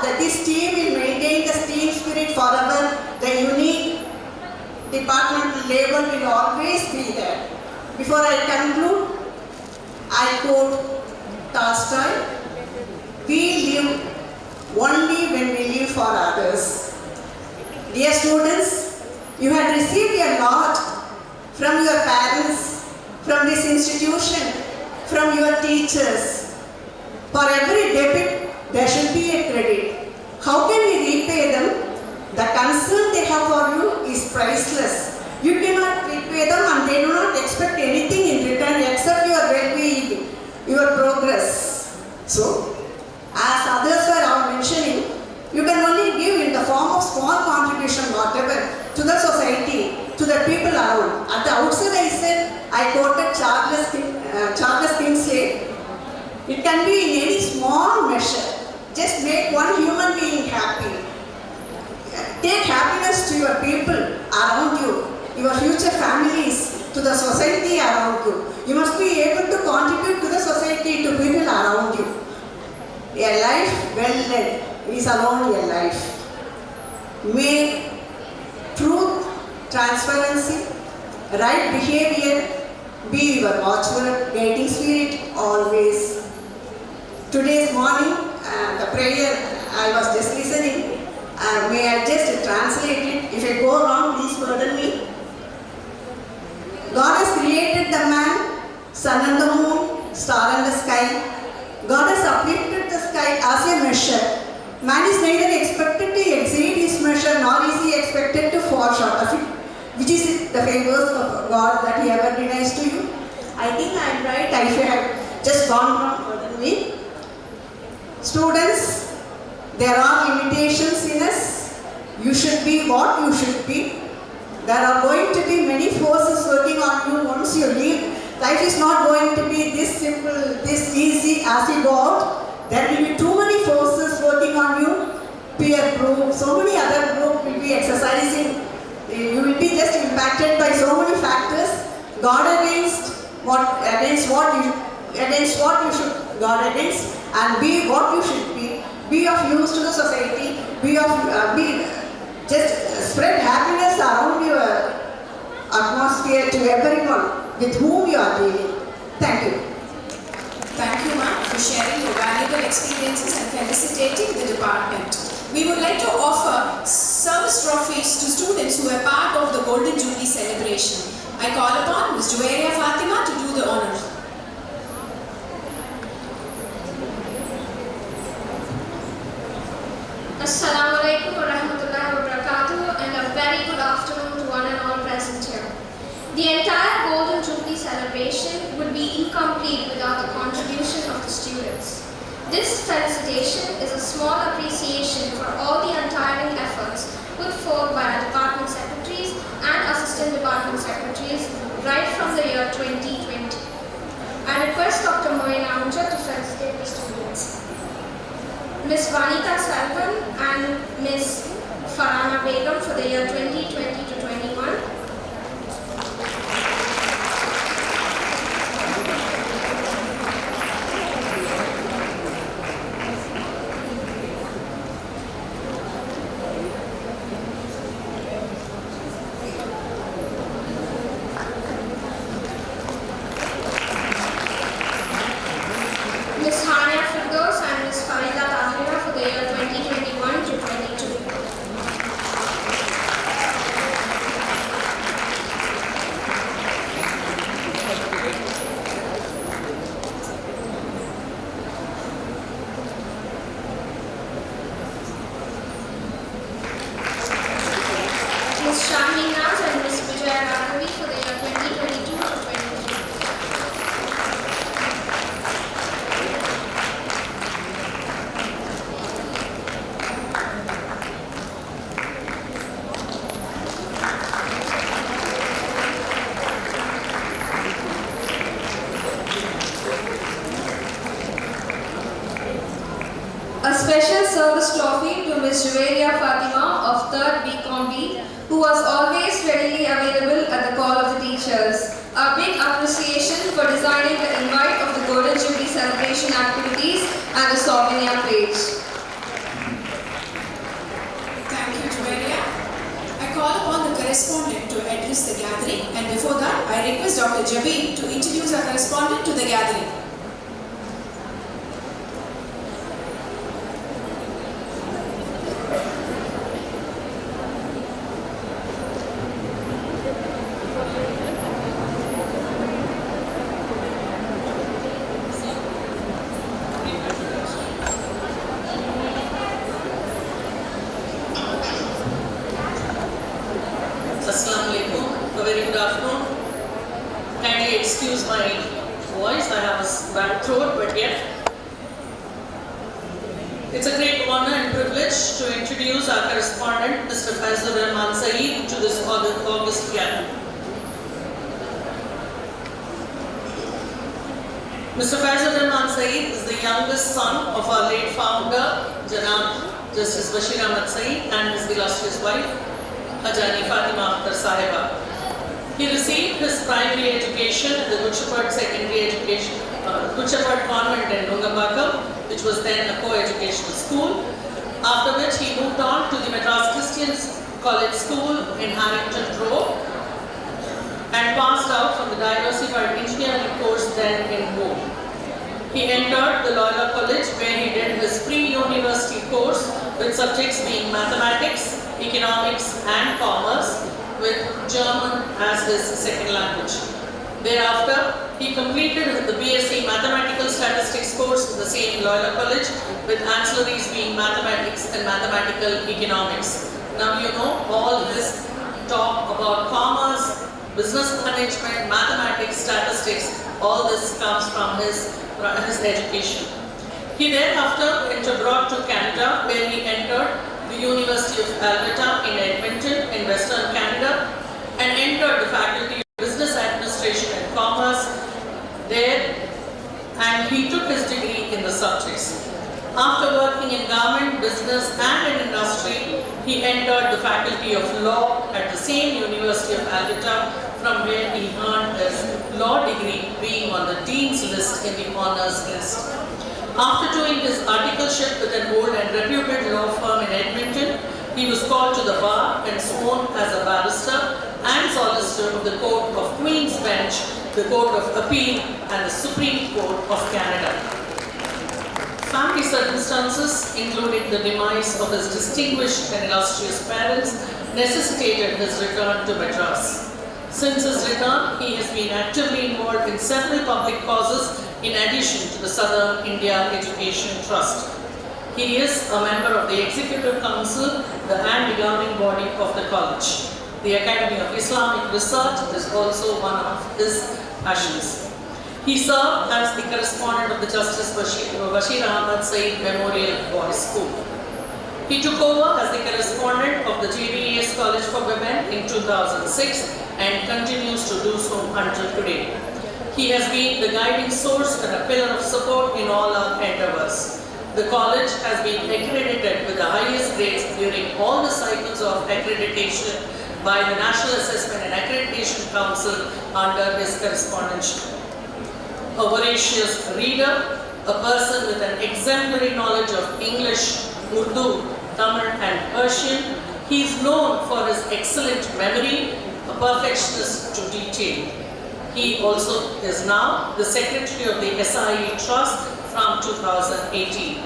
C: that this team will maintain the team spirit forever. The unique departmental label will always be there. Before I conclude, I quote Tolstoy, "We live only when we live for others." Dear students, you have received a lot from your parents, from this institution, from your teachers. For every debit, there should be a credit. How can we repay them? The concern they have for you is priceless. You cannot repay them and they do not expect anything in return except your well-being, your progress. So, as others were all mentioning, you can only give in the form of small contribution, whatever, to the society, to the people around. At the outset I said, I quoted Charles Kingsley, it can be in any small measure. Just make one human being happy. Take happiness to your people around you, your future families, to the society around you. You must be able to contribute to the society, to people around you. A life well led is alone a life. May truth, transparency, right behavior be your watchword, guiding spirit always. Today's morning, the prayer I was just listening, may I just translate it? If I go wrong, please pardon me. God has created the man, sun and the moon, star and the sky. God has uplifted the sky as a measure. Man is neither expected to exceed his measure nor is he expected to fall short of it. Which is the favors of God that he ever denies to you? I think I am right. I have just gone wrong, pardon me. Students, there are limitations in us. You should be what you should be. There are going to be many forces working on you once you leave. Life is not going to be this simple, this easy as you go out. There will be too many forces working on you. Peer group, so many other groups will be exercising. You will be just impacted by so many factors. Guard against what you should guard against, and be what you should be. Be of use to the society. Just spread happiness around your atmosphere to everyone with whom you are dealing. Thank you.
B: Thank you, ma'am, for sharing your valuable experiences and felicitating the department. We would like to offer service trophies to students who are part of the Golden Jubilee celebration. I call upon Ms. Juwaria Fatima to do the honors.
N: Assalamu alaikum wa rahmatullahi wa barakatuh, and a very good afternoon to one and all present here. The entire Golden Jubilee celebration would be incomplete without the contribution of the students. This felicitation is a small appreciation for all the untiring efforts put forth by our department secretaries and assistant department secretaries right from the year 2020. Ms. Hania Firdaus and Ms. Farida Tahira for the year 2021 to 22. Ms. Shaheen Naz and Ms. Vijaya Raghavi for the year 2022 to 23. A special service trophy to Ms. Jubilee Fatima of 3rd BCom-B, who was always readily available at the call of the teachers. A big appreciation for designing the invite of the Golden Jubilee celebration activities and the souvenir page.
B: Thank you, Jubilee. I call upon the correspondent to address the gathering, and before that, I request Dr. Jabin to introduce our correspondent to the gathering.
O: Assalamu alaikum. A very good afternoon. Kindly excuse my voice. I have a bad throat, but yet it's a great honor and privilege to introduce our correspondent, Mr. Faizur Rahman Saeed, to this August gathering. Mr. Faizur Rahman Saeed is the youngest son of our late founder, Janab Justice Bashir Ahmad Saeed, and his illustrious wife, Hajani Fatima Akhtar Sahiba. He received his primary education at the Good Shepherd Good Shepherd Convent in Nungambakam, which was then a co-educational school. After which he moved on to the Madras Christian College School in Harrington Road and passed out from the diversified engineering course then in Moore. He entered the Loyola College, where he did his pre-university course with subjects being mathematics, economics and commerce, with German as his second language. Thereafter, he completed the BSc Mathematical Statistics course in the same Loyola College, with ancillaries being mathematics and mathematical economics. Now you know all this talk about commerce, business management, mathematics, statistics, all this comes from his education. He thereafter went abroad to Canada, where he entered the University of Alberta in Edmonton in Western Canada and entered the Faculty of Business Administration and Commerce there, and he took his degree in the subjects. After working in government, business and in industry, he entered the Faculty of Law at the same University of Alberta, from where he earned his law degree, being on the Dean's list in the honors list. After doing his articleship with an old and reputed law firm in Edmonton, he was called to the bar and sworn as a barrister and solicitor of the Court of Queen's Bench, the Court of Appeal and the Supreme Court of Canada. Family circumstances, including the demise of his distinguished and illustrious parents, necessitated his return to Madras. Since his return, he has been actively involved in several public causes in addition to the Southern India Education Trust. He is a member of the Executive Council, the governing body of the college. The Academy of Islamic Research is also one of his passions. He served as the correspondent of the Justice Bashir Ahmad Saeed Memorial Boys School. He took over as the correspondent of the JBES College for Women in 2006 and continues to do so until today. He has been the guiding source and a pillar of support in all our endeavors. The college has been accredited with the highest grades during all the cycles of accreditation by the National Assessment and Accreditation Council under his correspondence. A voracious reader, a person with an exemplary knowledge of English, Urdu, Tamil and Persian, he is known for his excellent memory, a perfectionist to detail. He also is now the Secretary of the SIE Trust from 2018.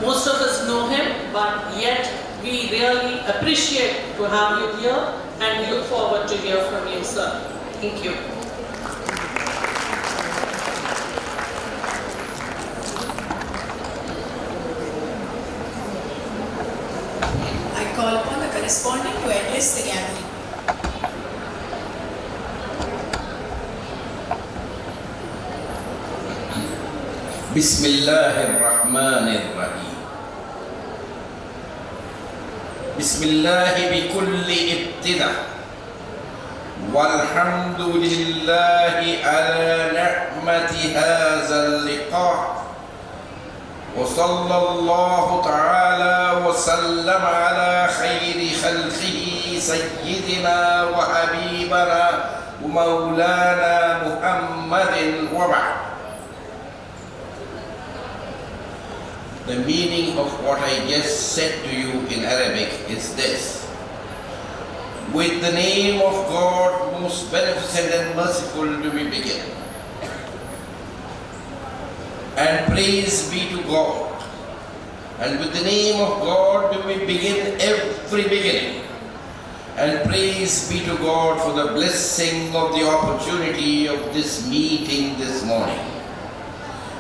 O: Most of us know him, but yet we really appreciate to have you here and we look forward to hear from you, sir. Thank you.
B: I call upon the correspondent to address the gathering.
P: بسم الله الرحمن الرحيم بسم الله بكل ابتداء والحمد لله على نعمة هذا اللقاء وصلى الله تعالى وسلم على خير خلقه سيدنا وحبيبنا ومولانا محمد وبعد. The meaning of what I just said to you in Arabic is this. With the name of God, most beneficent and merciful, do we begin. And praise be to God. And with the name of God do we begin every beginning. And praise be to God for the blessing of the opportunity of this meeting this morning.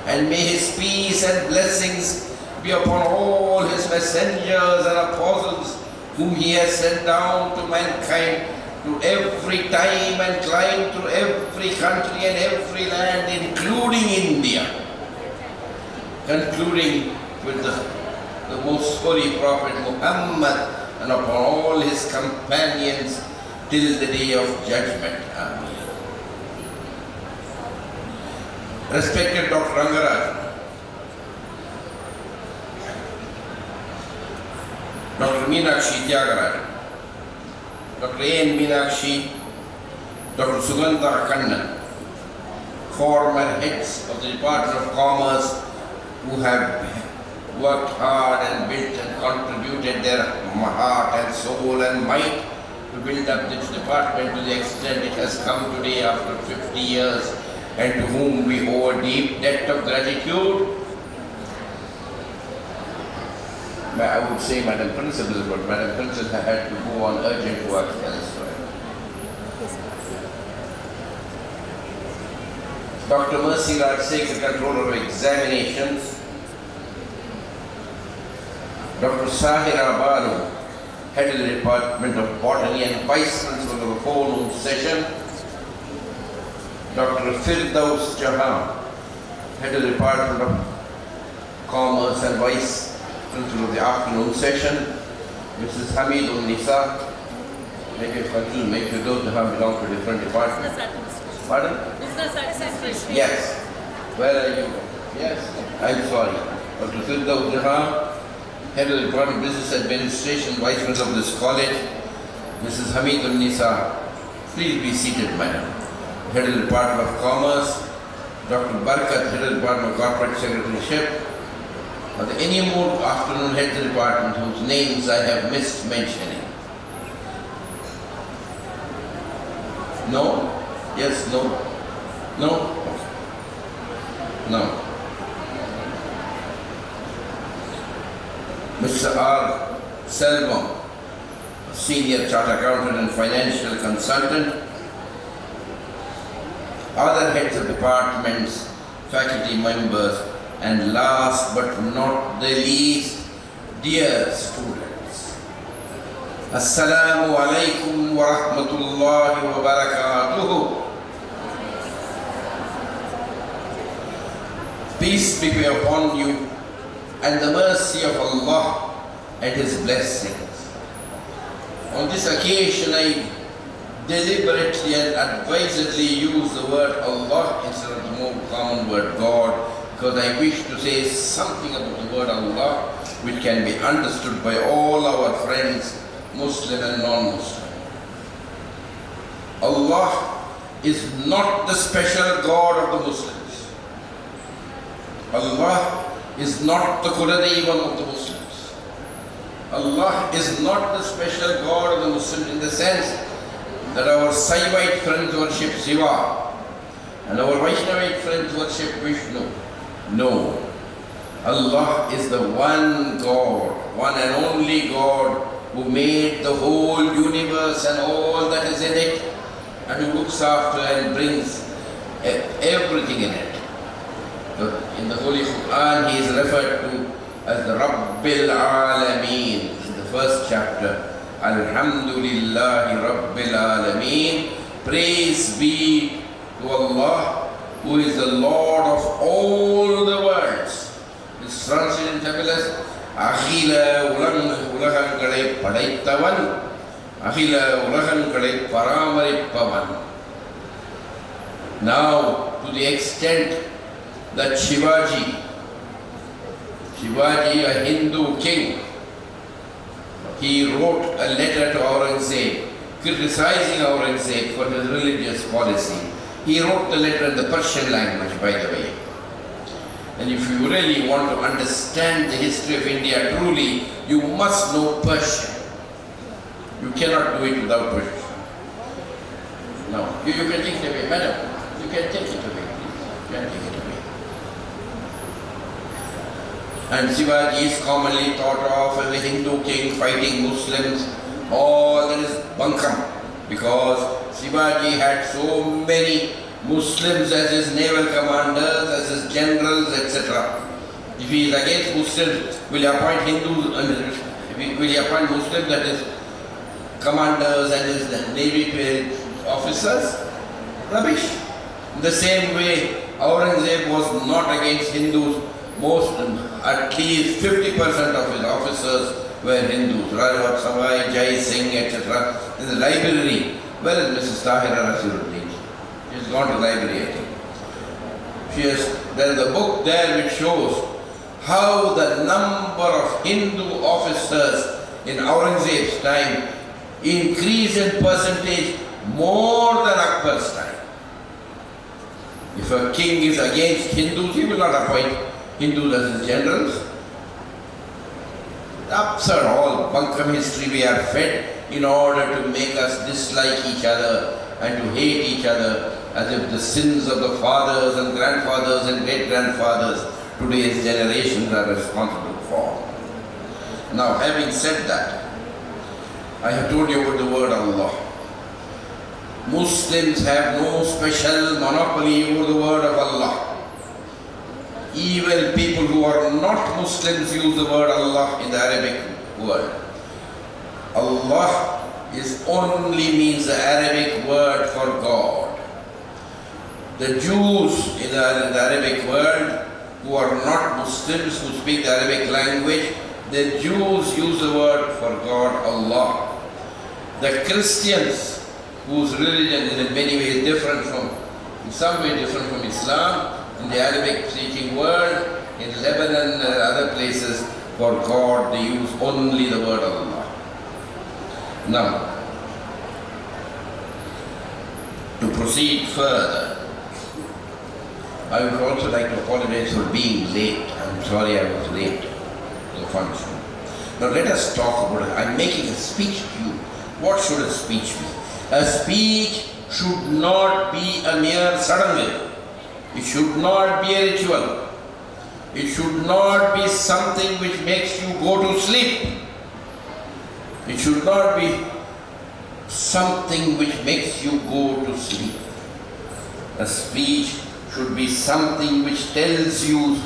P: And may His peace and blessings be upon all His messengers and apostles whom He has sent down to mankind, to every time and clime, to every country and every land, including India. Concluding with the most holy Prophet Muhammad and upon all his companions till the day of judgment. Amen. Respected Dr. Rangaraj, Dr. Meenakshi Tyagarajan, Dr. A.N. Meenakshi, Dr. Sugandha Kannan, former heads of the Department of Commerce who have worked hard and built and contributed their heart and soul and might to build up this department to the extent it has come today after 50 years, and to whom we owe a deep debt of gratitude. I would say Madam Principal, but Madam Principal had to go on urgent work elsewhere. Dr. Mercy Rajsek, Controller of Examinations. Dr. Sahira Balu, Head of the Department of Botany and Vice Principal of the forenoon session. Dr. Firdaus Jahan, Head of the Department of Commerce and Vice Principal of the afternoon session. Mrs. Hamidun Nisa, make it confused, make you those who belong to different departments. Pardon?
O: Business administration.
P: Yes. Where are you? Yes. I'm sorry. Dr. Firdaus Jahan, Head of the Department of Business Administration, Vice Principal of this college. Mrs. Hamidun Nisa, please be seated, madam. Head of the Department of Commerce. Dr. Barkat, Head of the Department of Corporate Secretaryship. Are there any more afternoon heads of the department whose names I have missed mentioning? No? Yes, no? No? No. Mr. R. Selvam, Senior Chartered Accountant and Financial Consultant. Other heads of departments, faculty members, and last but not the least, dear students. Assalamu alaikum wa rahmatullahi wa barakatuhu. Peace be upon you and the mercy of Allah and His blessings. On this occasion, I deliberately and advisedly use the word Allah instead of the more common word God, because I wish to say something about the word Allah which can be understood by all our friends, Muslim and non-Muslim. Allah is not the special God of the Muslims. Allah is not the Quran of the Muslims. Allah is not the special God of the Muslims in the sense that our Saivite friends worship Shiva and our Vaishnavite friends worship Vishnu. No. Allah is the one God, one and only God who made the whole universe and all that is in it, and who looks after and brings everything in it. In the Holy Quran, he is referred to as the Rabbil Alameen in the first chapter. Alhamdulillahi Rabbil Alameen. Praise be to Allah, who is the Lord of all the worlds. This translation in Tamil as Akhila Ulagangalai Padaitavan, Akhila Ulagangalai Paramarippavan. Now, to the extent that Shivaji, a Hindu king, he wrote a letter to Aurangzeb criticizing Aurangzeb for his religious policy. He wrote the letter in the Persian language, by the way. And if you really want to understand the history of India truly, you must know Persian. You cannot do it without Persian. Now, you can take it away, madam. You can take it away, please. You can take it away. And Shivaji is commonly thought of as a Hindu king fighting Muslims. All that is bunkam, because Shivaji had so many Muslims as his naval commanders, as his generals, etc. If he is against Muslims, will he appoint Hindus, will he appoint Muslims as his commanders and his navy officers? Rubbish. In the same way, Aurangzeb was not against Hindus. At least 50% of his officers were Hindus. Rajavat Savai, Jai Singh, etc. In the library, where is Mrs. Tahira Rasiruddin? She has gone to the library, I think. There is a book there which shows how the number of Hindu officers in Aurangzeb's time increased in percentage more than Akbar's time. If a king is against Hindus, he will not appoint Hindus as his generals. Absurd, all bunkum history we are fed in order to make us dislike each other and to hate each other, as if the sins of the fathers and grandfathers and great-grandfathers today's generations are responsible for. Now, having said that, I have told you about the word Allah. Muslims have no special monopoly over the word of Allah. Even people who are not Muslims use the word Allah in the Arabic word. Allah only means the Arabic word for God. The Jews in the Arabic world who are not Muslims, who speak the Arabic language, the Jews use the word for God, Allah. The Christians, whose religion is in many ways different from, in some way different from Islam, in the Arabic speaking world, in Lebanon and other places, for God they use only the word Allah. Now, to proceed further, I would also like to apologize for being late. I'm sorry I was late to the function. Now let us talk about it. I'm making a speech to you. What should a speech be? A speech should not be a mere ceremony. It should not be a ritual. It should not be something which makes you go to sleep. It should not be something which makes you go to sleep. A speech should be something which tells you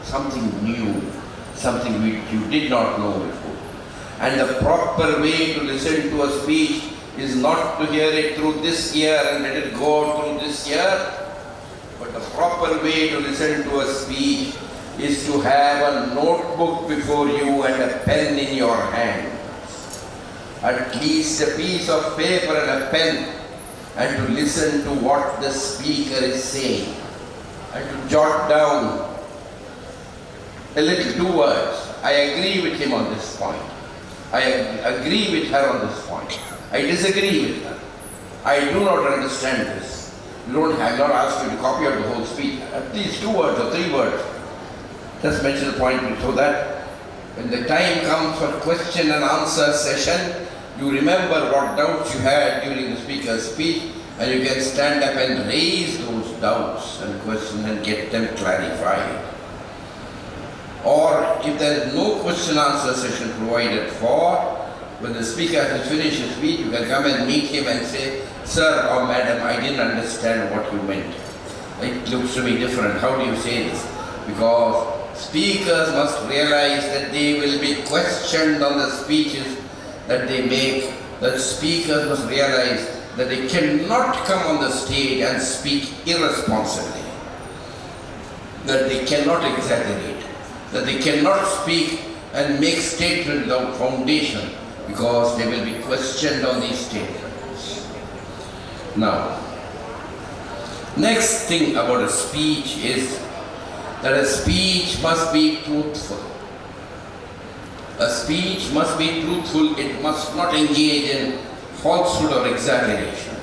P: something new, something which you did not know before. And the proper way to listen to a speech is not to hear it through this ear and let it go through this ear, but the proper way to listen to a speech is to have a notebook before you and a pen in your hand. At least a piece of paper and a pen, and to listen to what the speaker is saying, and to jot down a little 2 words. I agree with him on this point. I agree with her on this point. I disagree with her. I do not understand this. I'm not asked you to copy out the whole speech. At least 2 words or 3 words. Just mention the point so that when the time comes for question and answer session, You remember what doubts you had during the speaker's speech, and you can stand up and raise those doubts and questions and get them clarified. Or if there is no question answer session provided for, when the speaker has finished his speech, you can come and meet him and say, "Sir or madam, I didn't understand what you meant. It looks to me different. How do you say this?" Because speakers must realize that they will be questioned on the speeches that they make. That speakers must realize that they cannot come on the stage and speak irresponsibly. That they cannot exaggerate. That they cannot speak and make statements without foundation, because they will be questioned on these statements. Now, next thing about a speech is that a speech must be truthful. A speech must be truthful. It must not engage in falsehood or exaggeration.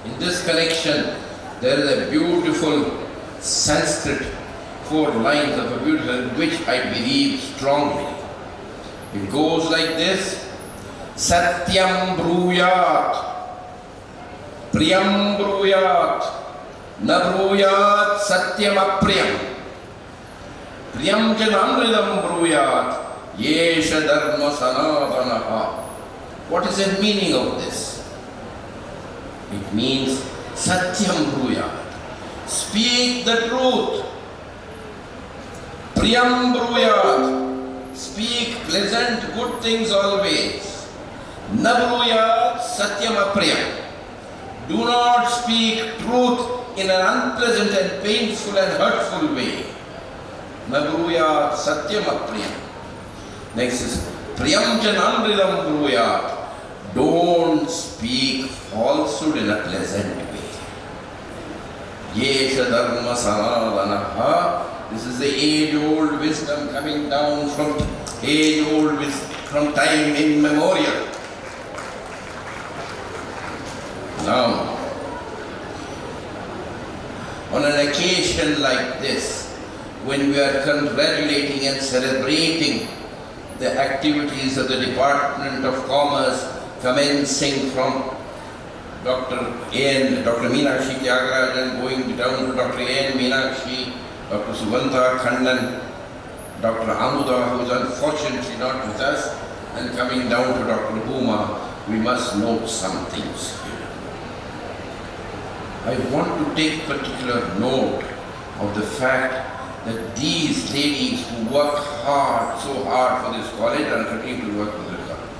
P: In this connection, there is a beautiful Sanskrit 4 lines of a beautiful, which I believe strongly. It goes like this: Satyam bruyat, priyam bruyat, na bruyat satyam apriyam, priyam janamridam bruyat, yesha dharma sanatanaha. What is the meaning of this? It means satyam bruyat, speak the truth. Priyam bruyat, speak pleasant, good things always. Na bruyat satyam apriyam, do not speak truth in an unpleasant and painful and hurtful way. Na bruyat satyam apriyam. Next is priyam janamridam bruyat, don't speak falsehood in a pleasant way. Yesha dharma sanatanaha, this is the age-old wisdom coming down from age-old wisdom, from time immemorial. Now, on an occasion like this, when we are congratulating and celebrating the activities of the Department of Commerce, commencing from Dr. Meenakshi Tyagarajan, going down to Dr. A.N. Meenakshi, Dr. Sugandha Khandan, Dr. Amuda, who is unfortunately not with us, and coming down to Dr. Bhuma, we must note some things here. I want to take particular note of the fact that these ladies who work hard, so hard for this college and continue to work for this college,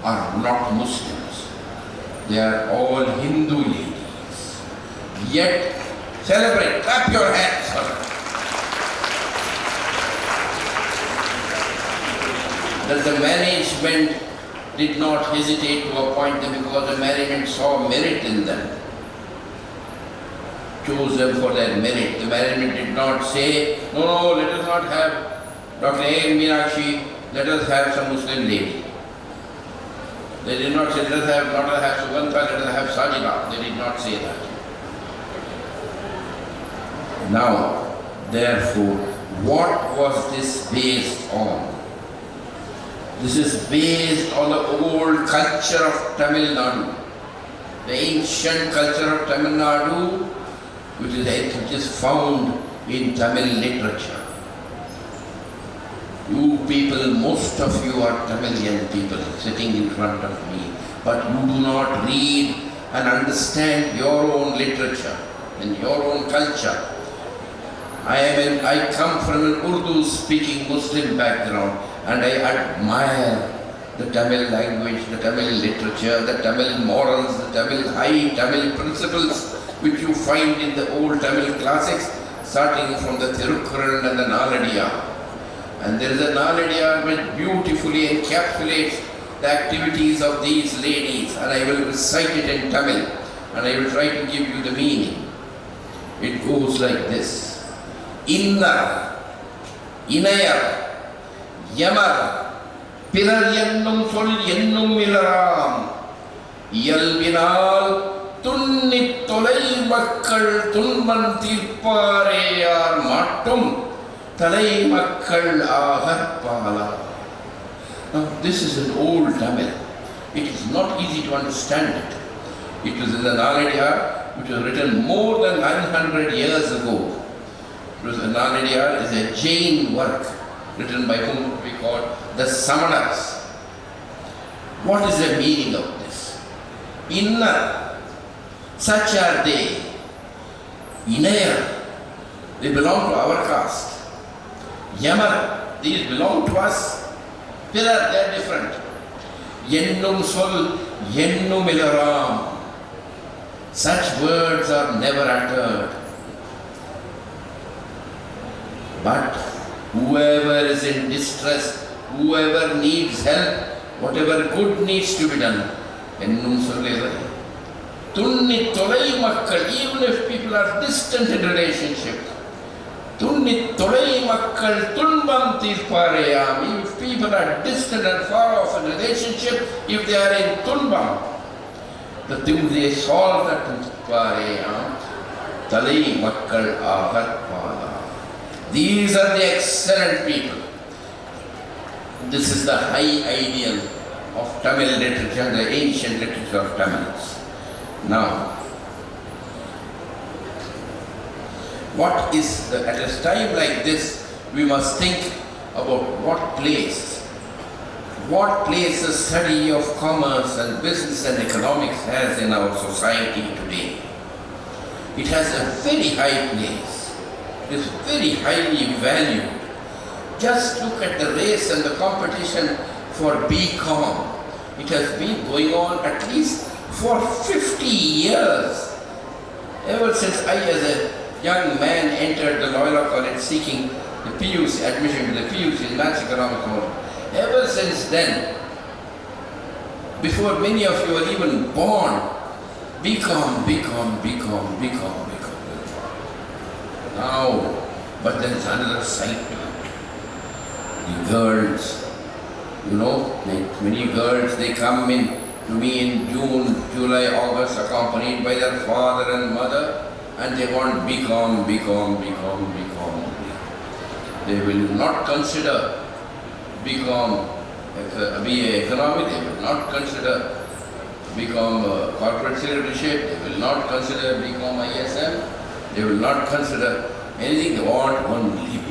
P: are not Muslims. They are all Hindu ladies. Yet, celebrate, clap your hands for them. That the management did not hesitate to appoint them because the management saw merit in them, chose them for their merit. The management did not say, no, let us not have Dr. A. Meenakshi, let us have some Muslim lady. They did not say, let us have Sugandha, let us have Sajida. They did not say that. Now, therefore, what was this based on? This is based on the old culture of Tamil Nadu, the ancient culture of Tamil Nadu, which is found in Tamil literature. You people, most of you are Tamilian people sitting in front of me, but you do not read and understand your own literature and your own culture. I come from an Urdu-speaking Muslim background, and I admire the Tamil language, the Tamil literature, the Tamil morals, the high Tamil principles which you find in the old Tamil classics, starting from the Thirukkural and the Naladiya. And there is a Naladiya which beautifully encapsulates the activities of these ladies, and I will recite it in Tamil, and I will try to give you the meaning. It goes like this: Innar, Inayar, Yamar, Pirar Yennum Sol Yennum Ilaram, Yalvinal, Tunnit Tolai Makkal Tunban Tirpareyar Mattum, Talai Makkal Ahar Pala. Now, this is an old Tamil. It is not easy to understand it. It was in the Naladiyar, which was written more than 900 years ago. Because the Naladiyar is a Jain work written by whom we call the Samanas. What is the meaning of this? Inna, such are they. Inaya, they belong to our caste. Yamar, these belong to us. Pillar, they are different. Yennum sol, yennum ilaram. Such words are never uttered. But whoever is in distress, whoever needs help, whatever good needs to be done, ennum sollai. Tunni tolai makkal, even if people are distant in relationship. Tunni tolai makkal tunbam tirpareyam. If people are distant and far off in relationship, if they are in tunbam, the thing they solve that tirpareyam, talai makkal ahat pala. These are the excellent people. This is the high ideal of Tamil literature, the ancient literature of Tamils. Now, what is at a time like this, we must think about what place the study of commerce and business and economics has in our society today. It has a very high place. It is very highly valued. Just look at the race and the competition for BCom. It has been going on at least for 50 years. Ever since I as a young man entered the Loyola College seeking the PUC, admission to the PUC in Maths Economics College, ever since then, before many of you were even born, BCom. Now, but there is another side to it. The girls, many girls, they come in to me in June, July, August, accompanied by their father and mother, and they want BCom. They will not consider BCom BA Economic, they will not consider BCom Corporate Secretaryship, they will not consider BCom ISM, they will not consider anything, they want only BCom.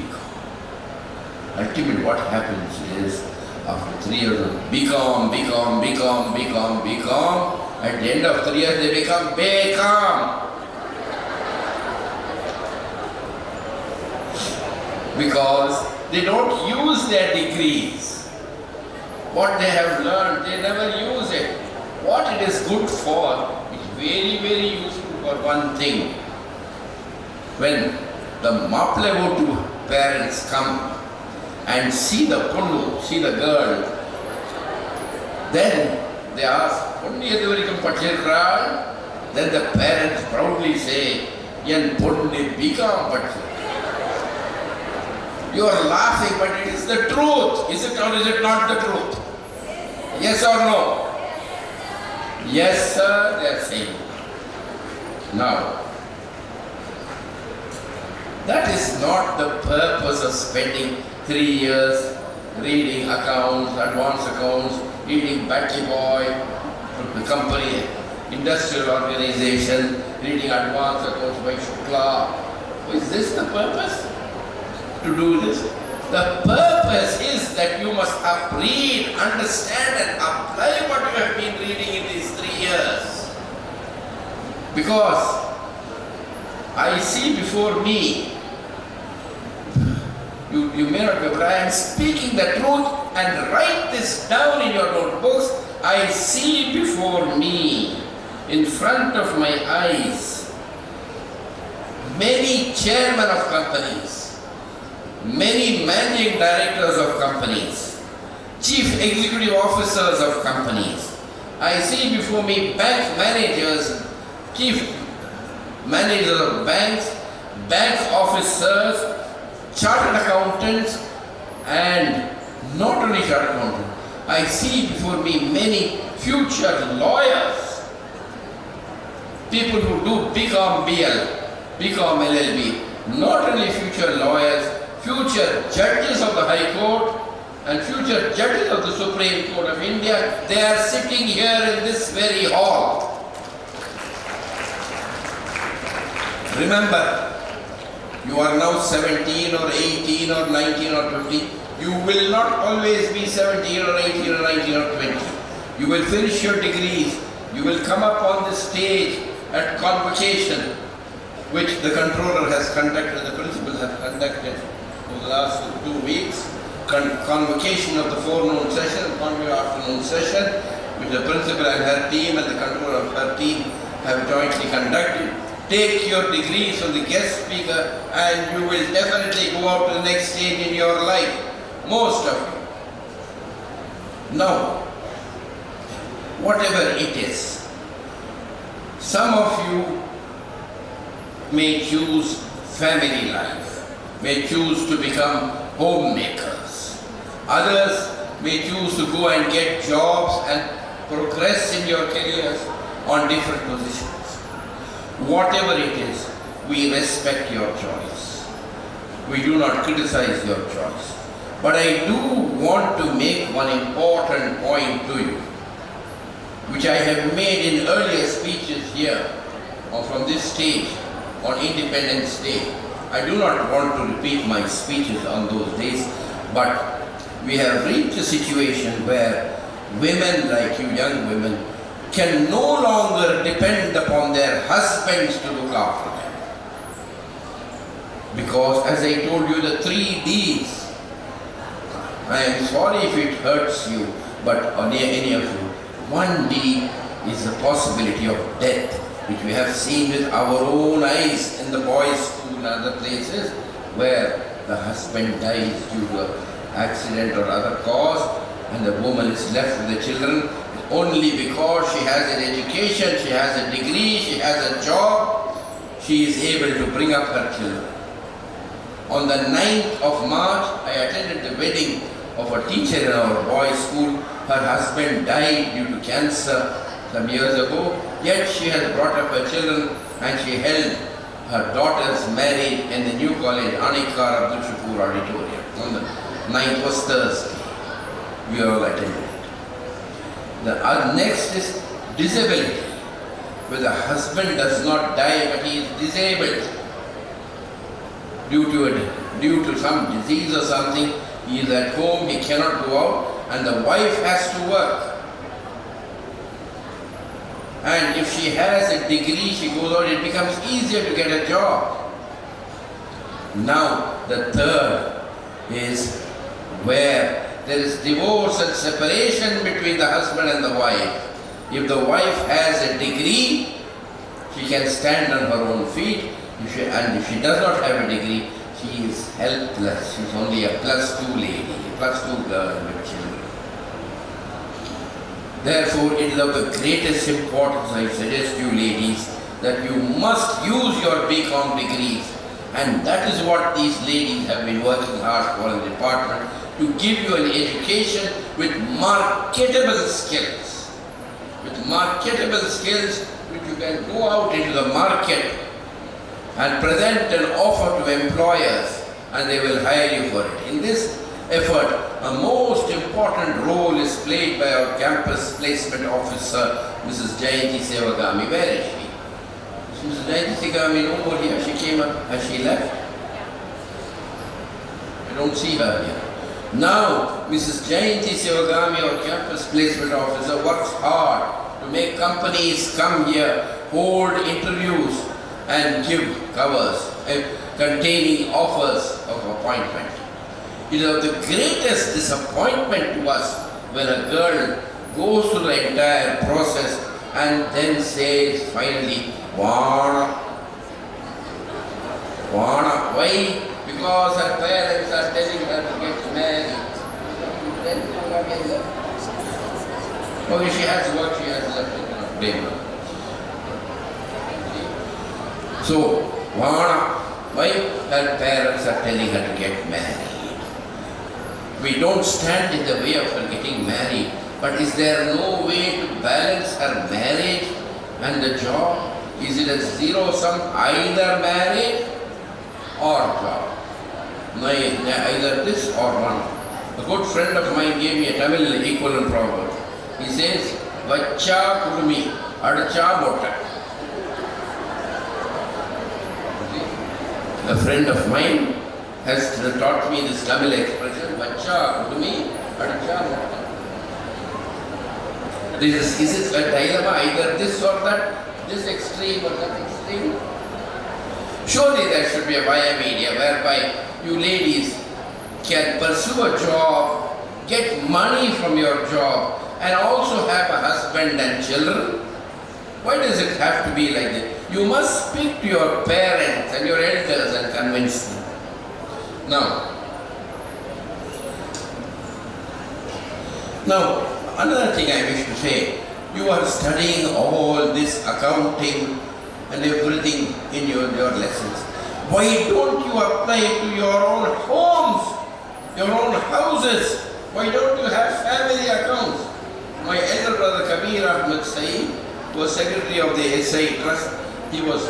P: Ultimately what happens is, after 3 years of BCom, at the end of 3 years they become BCom. Because they don't use their degrees. What they have learned, they never use it. What it is good for is very, very useful for one thing. When the Maplevotu parents come and see the punnu, see the girl, then they ask, then the parents proudly say, Yan punni BCom Patchir. You are laughing, but it is the truth. Is it or is it not the truth? Yes or no? Yes, sir, they are saying. Now, that is not the purpose of spending 3 years reading accounts, advanced accounts, reading Batty Boy from the company, industrial organization, reading advanced accounts by Shukla. Is this the purpose? To do this? The purpose is that you must read, understand and apply what you have been reading in these 3 years. Because I see before me, you may not be, but I am speaking the truth, and write this down in your notebooks. I see before me, in front of my eyes, many chairmen of companies, many managing directors of companies, chief executive officers of companies. I see before me bank managers, chief managers of banks, bank officers, chartered accountants, and not only chartered accountants. I see before me many future lawyers, people who do BCom BL, BCom LLB, not only future lawyers, future judges of the High Court, and future judges of the Supreme Court of India, they are sitting here in this very hall. Remember, you are now 17 or 18 or 19 or 20. You will not always be 17 or 18 or 19 or 20. You will finish your degrees. You will come up on the stage at convocation, which the controller has conducted, the principals have conducted over the last 2 weeks. Convocation of the forenoon session, afternoon session, which the principal and her team and the controller of her team have jointly conducted. Take your degrees from the guest speaker and you will definitely go out to the next stage in your life. Most of you. Now, whatever it is, some of you may choose family life, may choose to become homemakers. Others may choose to go and get jobs and progress in your careers on different positions. Whatever it is, we respect your choice. We do not criticize your choice. But I do want to make one important point to you, which I have made in earlier speeches here or from this stage on Independence Day. I do not want to repeat my speeches on those days, but we have reached a situation where women like you, young women, can no longer depend upon their husbands to look after them. Because as I told you, the 3 Ds, I am sorry if it hurts you, but on any of you, 1 D is the possibility of death, which we have seen with our own eyes in the boys' school and other places, where the husband dies due to an accident or other cause, and the woman is left with the children only because she has an education, she has a degree, she has a job, she is able to bring up her children. On the 9th of March, I attended the wedding of a teacher in our boys' school. Her husband died due to cancer some years ago, yet she has brought up her children and she held her daughter's marriage in the new college College Auditorium. On the 9th was Thursday. We all attended it. The next is disability, where the husband does not die but he is disabled due to some disease or something. He is at home, he cannot go out, and the wife has to work. And if she has a degree, she goes out, it becomes easier to get a job. Now, the third is where there is divorce and separation between the husband and the wife. If the wife has a degree, she can stand on her own feet. And if she does not have a degree, she is helpless. She is only a +2 lady, a +2 girl with children. Therefore, it is of the greatest importance, I suggest you ladies, that you must use your BCom degrees. And that is what these ladies have been working hard for in the department, to give you an education with marketable skills. With marketable skills, which you can go out into the market and present an offer to employers, and they will hire you for it. In this effort, a most important role is played by our campus placement officer, Mrs. Jayanti Sevagami. Where is she? Mrs. Jayanti Sevagami no more here. She came up. Has she left? I don't see her here. Now, Mrs. Jayanti Sevagami, our campus placement officer, works hard to make companies come here, hold interviews, and give covers containing offers of appointment. It is of the greatest disappointment to us when a girl goes through the entire process and then says finally, Vana. Vana. Why? Because her parents are telling her to get married. Okay, she has work, she has left it. So, Vana, why her parents are telling her to get married? We don't stand in the way of her getting married, but is there no way to balance her marriage and the job? Is it a zero-sum, either marriage or job? Either this or one. A good friend of mine gave me a Tamil equivalent proverb. He says, Vacha Kudumi, Adacha Mota. A friend of mine has taught me this Tamil expression, Vacha Kudumi, Adacha Mota. Is it a dilemma, either this or that, this extreme or that extreme? Surely there should be a via media whereby you ladies can pursue a job, get money from your job, and also have a husband and children. Why does it have to be like this? You must speak to your parents and your elders and convince them. Now, another thing I wish to say, you are studying all this accounting and everything in your lessons. Why don't you apply it to your own homes, your own houses? Why don't you have family accounts? My elder brother Kabir Ahmed Saeed was secretary of the SI Trust. He was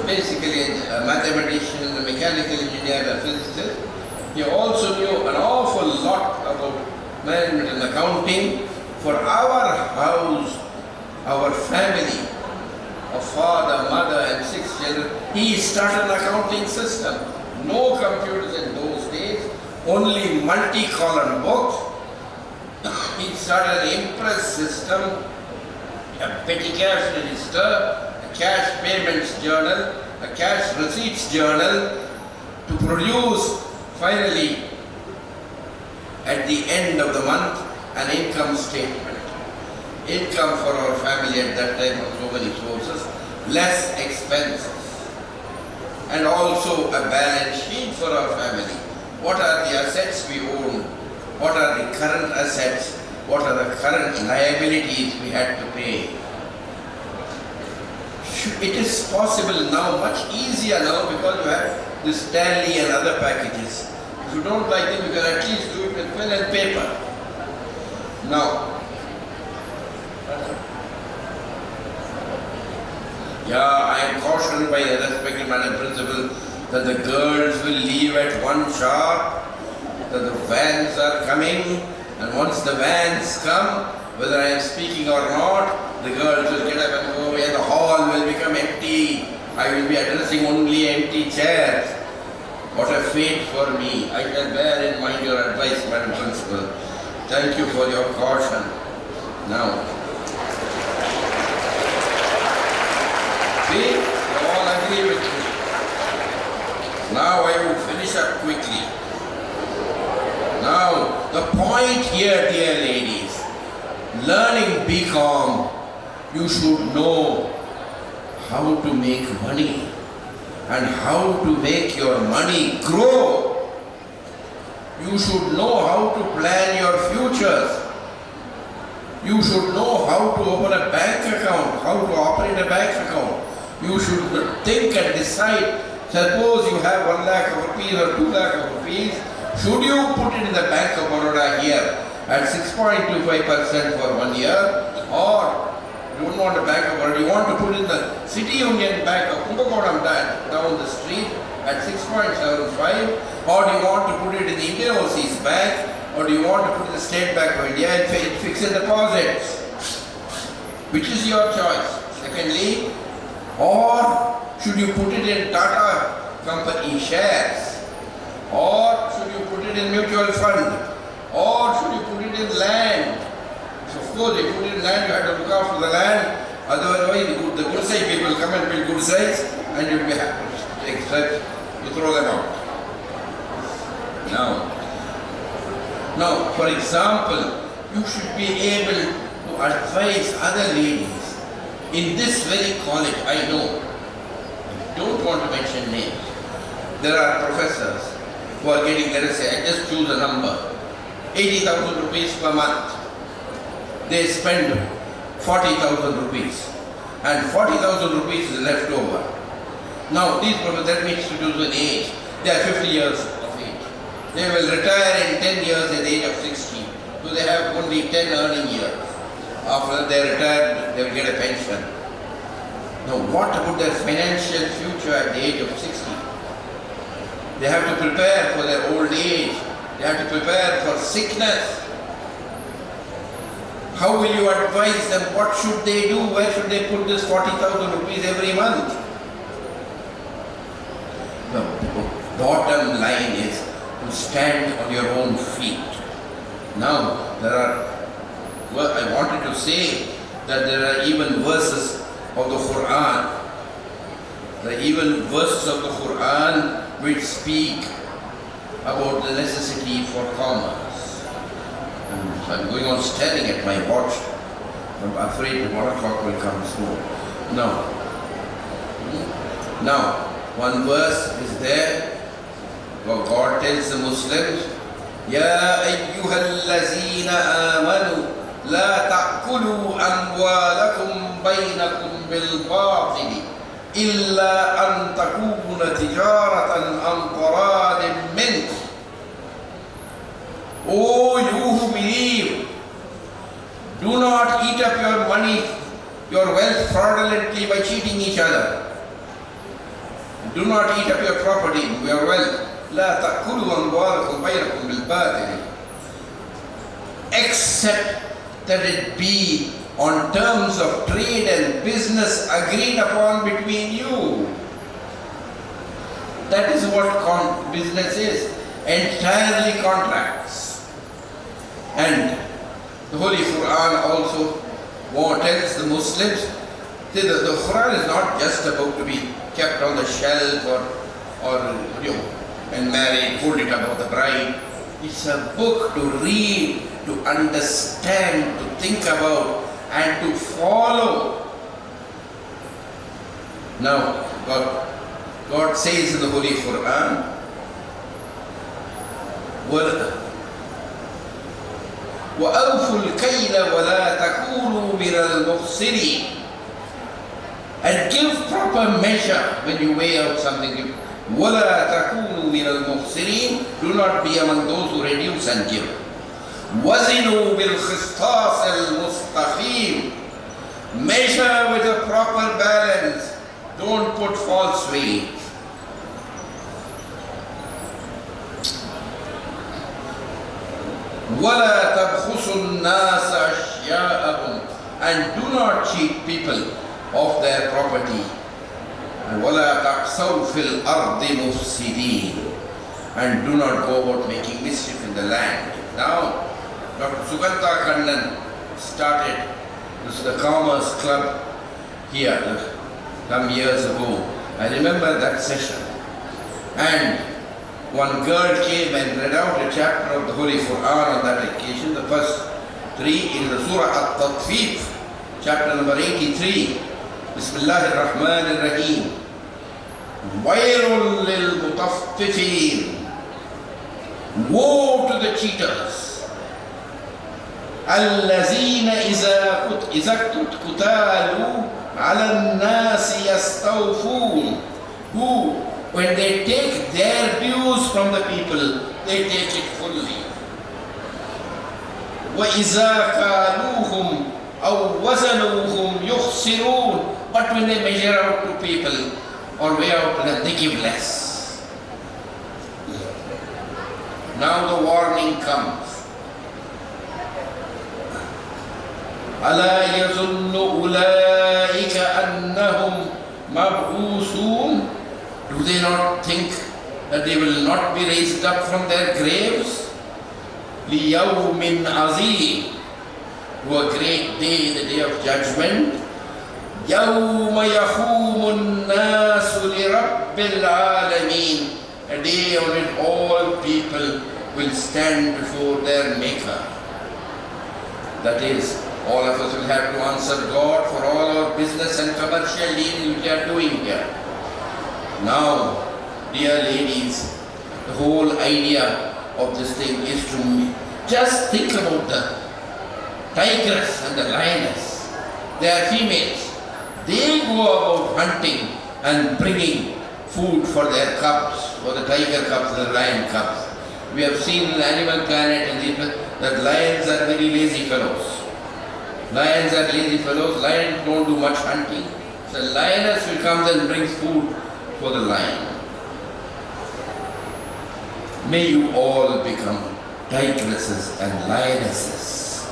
P: basically a mathematician, a mechanical engineer, a physicist. He also knew an awful lot about management and accounting. For our house, our family, of father, mother and 6 children, he started an accounting system. No computers in those days, only multi-column books. He started an impress system, a petty cash register, a cash payments journal, a cash receipts journal, to produce finally at the end of the month an income statement. Income for our family at that time from so many sources, less expenses, and also a balance sheet for our family. What are the assets we own? What are the current assets? What are the current liabilities we had to pay? It is possible now, much easier now, because you have this Tally and other packages. If you don't like them, you can at least do it with pen and paper. Now, I am cautioned by the respected Madam Principal that the girls will leave at 1 sharp, that the vans are coming, and once the vans come, whether I am speaking or not, the girls will get up and go away, and the hall will become empty. I will be addressing only empty chairs. What a fate for me. I shall bear in mind your advice, Madam Principal. Thank you for your caution. Now, see, you all agree with me. Now I will finish up quickly. Now, the point here, dear ladies, learning BCom, you should know how to make money and how to make your money grow. You should know how to plan your futures. You should know how to open a bank account, how to operate a bank account. You should think and decide, suppose you have 1 lakh of rupees or 2 lakh of rupees, should you put it in the Bank of Baroda here at 6.25% for 1 year, or you don't want a Bank of Baroda, you want to put in the City Union Bank of Kumbakonam down the street at 6.75, or do you want to put it in the Indian Overseas Bank, or do you want to put it in the State Bank of India and pay fixed deposits? Which is your choice? Secondly, or should you put it in Tata company shares? Or should you put it in mutual fund? Or should you put it in land? So of course, if you put it in land, you have to look after the land. Otherwise, the good side people come and build good sides, and you'll be happy. Except you throw them out. Now, for example, you should be able to advise other ladies in this very college. I know, I don't want to mention names. There are professors who are getting, let us say, I just choose a number, 80,000 rupees per month. They spend 40,000 rupees, and 40,000 rupees is left over. Now, these professors, that means to do with age, they are 50 years of age. They will retire in 10 years at the age of 60. So they have only 10 earning years. After they retire, they will get a pension. Now, what about their financial future at the age of 60? They have to prepare for their old age. They have to prepare for sickness. How will you advise them? What should they do? Where should they put this 40,000 rupees every month? The bottom line is to stand on your own feet. Now, I wanted to say that there are even verses of the Quran. There are even verses of the Quran which speak about the necessity for commerce. So I'm going on staring at my watch. I'm afraid 1 o'clock will come soon. Now, one verse is there. God tells the Muslims, يا أيها الذين آمنوا لا تأكلوا أموالكم بينكم بالباطل إلا أن تكون تجارة عن تراض منكم. Oh, you who believe, do not eat up your money, your wealth fraudulently by cheating each other. Do not eat up your property, your wealth. لا تأكلوا أموالكم بينكم بالباطل. Except that it be on terms of trade and business agreed upon between you. That is what business is, entirely contracts. And the Holy Quran also tells the Muslims that the Quran is not just about to be kept on the shelf or and married, hold it above the bride. It's a book to read, to understand, to think about, and to follow. Now, God says in the Holy Quran, وَأَوْفُوا الْكَيْلَ وَلَا تَكُونُوا مِنَ الْمُخْسِرِينَ. And give proper measure when you weigh out something. وَلَا تَكُونُوا مِنَ الْمُخْسِرِينَ. Do not be among those who reduce and give. وَزِنُوا بِالْخِسْطَاسِ الْمُسْتَقِيمِ. Measure with a proper balance. Don't put false weight. وَلَا تَبْخُسُوا النَّاسَ أَشْيَاءَهُمْ. And do not cheat people of their property. وَلَا تَعْثَوْا فِي الْأَرْضِ مُفْسِدِينَ. And do not go about making mischief in the land. Now, Dr. Suganta Kannan started the Commerce Club here some years ago. I remember that session. And one girl came and read out a chapter of the Holy Quran on that occasion. The first 3 in the Surah At-Tatfif, chapter number 83. Bismillah ar-Rahman ar-Rahim. Wailul lil mutaffifin. Woe to the cheaters. Allazina iza kutalu ala an-nasi yastawfun. Who, when they take their dues from the people, they take it fully. وَإِذَا كَالُوهُمْ أَوْ وَزَنُوهُمْ يُخْسِرُونَ. But when they measure out to people or weigh out, they give less. Now the warning comes. أَلَا يَظُنُّ أُولَٰئِكَ أَنَّهُمْ مَبْعُوثُونَ. Do they not think that they will not be raised up from their graves? لِيَوْمٍ عَظِيمٍ. To a great day, the day of judgment. يَوْمَ يَقُومُ النَّاسُ لِرَبِّ الْعَالَمِينَ. A day on which all people will stand before their Maker. That is, all of us will have to answer God for all our business and commercial dealings we are doing here. Now, dear ladies, the whole idea of this thing is to just think about the tigress and the lioness. They are females. They go about hunting and bringing food for their cubs, for the tiger cubs and the lion cubs. We have seen in Animal Planet that lions are very lazy fellows. Lions are lazy fellows. Lions don't do much hunting. So the lioness will come and bring food for the lion. May you all become tigresses and lionesses.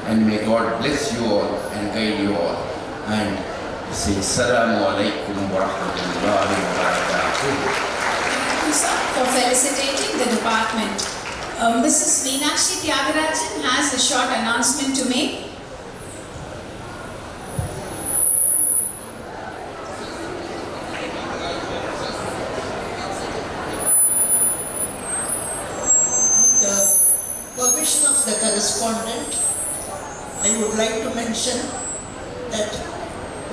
P: And may God bless you all and guide you all. And say Assalamu alaikum wa rahmatullahi wa barakatuh.
B: Thank you, sir, for felicitating the department. Mrs. Meenakshi Tyagarajan has a short announcement to make.
Q: The permission of the correspondent, I would like to mention that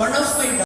Q: one of my